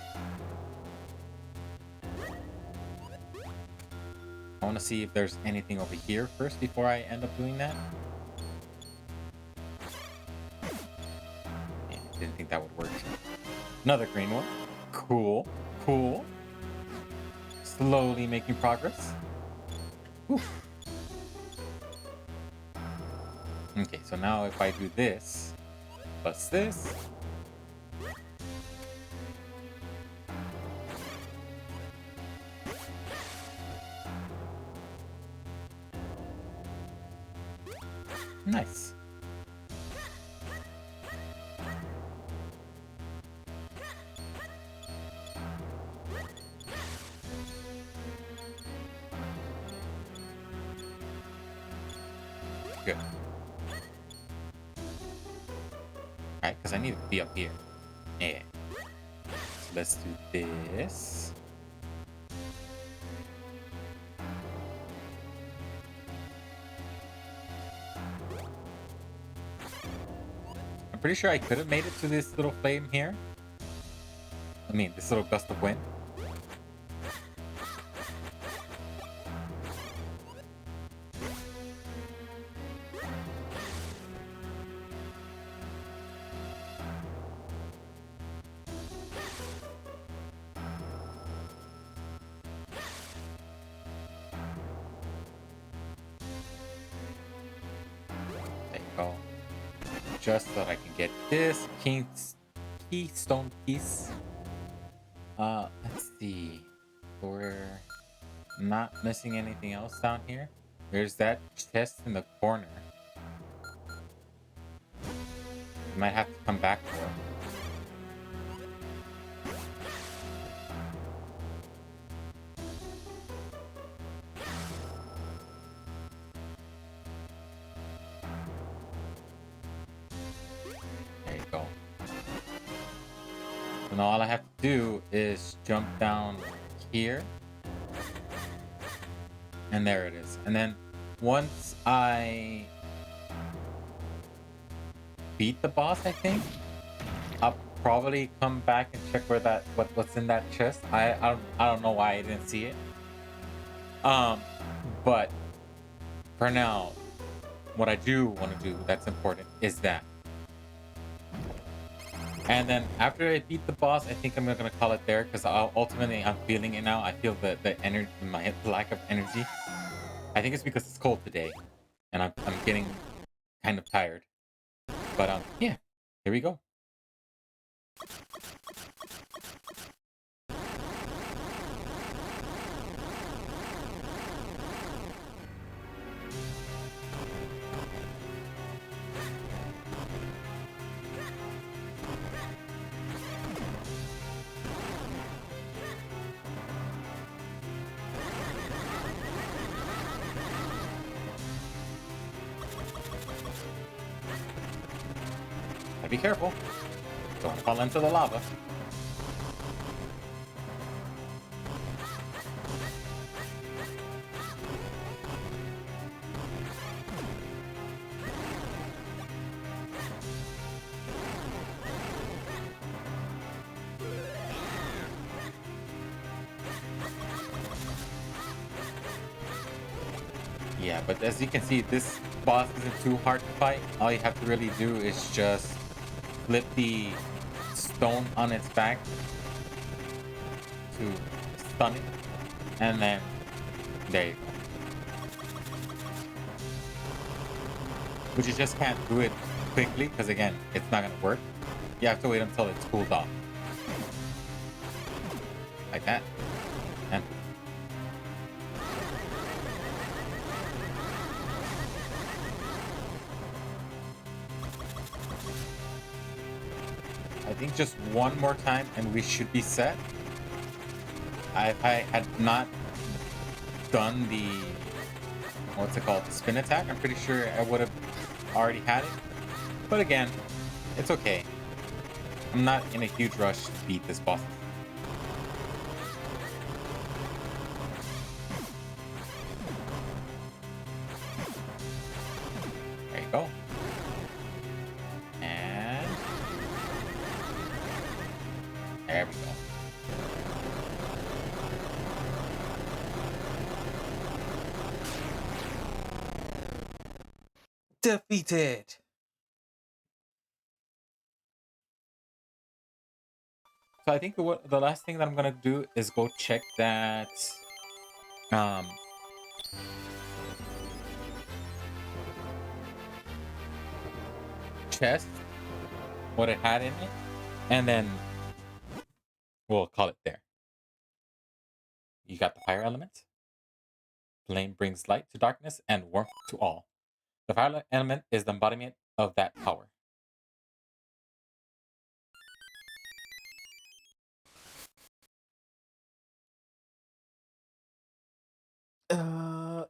I want to see if there's anything over here first before I end up doing that. Yeah, didn't think that would work. Another green one. Cool. Cool. Slowly making progress. Whew. Okay, so now if I do this, plus this. Nice. Good. Alright, because I need to be up here. Yeah. So let's do this. I'm pretty sure I could have made it to this little flame here. I mean, this little gust of wind. There you go. Just so that I can get this keystone piece. Let's see. We're not missing anything else down here. There's that chest in the corner. Might have to come back for it. There you go. So now all I have to do is jump down here. And there it is. And then once I beat the boss, I think I'll probably come back and check where what's in that chest. I don't know why I didn't see it. But for now, what I do want to do that's important is that. And then after I beat the boss, I think I'm gonna call it there because ultimately I'm feeling it now. I feel the energy, my lack of energy. I think it's because it's cold today, and I'm getting kind of tired. But yeah, here we go. Be careful. Don't fall into the lava. Yeah, but as you can see, this boss isn't too hard to fight. All you have to really do is just flip the stone on its back to stun it, and then there you go. But you just can't do it quickly because again, it's not gonna work. You have to wait until it's cooled off. Like that. And I think just one more time and we should be set. If I had not done the, what's it called, the spin attack, I'm pretty sure I would have already had it. But again, it's okay. I'm not in a huge rush to beat this boss. There you go. And there we go. Defeated. So I think the last thing that I'm gonna do is go check that um chest, what it had in it, and then we'll call it there. You got the fire element. Flame brings light to darkness and warmth to all. The fire element is the embodiment of that power.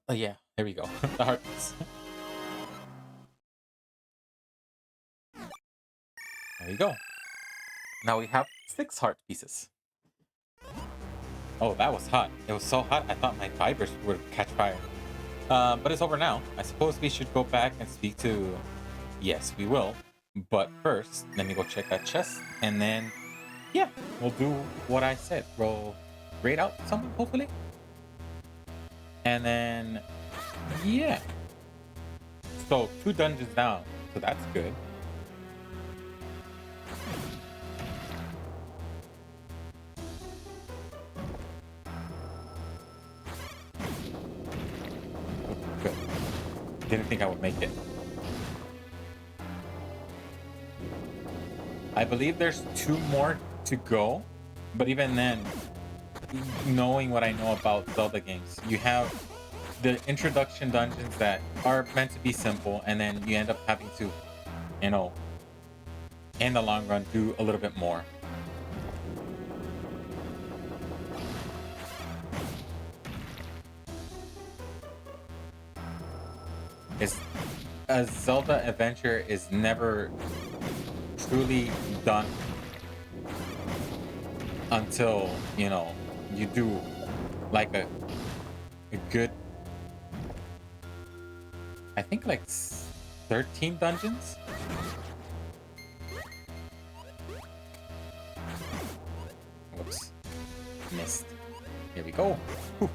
Oh yeah, there we go. The heart piece. There you go. Now we have 6 heart pieces. Oh, that was hot. It was so hot, I thought my fibers would catch fire. But it's over now. I suppose we should go back and speak to... Yes, we will. But first, let me go check that chest. And then, yeah, we'll do what I said. We'll raid out someone, hopefully. And then, yeah. So, 2 dungeons down. So that's good. Good. Didn't think I would make it. I believe there's 2 more to go. But even then, knowing what I know about Zelda games, you have the introduction dungeons that are meant to be simple, and then you end up having to, you know, in the long run, do a little bit more. It's, a Zelda adventure is never truly done until, you know, you do like a good, I think like 13 dungeons. Whoops, missed. Here we go. Whew.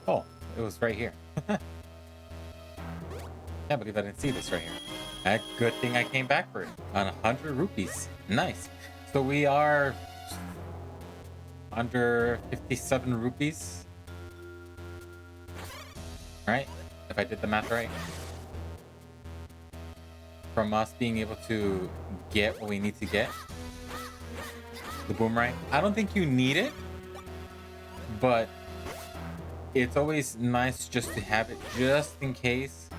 Oh, it was right here. Can't believe I didn't see this right here. A good thing I came back for it on 100 rupees. Nice. So we are under 57 rupees. Right? If I did the math right. From us being able to get what we need to get. The boomerang. I don't think you need it. But it's always nice just to have it just in case.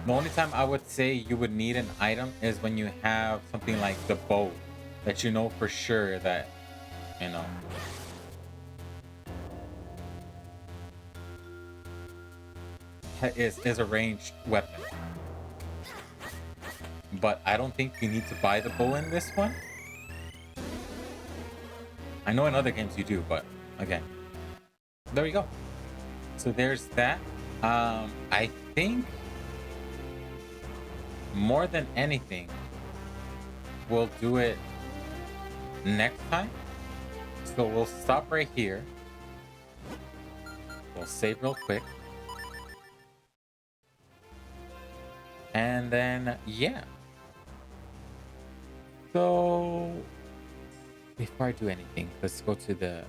The only time I would say you would need an item is when you have something like the bow that you know for sure that, you know, is a ranged weapon. But I don't think you need to buy the bow in this one. I know in other games you do, but again, there you go. So there's that. I think more than anything, we'll do it next time. So we'll stop right here. We'll save real quick. And then, yeah. So before I do anything, let's go to the...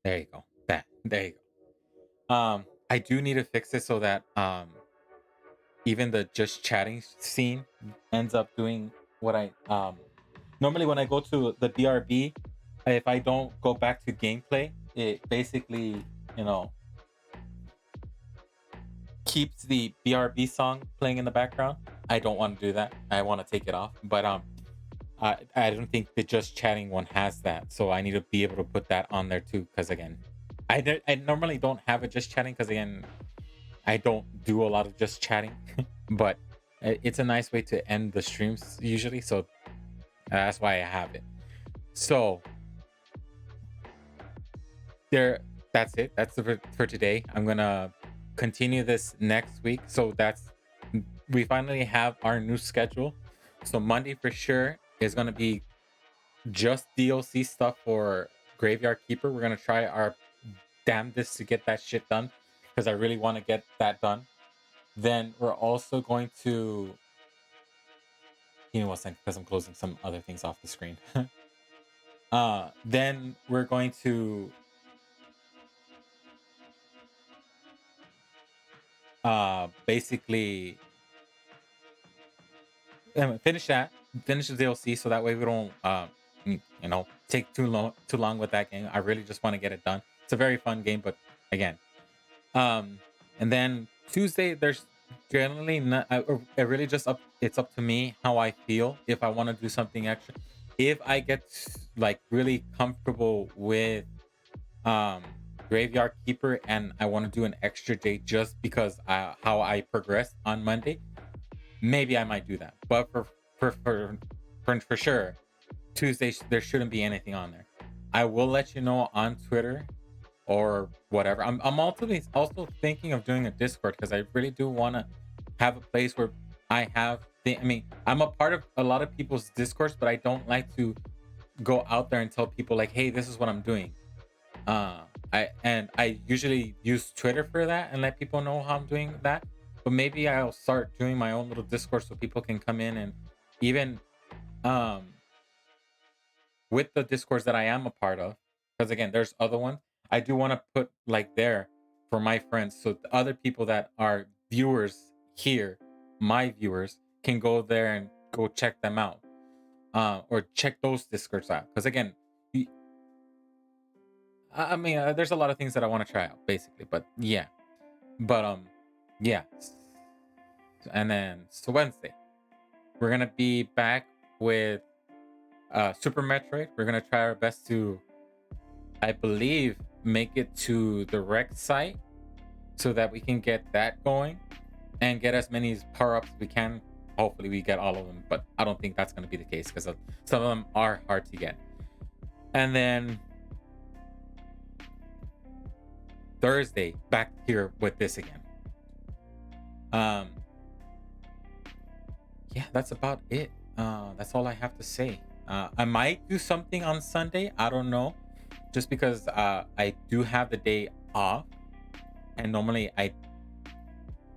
There you go. There you go. I do need to fix it so that even the just chatting scene ends up doing what I normally when I go to the BRB, if I don't go back to gameplay, it basically, you know, keeps the BRB song playing in the background. I don't want to do that. I want to take it off. But I don't think the just chatting one has that. So I need to be able to put that on there too. Because again, I normally don't have it just chatting because again, I don't do a lot of just chatting. But it's a nice way to end the streams usually. So that's why I have it. So that's it. That's for today. I'm gonna continue this next week. So we finally have our new schedule. So Monday for sure is gonna be just DLC stuff for Graveyard Keeper. We're gonna try our damnedest to get that shit done because I really want to get that done. Then we're also going to, you know what's, because I'm closing some other things off the screen. Then we're going to basically finish the DLC so that way we don't you know, take too long with that game. I really just want to get it done. It's a very fun game, but again, and then Tuesday there's generally not it really just it's up to me how I feel if I want to do something extra. If I get like really comfortable with Graveyard Keeper and I want to do an extra day just because how I progressed on Monday, maybe I might do that. But for sure, Tuesday there shouldn't be anything on there. I will let you know on Twitter or whatever. I'm also thinking of doing a Discord because I really do want to have a place where I have I mean, I'm a part of a lot of people's Discords, but I don't like to go out there and tell people like, hey, this is what I'm doing. I usually use Twitter for that and let people know how I'm doing that. But maybe I'll start doing my own little Discord so people can come in and even um with the Discords that I am a part of, because again, there's other ones. I do want to put like there for my friends so the other people that are viewers here, my viewers, can go there and go check them out. Or check those Discords out. Because again, I mean, there's a lot of things that I want to try out, basically. But yeah, but yeah. And then so Wednesday, we're gonna be back with Super Metroid. We're gonna try our best to, I believe, make it to the rec site so that we can get that going and get as many power-ups as we can. Hopefully we get all of them, but I don't think that's going to be the case because some of them are hard to get. And then Thursday, back here with this again. Yeah, that's about it. That's all I have to say. I might do something on Sunday. I don't know, just because I do have the day off, and normally I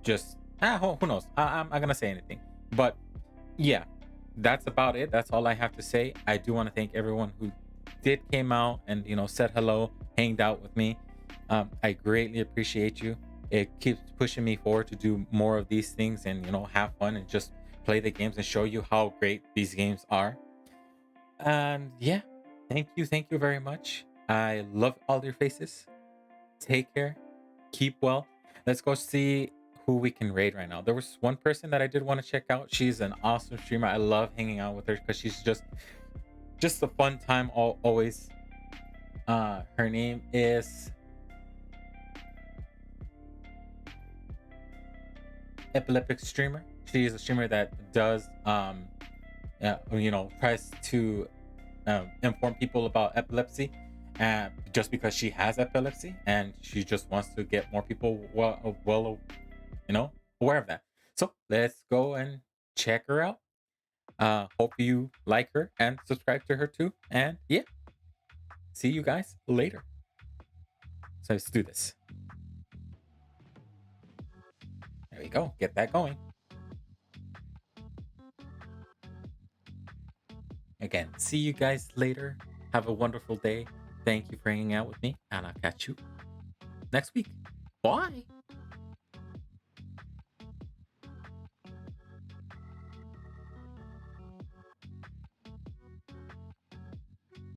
just who knows? I'm not gonna say anything, but yeah, that's about it. That's all I have to say. I do want to thank everyone who came out and said hello, hanged out with me. I greatly appreciate you. It keeps pushing me forward to do more of these things and have fun and just play the games and show you how great these games are. And yeah, thank you very much. I love all your faces. Take care. Keep well. Let's go see who we can raid right now. There was one person that I did want to check out. She's an awesome streamer. I love hanging out with her because she's just a fun time always. Her name is Epileptic Streamer. She is a streamer that does tries to inform people about epilepsy, and just because she has epilepsy and she just wants to get more people aware of that. So let's go and check her out. Hope you like her and subscribe to her too. And yeah, see you guys later. So let's do this. There we go. Get that going. Again, see you guys later. Have a wonderful day. Thank you for hanging out with me, and I'll catch you next week. Bye.